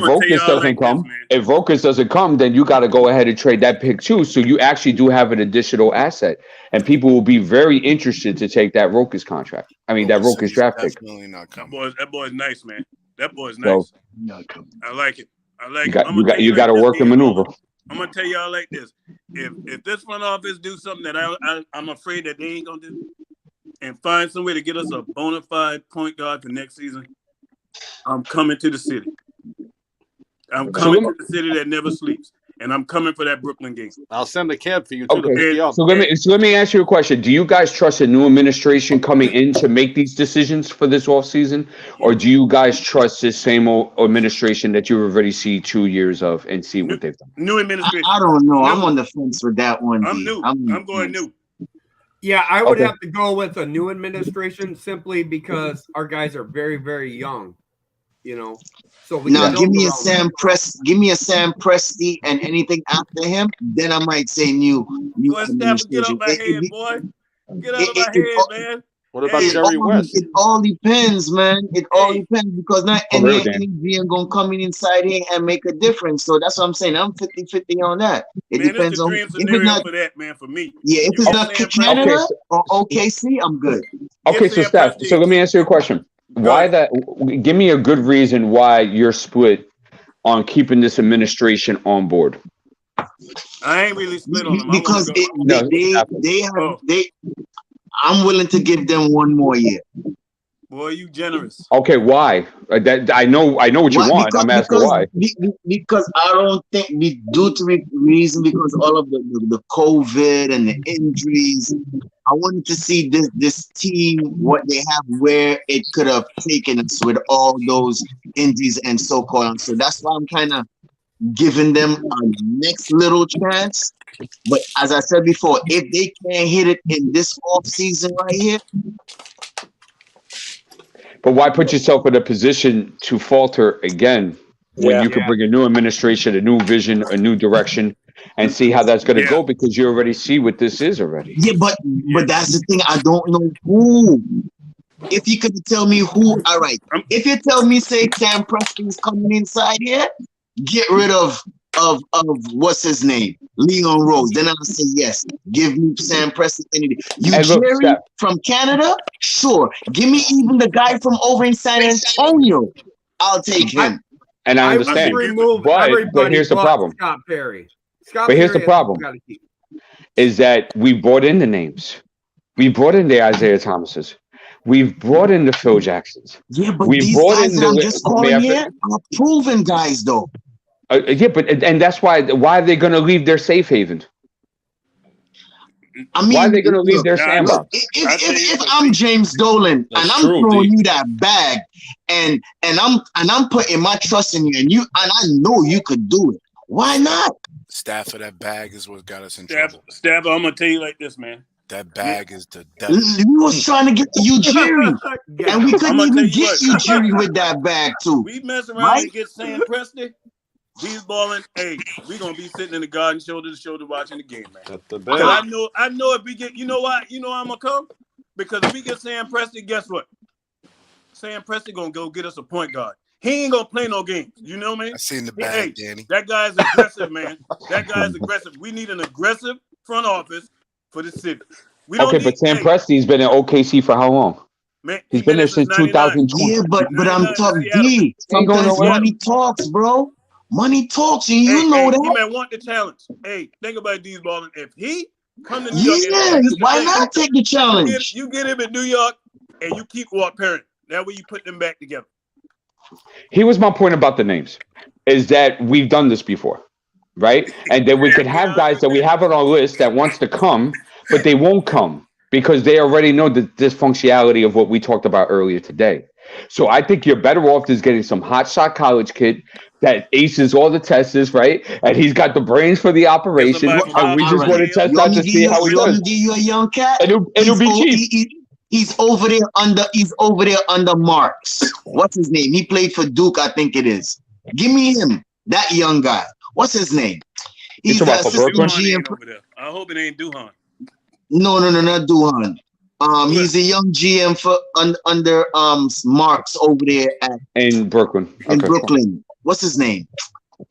Rokas doesn't come, then you got to go ahead and trade that pick too. So you actually do have an additional asset, and people will be very interested to take that Rokas contract. I mean, that Rokas draft pick.
Definitely not coming.
That boy's nice, man. That boy's nice. I like it.
You got to work and maneuver.
I'm gonna tell y'all like this: if this front office do something that I'm afraid that they ain't gonna do, and find some way to get us a bona fide point guard for next season, I'm coming to the city. I'm coming to the city that never sleeps, and I'm coming for that Brooklyn game.
I'll send a cab for you too.
Okay. So let me ask you a question. Do you guys trust a new administration coming in to make these decisions for this offseason? Or do you guys trust this same old administration that you already see 2 years of and see what they've done?
New administration.
I don't know. I'm on the fence with that one.
I'm new. I'm going new.
Yeah, I would have to go with a new administration simply because our guys are very, very young. You know, so
give me a Sam Presti and anything after him, then I might say new administration.
Get out my head, boy. Get out of my head, man.
What about Jerry West?
It all depends, man. It all depends because not any GM gonna come inside here and make a difference. So that's what I'm saying. I'm 50-50 on that. It depends on if it's not
for that, man. For me,
yeah. If it's not Canada or OKC, I'm good.
Okay, so Steph, so let me answer your question. Why that? Give me a good reason why you're split on keeping this administration on board.
I ain't really split on them
because I'm willing to give them one more year.
Boy, you generous.
Okay, why? I know what you want. I'm asking why.
Because I don't think due to reason because all of the COVID and the injuries. I wanted to see this team, what they have, where it could have taken us with all those injuries and so-called. So that's why I'm kind of giving them a next little chance. But as I said before, if they can't hit it in this off season right here.
But why put yourself in a position to falter again when you could bring a new administration, a new vision, a new direction, and see how that's going to go because you already see what this is already.
Yeah, but that's the thing. I don't know who. If you could tell me who, all right. If you tell me, say, Sam Preston's coming inside here, get rid of what's his name, Leon Rose. Then I'll say yes. Give me Sam Preston any day. Jerry from Canada, sure. Give me even the guy from over in San Antonio. I'll take him.
And I understand. But here's the problem.
Scott Perry.
But here's the problem: is that we brought in the names, we brought in the Isaiah Thomases, we've brought in the Phil Jacksons.
Yeah, but these guys that I'm just calling here are proven guys, though.
Yeah, but that's why are they going to leave their safe haven?
I mean,
why are they going to leave their sandbox?
If I'm James Dolan and I'm throwing you that bag, and I'm putting my trust in you, and I know you could do it. Why not?
Staff of that bag is what got us in trouble.
Stabber, I'm gonna tell you like this, man.
That bag is the devil.
We was trying to get you Jerry, and we couldn't even get you Jerry with that bag too.
We mess around and get Sam Preston. He's balling. Hey, we gonna be sitting in the garden shoulder to shoulder watching the game, man. I know if we get, you know why? You know I'm gonna come because if we get Sam Preston, guess what? Sam Preston gonna go get us a point guard. He ain't gonna play no games. You know what I mean?
I seen the bag, Danny.
That guy's aggressive, man. That guy's aggressive. We need an aggressive front office for the city. We don't
Okay,
need,
but Sam
hey,
Presti's been in OKC for how long?
man,
He's been there since 2020.
Yeah, but I'm
99
tough
Seattle.
D.
Ain't going
Sometimes
nowhere.
money talks, bro. Money talks, and you
Hey,
know
he
that.
may want the challenge. Hey, think about these balling. If he come to New York,
Yeah,
and this the
why
thing.
not take the challenge?
You get him in New York, and you keep Walt Perrin. That way you put them back together.
Here was my point about the names, is that we've done this before, right? And then we could have guys that we have on our list that wants to come, but they won't come because they already know the dysfunctionality of what we talked about earlier today. So I think you're better off just getting some hotshot college kid that aces all the tests, right? And he's got the brains for the operation, and we just want to test out to see how he does.
Give you a young cat.
It'll be cheap.
He's over there under Marks. What's his name? He played for Duke, I think it is. Give me him, that young guy. What's his name? He's the assistant GM.
I hope it ain't Duhan.
No, not Duhan. He's a young GM for under Marks over there
in Brooklyn.
In Brooklyn. What's his name?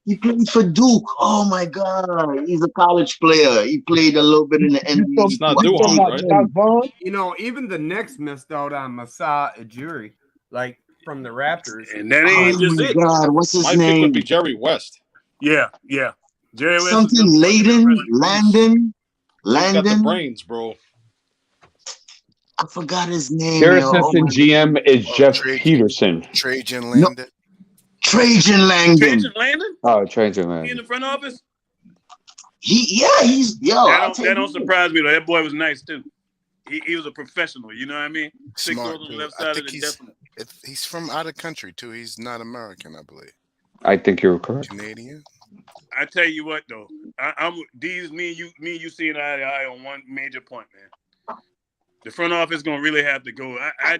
He played for Duke. Oh my God, he's a college player. He played a little bit in the NBA.
It's not Duhan, right?
You know, even the Knicks missed out on Masai Ujiri, like from the Raptors.
And that ain't just it.
God, what's his
My
name?
pick would be Jerry West.
Yeah. Jerry West.
Something Landon.
He's got the brains, bro.
I forgot his name.
Their
yo.
assistant GM is Jeff Peterson.
Trajan Langdon.
Trajan Langdon.
Trajan Landon?
Oh, Trajan
He in
Langdon.
the front office?
He's
That don't surprise me though. That boy was nice too. He was a professional. You know what I mean?
Smart,
on the
dude.
left
I
side
think
of the
he's,
decimal.
he's from out of country too. He's not American, I believe.
I think you're correct.
Canadian.
I tell you what though, I'm these me and you seeing eye to eye on one major point, man. The front office gonna really have to go. I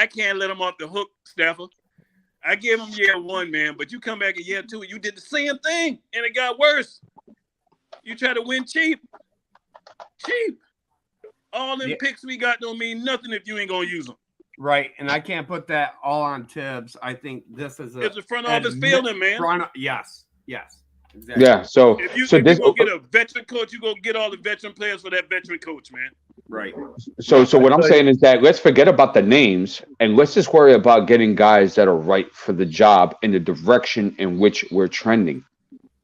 can't let him off the hook, Stafford. I gave him year one, man, but you come back in year two, you did the same thing, and it got worse. You try to win cheap. All them picks we got don't mean nothing if you ain't gonna use them.
Right, and I can't put that all on Tibbs. I think this is
It's a front office failing, man.
Yes, exactly.
Yeah, so
if you
this
go get a veteran coach, you go get all the veteran players for that veteran coach, man.
Right.
So what I'm saying is that let's forget about the names and let's just worry about getting guys that are right for the job in the direction in which we're trending.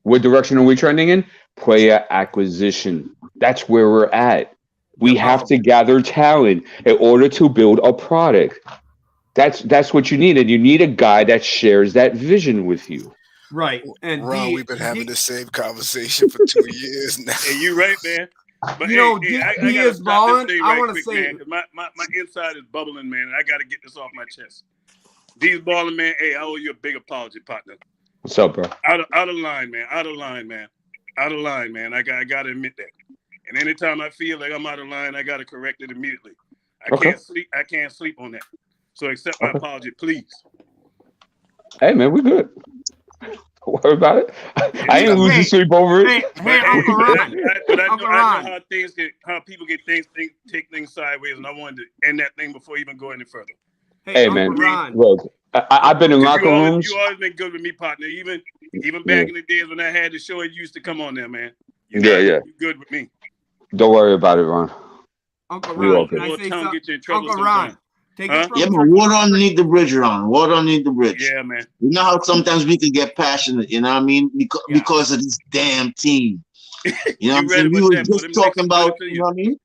What direction are we trending in? Player acquisition. That's where we're at. We have to gather talent in order to build a product. That's what you need, and you need a guy that shares that vision with you.
Right. And
Ron, we've been having the same conversation for 2 years now.
Hey, you right, man. But
You know,
I
he
gotta
is
stop this
balling.
thing
I
right
wanna
quick,
say-
man, 'cause my inside is bubbling, man, and I got to get this off my chest. These balling, man. Hey, I owe you a big apology, partner.
What's up, bro?
Out of line, man. Out of line, man. I got to admit that. And anytime I feel like I'm out of line, I got to correct it immediately. I can't sleep on that. So accept my apology, please.
Hey, man, we good. Don't worry about it. I ain't losing sleep over it.
But I know how people take things sideways, and I wanted to end that thing before even go any further.
Hey, man, look, I've been in locker rooms.
You always been good with me, partner. Even back in the days when I had the show, you used to come on there, man.
Yeah.
You good with me.
Don't worry about it, Ron.
Uncle
We all
Ron,
good.
can I say
Tongue
something?
get you in trouble
Uncle Ron,
sometimes.
take
Huh?
it from
Yeah, man, water underneath the bridge, Ron. Water underneath the bridge.
Yeah, man.
You know how sometimes we can get passionate, you know what I mean? Because of this damn team. You know what I'm saying? We were just talking about, you know what I mean?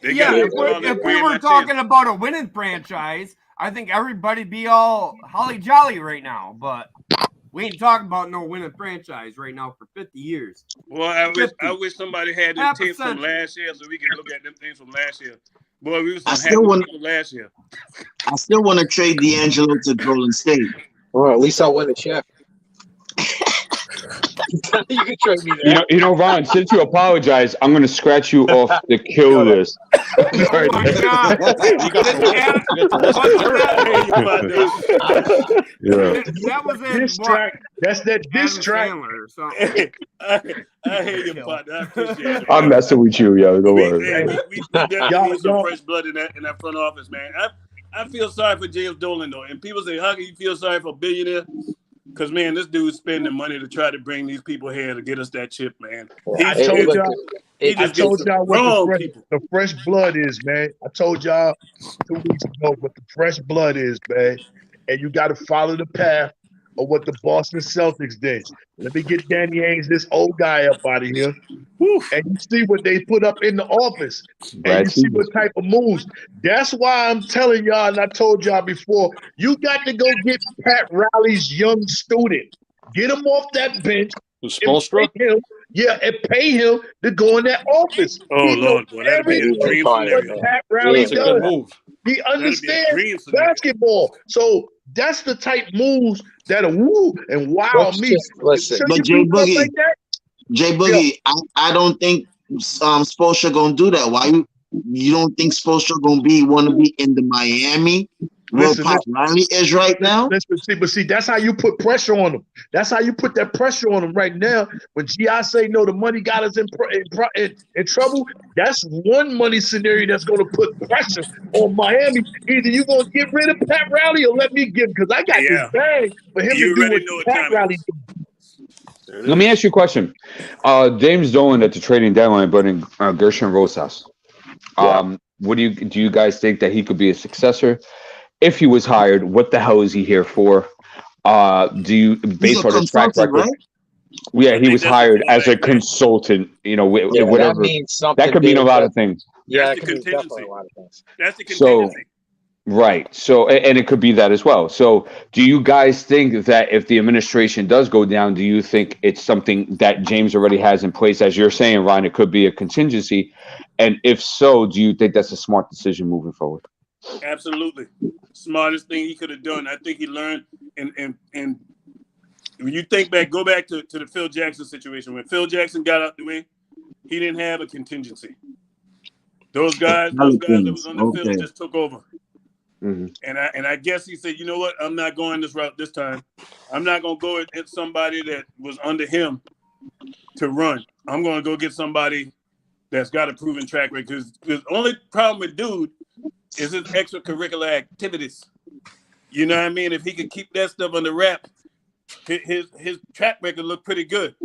Yeah, if we were talking about a winning franchise, I think everybody'd be all holly jolly right now. But we ain't talking about no winning franchise right now for 50 years.
Well, I wish somebody had them tapes from last year so we can look at them things from last year. Boy, we was some happy people last year.
I still want to trade D'Angelo to Golden State.
Well, at least I'll win a check. You can trade me there.
You know, Ron, since you apologize, I'm going to scratch you off the kill list.
That was it.
Diss track. That's that diss track.
I hear you, partner. I appreciate it.
I'm messing with you, yo. Don't worry.
We definitely need some fresh blood in that front office, man. I feel sorry for James Dolan, though. And people say, how can you feel sorry for a billionaire? Because, man, this dude's spending money to try to bring these people here to get us that chip, man.
I told y'all.
He
I
just gets
told y'all what
wrong people.
the fresh blood is, man. I told y'all 2 weeks ago what the fresh blood is, man. And you got to follow the path of what the Boston Celtics did. Let me get Danny Ainge, this old guy, up out of here. And you see what they put up in the office. And you see what type of moves. That's why I'm telling y'all, and I told y'all before, you got to go get Pat Riley's young student. Get him off that bench.
Spoelstra?
And pay him to go in that office.
Oh,
He knows
Lord, boy, that'd be a dream
what
scenario.
Pat Riley
That's a good
does.
move.
He
That'd be a
understands
dream scenario.
basketball. So that's the type moves that are woo and wow
Let's
me.
just listen.
Until
But
you
Jay
do stuff
Boogie,
like that,
Jay Boogie, I don't think Spoelstra gonna do that. Why you don't think Spoelstra gonna want to be in the Miami where Pat Riley is right now?
But see, that's how you put pressure on them. That's how you put that pressure on them right now. When GI say no, the money got us in trouble. That's one money scenario that's going to put pressure on Miami. Either you going to get rid of Pat Riley or let me give him, because I got this bag for him to do what Pat Riley did.
Let me ask you a question. James Dolan at the trading deadline, but in Gershon Rosas. What do you guys think that he could be a successor? If he was hired, what the hell is he here for? Do you, based on his track record?
Right?
Yeah, he was hired as a consultant. You know, whatever.
That means something.
That could mean a lot of things.
Yeah,
That's
that
the
could mean
contingency.
definitely a lot of things.
That's the contingency.
Right. So, and it could be that as well. So, do you guys think that if the administration does go down, do you think it's something that James already has in place? As you're saying, Ryan, it could be a contingency. And if so, do you think that's a smart decision moving forward?
Absolutely. Smartest thing he could have done. I think he learned. And when you think back, go back to the Phil Jackson situation. When Phil Jackson got out the way, he didn't have a contingency. Those guys that was on the field just took over.
Mm-hmm.
And I guess he said, you know what? I'm not going this route this time. I'm not going to go at somebody that was under him to run. I'm going to go get somebody that's got a proven track record. Because the only problem with dude is his extracurricular activities. You know what I mean? If he could keep that stuff under wrap, his track record looked pretty good.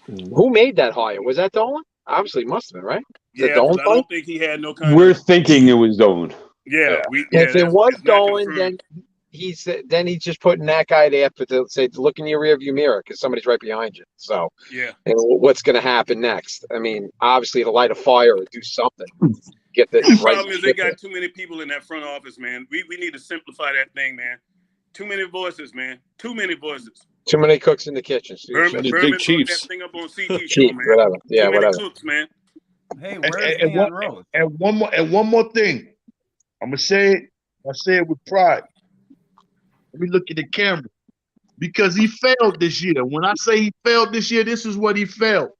Who made that hire? Was that Dolan? Obviously, must have been, right?
Yeah, because I don't think he had no kind
We're thinking it was Dolan.
Yeah.
If it was Dolan, then he's just putting that guy there to say, look in your rearview mirror because somebody's right behind you. So,
yeah.
And what's going to happen next? I mean, obviously, to light a fire or do something. Get this
The
right.
problem is they got too many people in that front office, man. We need to simplify that thing, man. Too many voices, man. Too many voices.
Too many cooks in the kitchen.
Berman brought that thing up on CT show, man.
Whatever. Yeah,
Too many
whatever.
cooks, man.
Hey, where's Leon Rose?
And one more thing. I'm gonna say it. I say it with pride. Let me look at the camera. Because he failed this year. When I say he failed this year, this is what he failed.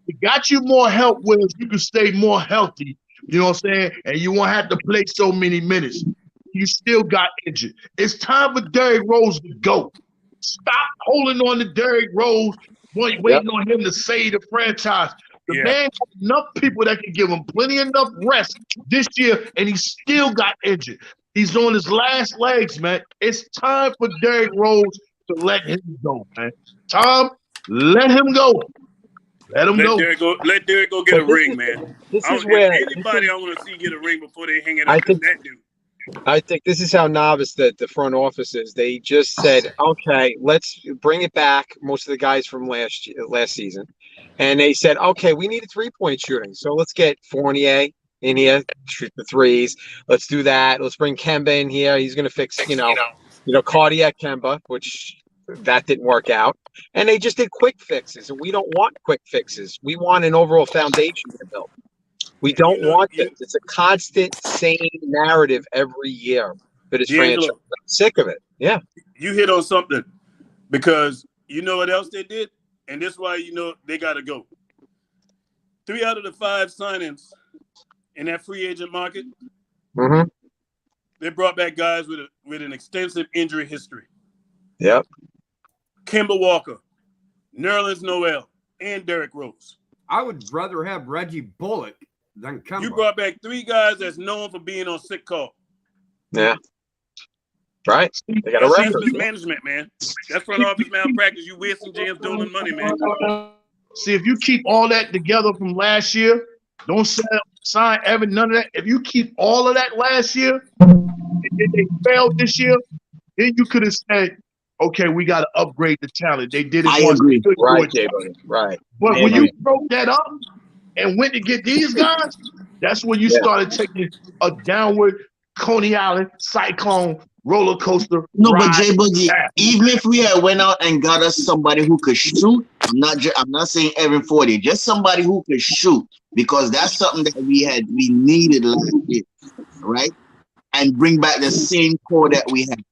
It got you more help with you can stay more healthy. You know what I'm saying? And you won't have to play so many minutes. You still got injured. It's time for Derrick Rose to go. Stop holding on to Derrick Rose, waiting on him to save the franchise. The man has enough people that can give him plenty enough rest this year, and he still got injured. He's on his last legs, man. It's time for Derrick Rose to let him go, man. Tom, let him go. Let him go.
Let Derrick go get a ring, man.
This is where
anybody I want to see get a ring before they hang it up. That dude.
I think this is how novice the front office is. They just said, okay, let's bring it back. Most of the guys from last season. And they said, okay, we need a three-point shooting. So let's get Fournier in here, shoot the threes. Let's do that. Let's bring Kemba in here. He's going to fix, cardiac Kemba, which that didn't work out. And they just did quick fixes. And we don't want quick fixes. We want an overall foundation to build. We don't want this. It's a constant same narrative every year for this franchise. I'm sick of it. Yeah.
You hit on something because you know what else they did? And this is why they got to go. 3 out of the 5 signings in that free agent market, they brought back guys with an extensive injury history.
Yep.
Kemba Walker, Nerlens Noel, and Derrick Rose.
I would rather have Reggie Bullock than Kemba.
You brought back 3 guys that's known for being on sick call.
Yeah. Right? They got a
That's
record.
management, man. That's front office malpractice. You wasting James Dolan money, man.
See, if you keep all that together from last year, don't sign Evan, none of that. If you keep all of that last year, and then they failed this year, then you could have said, okay, we got to upgrade the talent. They did it
I
once.
agree.
Right, J-Buddy. Right.
But
I
when
agree.
you broke that up and went to get these guys, that's when you
Yeah.
started taking a downward Coney Island cyclone roller coaster
No, but
ride.
J Boogie, even if we had went out and got us somebody who could shoot, I'm not saying Evan 40, just somebody who could shoot, because that's something that we needed last year, right? And bring back the same core that we had.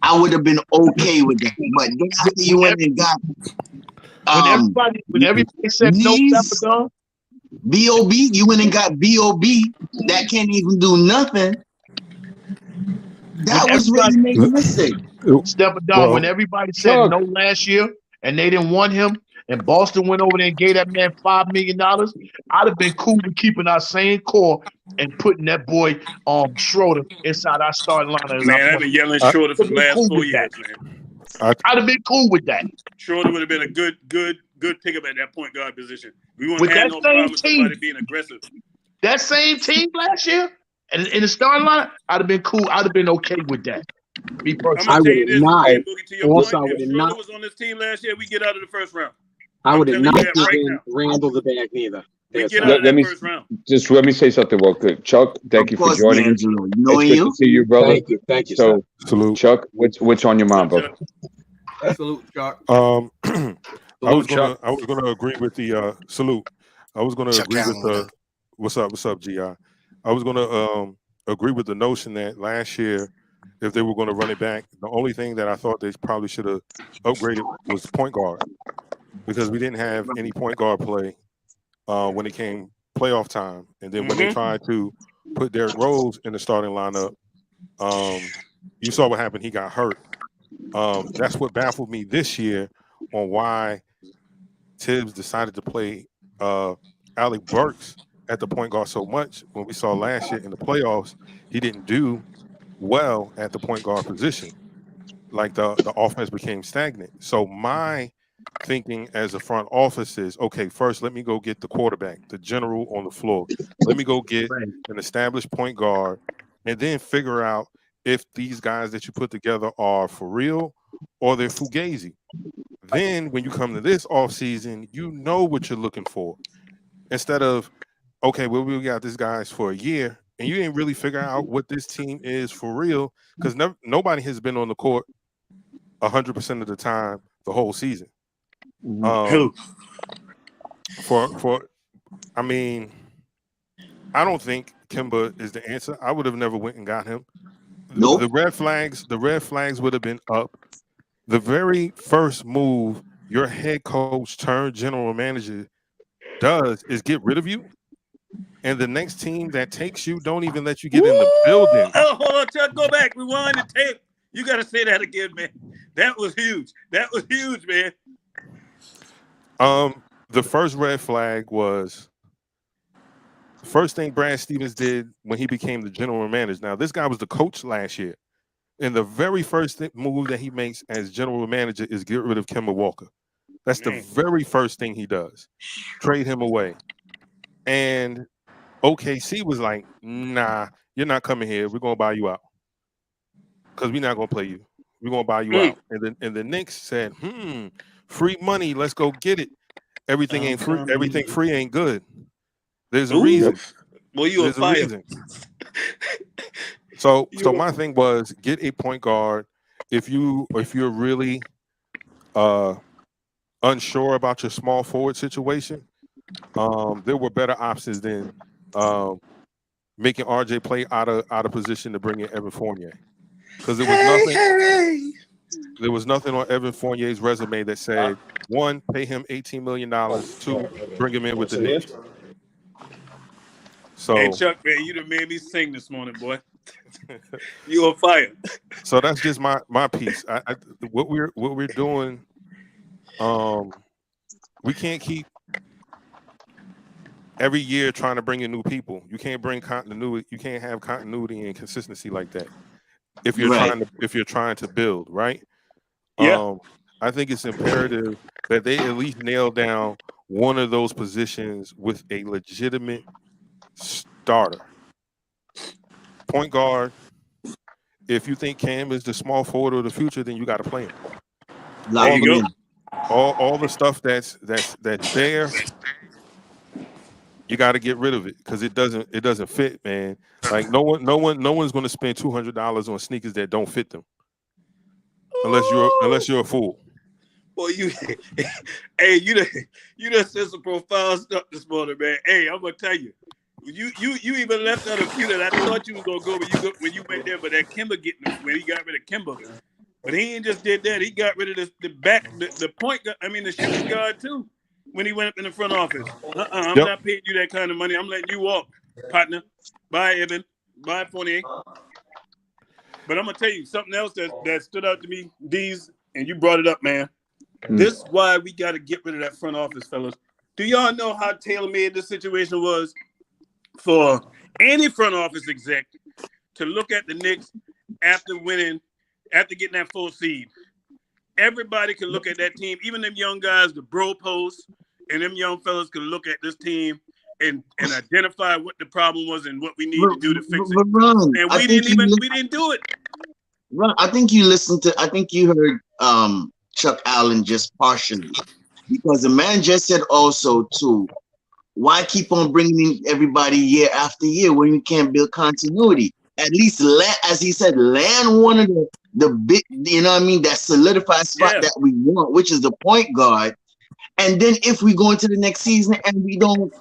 I would have been okay with that. But then after you went and got
when everybody said no,
B.O.B., you went and got B.O.B. that can't even do nothing. That was really making mistake.
Stepping down when everybody said no last year and they didn't want him, and Boston went over there and gave that man $5 million, I'd have been cool with keeping our same core and putting that boy Schroeder inside our starting lineup.
Man, I've been yelling Schroeder for the last 4 years, man.
I'd have been cool with that.
Schroeder would have been a good pickup at that point guard position. We wouldn't
With
have
that
no
same
problem with
team.
somebody being aggressive.
That same team last year and in the starting lineup, I'd have been cool. I'd have been okay with that. Me personally.
I'm gonna tell you this, man, Boogie, to your
Also, I
point.
would
If
have
Schroeder
not.
was on this team last year, we get out of the first round.
I would have
telling you
not
that right
given
now.
Randall the bag neither.
We
Yes,
get
sir.
out of
Let
that
me
first round.
let me say something real quick. Chuck, thank you for joining us.
D'Angelo,
It's
knowing
good
you.
to see you, brother.
Thank you,
So,
Salute.
Chuck, what's on your mind, brother?
Salute, Chuck.
I was
Chuck.
gonna agree with the salute. I was gonna
Chuck
agree with
Allen,
the what's up, Gi. I was gonna agree with the notion that last year, if they were gonna run it back, the only thing that I thought they probably should have upgraded was point guard, because we didn't have any point guard play when it came playoff time, and then when they tried to put Derrick Rose in the starting lineup, you saw what happened. He got hurt. That's what baffled me this year on why Tibbs decided to play Alec Burks at the point guard so much. When we saw last year in the playoffs, he didn't do well at the point guard position. Like the offense became stagnant. So my thinking as a front office is, okay, first let me go get the quarterback, the general on the floor. Let me go get an established point guard, and then figure out if these guys that you put together are for real or they're fugazi. Then when you come to this offseason, you know what you're looking for. Instead of, okay, well, we got this guys for a year, and you ain't really figure out what this team is for real, because nobody has been on the court 100% of the time the whole season. I mean, I don't think Kemba is the answer. I would have never went and got him.
Nope.
The red flags would have been up. The very first move your head coach turned general manager does is get rid of you, and the next team that takes you don't even let you get in the building.
Oh, hold on, Chuck. Go back. Rewind the tape. You got to say that again, man. That was huge. That was huge, man.
The first red flag was the first thing Brad Stevens did when he became the general manager. Now, this guy was the coach last year, and the very first move that he makes as general manager is get rid of Kemba Walker. That's the very first thing he does. Trade him away. And OKC was like, nah, you're not coming here. We're going to buy you out. Because we're not going to play you. We're going to buy you out. And the Knicks said, free money. Let's go get it. Everything ain't free. Everything free ain't good. There's a reason.
Well, you
There's a reason. So my thing was get a point guard. If you're really unsure about your small forward situation, there were better options than making RJ play out of position to bring in Evan Fournier, because there was nothing on Evan Fournier's resume that said, one, pay him $18 million, two, bring him in with the Knicks. So,
hey, Chuck, man, you done made me sing this morning, boy. You on fire.
So that's just my piece. What we're doing. We can't keep every year trying to bring in new people. You can't bring continuity. You can't have continuity and consistency like that. if you're
Right.
trying to build, right?
Yeah.
I think it's imperative that they at least nail down one of those positions with a legitimate starter. Point guard. If you think Cam is the small forward of the future, then you got to play him.
There you go.
All the stuff that's there, you got to get rid of it because it doesn't fit, man. Like no one's going to spend $200 on sneakers that don't fit them, unless you're a fool.
Boy, hey, you done said some profound stuff this morning, man. Hey, I'm gonna tell you, you even left out a few that I thought you was gonna go when you went there, but that Kimba when he got rid of Kimba, but he ain't just did that. He got rid of the point guard. I mean the shooting guard too. When he went up in the front office, I'm not paying you that kind of money. I'm letting you walk, partner. Bye, Evan. Bye, Fournier. But I'm gonna tell you something else that stood out to me, D's, and you brought it up, man. This is why we got to get rid of that front office, fellas. Do y'all know how tailor-made this situation was for any front office exec to look at the Knicks after getting that full seed? Everybody can look at that team, even them young guys, the bro posts, and them young fellas can look at this team and identify what the problem was and what we need to do to fix it.
Ron,
And we didn't do it.
Ron, I think you heard Chuck Allen just partially, because the man just said also too, why keep on bringing in everybody year after year when you can't build continuity? At least, as he said, land one of the big, you know what I mean, that solidified spot that we want, which is the point guard. And then if we go into the next season and we don't,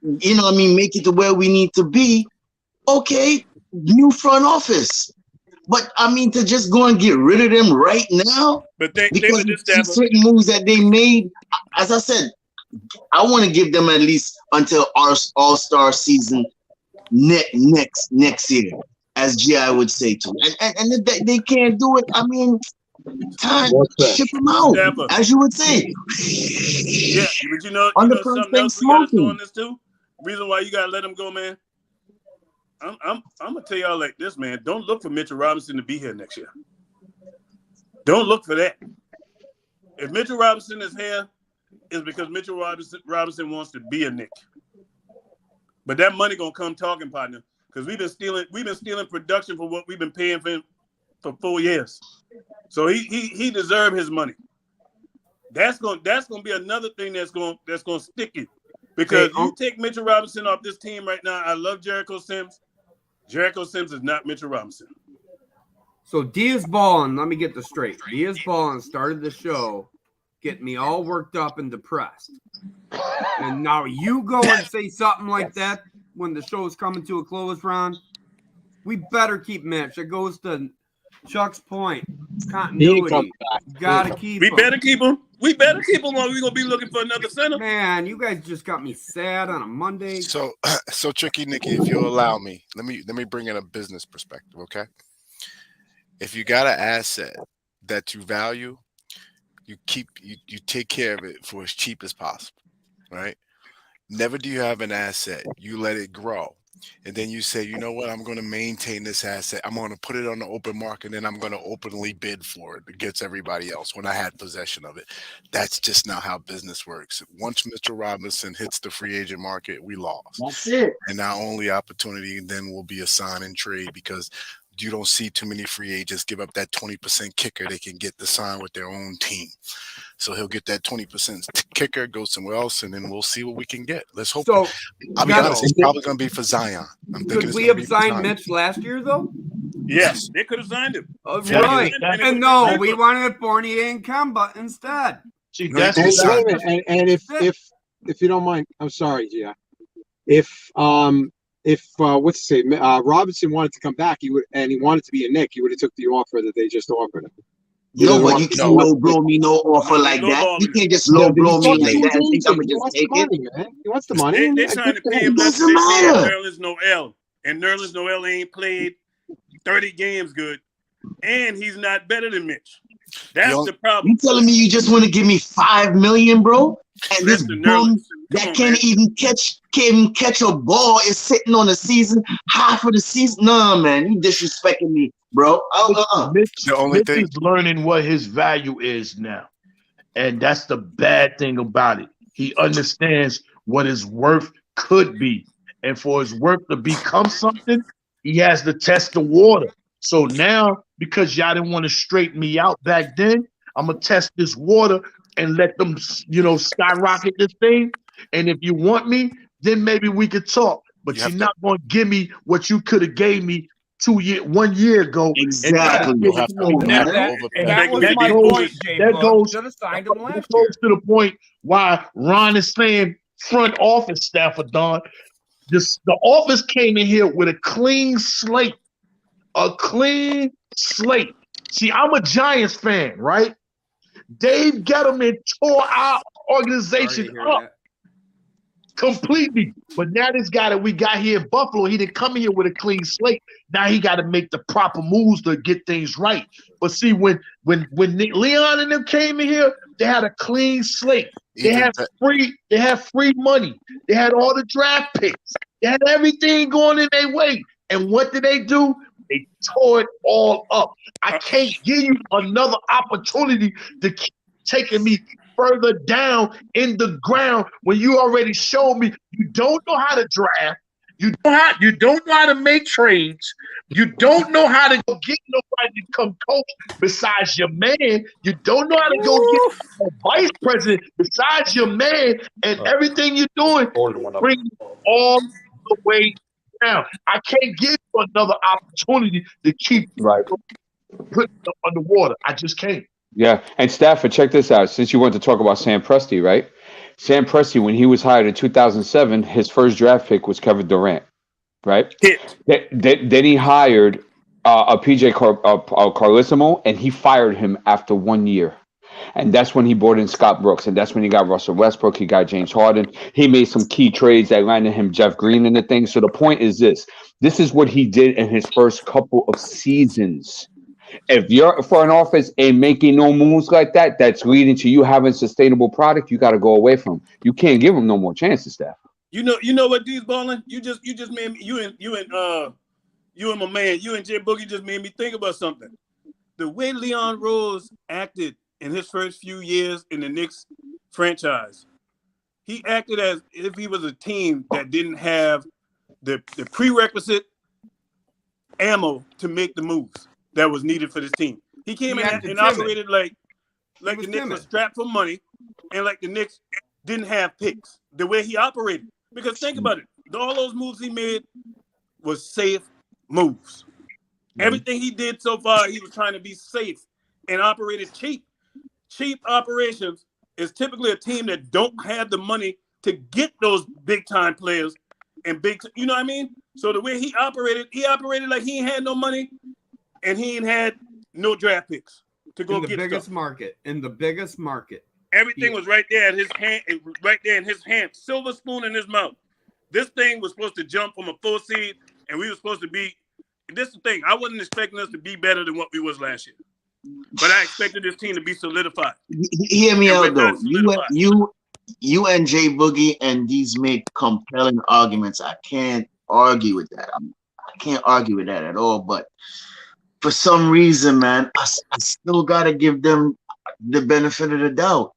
you know what I mean, make it to where we need to be, okay, new front office. But I mean, to just go and get rid of them right now, because certain moves that they made, as I said, I want to give them at least until our All-Star season next year, as GI would say too. And if they can't do it, I mean, time ship them out, as you would say.
Yeah, but you know something else we got to throw on this too. Reason why you gotta let them go, man. I'm gonna tell y'all like this, man. Don't look for Mitchell Robinson to be here next year. Don't look for that. If Mitchell Robinson is here, it's because Mitchell Robinson wants to be a Knick. But that money gonna come talking, partner, because we've been stealing production for what we've been paying for him for 4 years. So he deserved his money. That's gonna be another thing that's gonna stick it. Because you take Mitchell Robinson off this team right now. I love Jericho Sims. Jericho Sims is not Mitchell Robinson.
So Diaz Ballin, let me get this straight. Diaz Ballin started the show getting me all worked up and depressed. And now you go and say something like that when the show is coming to a close, Ron. We better keep Mitch. It goes to Chuck's point. Continuity. Gotta keep him.
We better keep him. We better keep him, or we're gonna be looking for another center.
Man, you guys just got me sad on a Monday.
So Tricky Nicky, if you'll allow me, let me bring in a business perspective, okay? If you got an asset that you value, you take care of it for as cheap as possible, right? Never do you have an asset, you let it grow. And then you say, you know what, I'm going to maintain this asset. I'm going to put it on the open market, and then I'm going to openly bid for it against everybody else when I had possession of it. That's just not how business works. Once Mitchell Robinson hits the free agent market, we lost.
That's it.
And our only opportunity then will be a sign and trade, because you don't see too many free agents give up that 20% kicker they can get to sign with their own team. So he'll get that 20% kicker, go somewhere else, and then we'll see what we can get. Let's hope.
So,
I'll be honest, it's probably going to be for Zion.
Could we have signed Mitch last year, though?
Yes, they could have signed him.
Right. And no, we wanted Fournier and Kemba instead.
And if you don't mind, I'm sorry, Gia. If Robinson wanted to come back, he wanted to be a Knick, he would have took the offer that they just offered him.
No, but you can't low blow me no offer like that. You can't just low blow me like that and think I'm gonna just take it.
He wants the money.
They're trying to pay him less than they pay Nerlens Noel, and Nerlens Noel ain't played 30 games good, and he's not better than Mitch. That's the problem.
You telling me you just want to give me $5 million, bro? And this bum that can't even catch can't even catch a ball, is sitting on the season, half of the season. No, man, you disrespecting me, bro.
Mitch is learning what his value is now. And that's the bad thing about it. He understands what his worth could be. And for his worth to become something, he has to test the water. So now, because y'all didn't want to straighten me out back then, I'm going to test this water and let them, skyrocket this thing. And if you want me, then maybe we could talk. But you're not going to give me what you could have gave me 1 year ago.
Exactly.
That was my point, Jay. Should have signed him last year.
Goes to the point why Ron is saying front office staff are done. The office came in here with a clean slate. A clean slate. See, I'm a Giants fan, right? Dave Gettleman tore our organization up completely. But now this guy that we got here in Buffalo, he didn't come here with a clean slate. Now he got to make the proper moves to get things right. But see, when Leon and them came in here, they had a clean slate. They had free money. They had all the draft picks. They had everything going in their way. And what did they do? They tore it all up. I can't give you another opportunity to keep taking me further down in the ground when you already showed me you don't know how to draft. You don't know how to make trades. You don't know how to go get nobody to come coach besides your man. You don't know how to go get a vice president besides your man. And everything you're doing brings all the way down. I can't give you another opportunity to keep putting them underwater. I just can't.
Yeah, and Stafford, check this out. Since you want to talk about Sam Presti, right? Sam Presti, when he was hired in 2007, his first draft pick was Kevin Durant, right? Then he hired a PJ Carlissimo, and he fired him after 1 year. And that's when he brought in Scott Brooks, and that's when he got Russell Westbrook. He got James Harden. He made some key trades that landed him Jeff Green and the thing. So the point is this. This is what he did in his first couple of seasons. If your front office ain't making no moves like that, that's leading to you having sustainable product, you got to go away from. You can't give them no more chances, Steph.
You know what, D's balling? You just made me, you and my man, you and Jay Boogie just made me think about something. The way Leon Rose acted in his first few years in the Knicks franchise, he acted as if he was a team that didn't have the prerequisite ammo to make the moves that was needed for this team. He came in and operated like the Knicks were strapped for money, and like the Knicks didn't have picks. The way he operated, because think about it, all those moves he made was safe moves. Everything he did so far, he was trying to be safe and operated cheap. Cheap operations is typically a team that don't have the money to get those big time players and you know what I mean? So the way he operated like he ain't had no money. And he ain't had no draft picks to go get
in the biggest market.
Everything was right there at his hand, right there in his hand, silver spoon in his mouth. This thing was supposed to jump from a 4 seed, and we were supposed to be. This is the thing. I wasn't expecting us to be better than what we was last year, but I expected this team to be solidified.
Hear me out though. You and Jay Boogie and these make compelling arguments. I can't argue with that. I can't argue with that at all. But for some reason, man, I still got to give them the benefit of the doubt.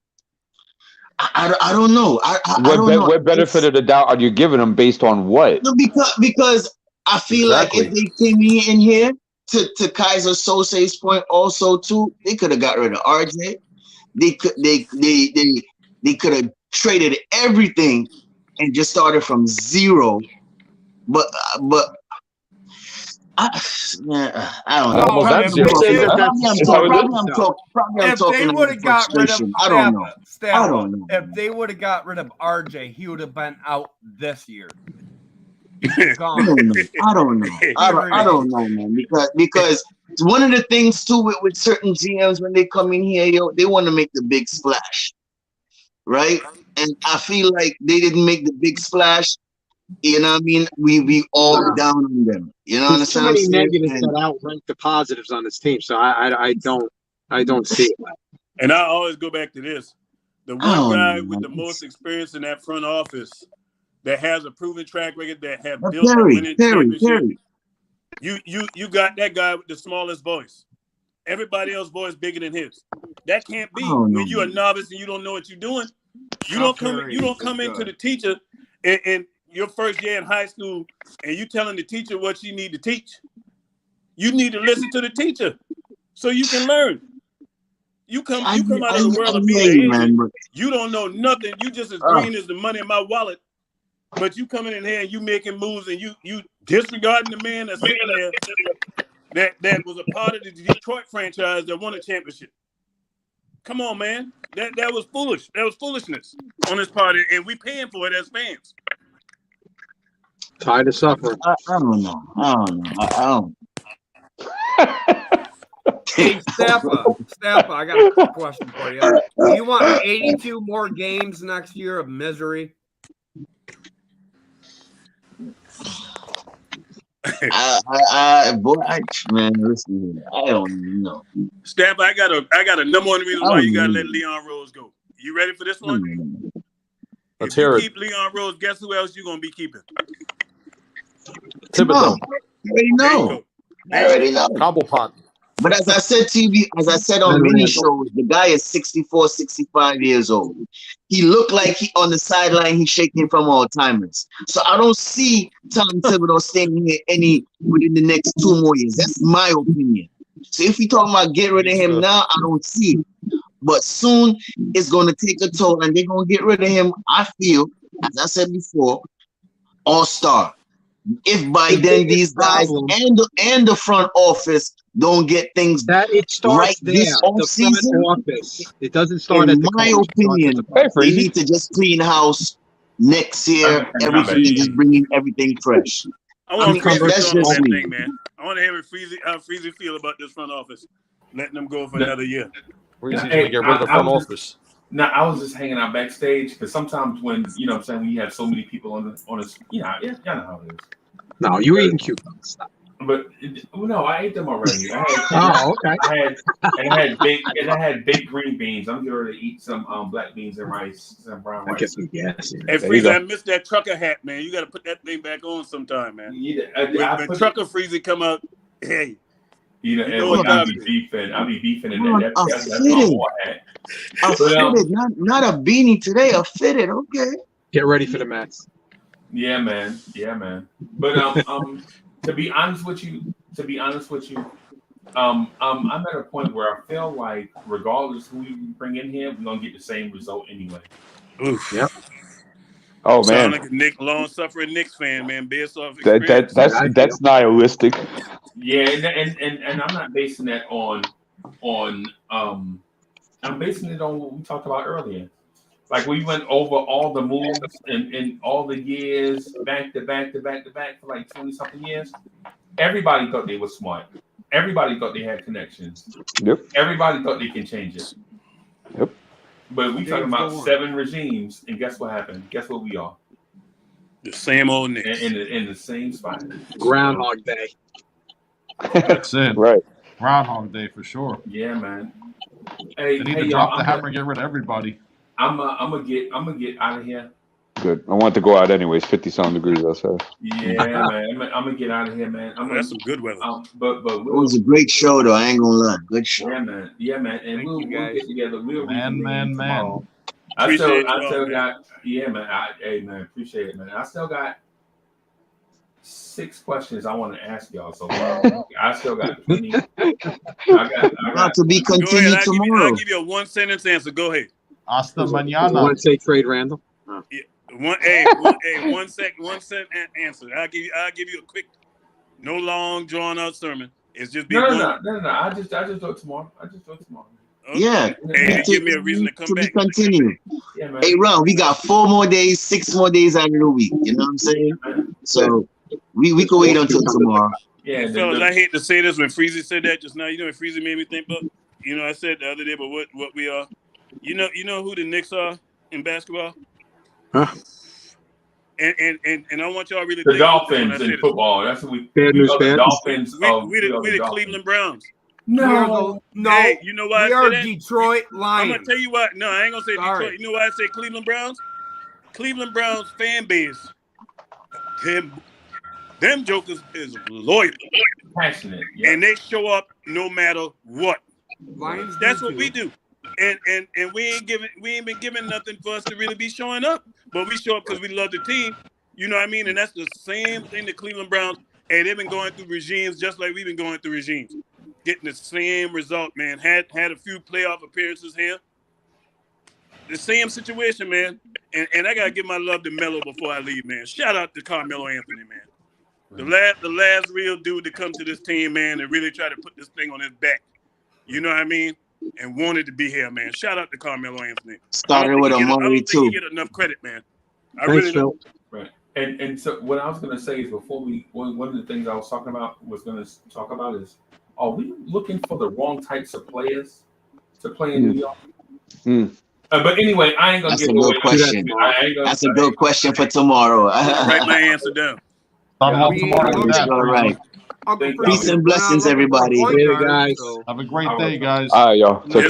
I don't know.
What benefit of the doubt are you giving them based on what?
No, because I feel like if they came in here to Kaiser Sose's point also too, they could have got rid of RJ. They could have traded everything and just started from zero. But I don't know.
If they would have got rid of, I don't know. If they would have got rid of RJ, he would have been out this year.
I don't know, man. Because one of the things too with certain GMs when they come in here, they want to make the big splash, right? And I feel like they didn't make the big splash. You know what I mean? We all down on them. You know what I'm saying?
There's too many negatives that outrank the positives on this team, so I don't see it.
And I always go back to this: the one guy with the most experience in that front office that has a proven track record, that have built a
Terry,
winning
Terry,
championship.
Terry.
You got that guy with the smallest voice. Everybody else's voice bigger than his. That can't be
Oh, no.
when you're a novice and you don't know what you're doing. You
Stop
don't come into the teacher in your first year in high school and you telling the teacher what she need to teach. You need to listen to the teacher so you can learn. You come out of the world of being an agent. You don't know nothing. You just as green as the money in my wallet. But you coming in here and you making moves and you disregarding the man that's sitting there that was a part of the Detroit franchise that won a championship. Come on, man. That was foolish. That was foolishness on his part, and we paying for it as fans.
Tired of suffering.
I don't know.
Hey, Stappa, I got a quick question for you. Do you want 82 more games next year of misery?
Man, listen, I don't know.
Stappa, I got a number one reason why you gotta let Leon Rose go. You ready for this one?
Let's
if you
hear it.
keep Leon Rose, guess who else you gonna be keeping?
Thibodeau.
I already know.
Cobblepot.
But as I said on many shows, the guy is 64, 65 years old. He looked like on the sideline, he's shaking from Alzheimer's. So I don't see Tom Thibodeau staying here within the next 2 more years. That's my opinion. So if we talking about get rid of him now, I don't see it. But soon it's going to take a toll and they're going to get rid of him, I feel, as I said before, all-star. If by then these guys and the front office don't get things right this offseason,
it doesn't start at
my opinion, they need to just clean house next year. Everything just bringing everything fresh.
I want to
that's just
that
me.
thing, man. I want to hear how Freezy feel about this front office, letting them go for another year.
Freezy's gonna get rid of the front office.
No, I was just hanging out backstage because sometimes when when you have so many people on this, y'all know how it is.
No, you were eating cucumbers.
But no, I ate them already.
Okay.
I had baked green beans. I'm getting ready to eat some black beans and rice, some brown rice.
Hey, Freezy, I missed that trucker hat, man. You got to put that thing back on sometime, man.
Yeah,
when trucker Freezy come out, hey.
I'll be beefing in that. That's my war hat.
A fitted, not a beanie today. A fitted, okay.
Get ready for the Mets.
Yeah, man. But to be honest with you, I'm at a point where I feel like regardless who we bring in here, we're gonna get the same result anyway.
Oof.
Yep.
Oh man,
sound like a long-suffering Knicks fan, man. Based off experience.
That's nihilistic.
Yeah, and I'm not basing that on I'm basing it on what we talked about earlier. Like we went over all the moves and all the years back to back for like 20-something years. Everybody thought they were smart. Everybody thought they had connections.
Yep.
Everybody thought they can change it.
Yep.
But we talking about 7 regimes, and guess what happened? Guess what we are?
The same old Knicks.
In the same spot.
Groundhog Day.
That's it.
Right.
Groundhog Day for sure.
Yeah, man. Hey,
they need to drop the hammer and get rid of everybody.
I'm gonna get out of here.
Good. I want to go out anyways. 50-something degrees outside.
Yeah, man. I'm gonna get out of here, man.
That's some good weather.
But
it was a great show, though. I ain't gonna lie. Good show.
Yeah, man. And we'll get together.
Man.
I still got. Yeah, man. Hey, man. Appreciate it, man. I still got 6 questions I want to ask y'all. So I still got plenty. I got
to be continued tomorrow.
I'll give you a 1-sentence answer. Go ahead.
Hasta mañana.
You want to say trade Randall?
Yeah. One sentence answer. I'll give you a quick, no long drawn out sermon. It's just
no. I just do it tomorrow.
Okay.
Yeah.
Hey, give me a reason to come back.
Continue.
Yeah, man.
Hey, Ron, we got 4 more days, 6 more days out of the week. You know what I'm saying? So we can wait until tomorrow.
Yeah,
fellas, I hate to say this when Freezy said that just now. You know what Freezy made me think about? I said the other day, but what we are. You know who the Knicks are in basketball?
Huh?
And I want y'all really
the Dolphins in football. That's what we
the
Dolphins.
We the Cleveland Browns.
No.
Hey, you know why
we
I
are
say that?
Detroit Lions.
I'm gonna tell you what. No, I ain't gonna say
Sorry.
Detroit. You know why I say Cleveland Browns? Cleveland Browns fan base, them jokers is loyal,
passionate,
and they show up no matter what.
Lions
That's
do
what
too.
we do. And we ain't been giving nothing for us to really be showing up, but we show up because we love the team. You know what I mean? And that's the same thing the Cleveland Browns, and they've been going through regimes just like we've been going through regimes, getting the same result, man. Had a few playoff appearances here. The same situation, man. And I gotta give my love to Melo before I leave, man. Shout out to Carmelo Anthony, man. The last real dude to come to this team, man, and really try to put this thing on his back. You know what I mean? And wanted to be here, man. Shout out to Carmelo Anthony.
Started with Amari
I don't think
too.
he get enough credit, man. I
Thanks,
really
Phil.
don't.
Right. And so what I was going to say is one of the things I was talking about is, are we looking for the wrong types of players to play in New York? But anyway, I ain't going to
That's
get
a
away
good question. That's a good question for tomorrow.
Write my answer down.
All right. Peace and blessings, everybody.
Have a great day, guys.
All right, y'all. Take care.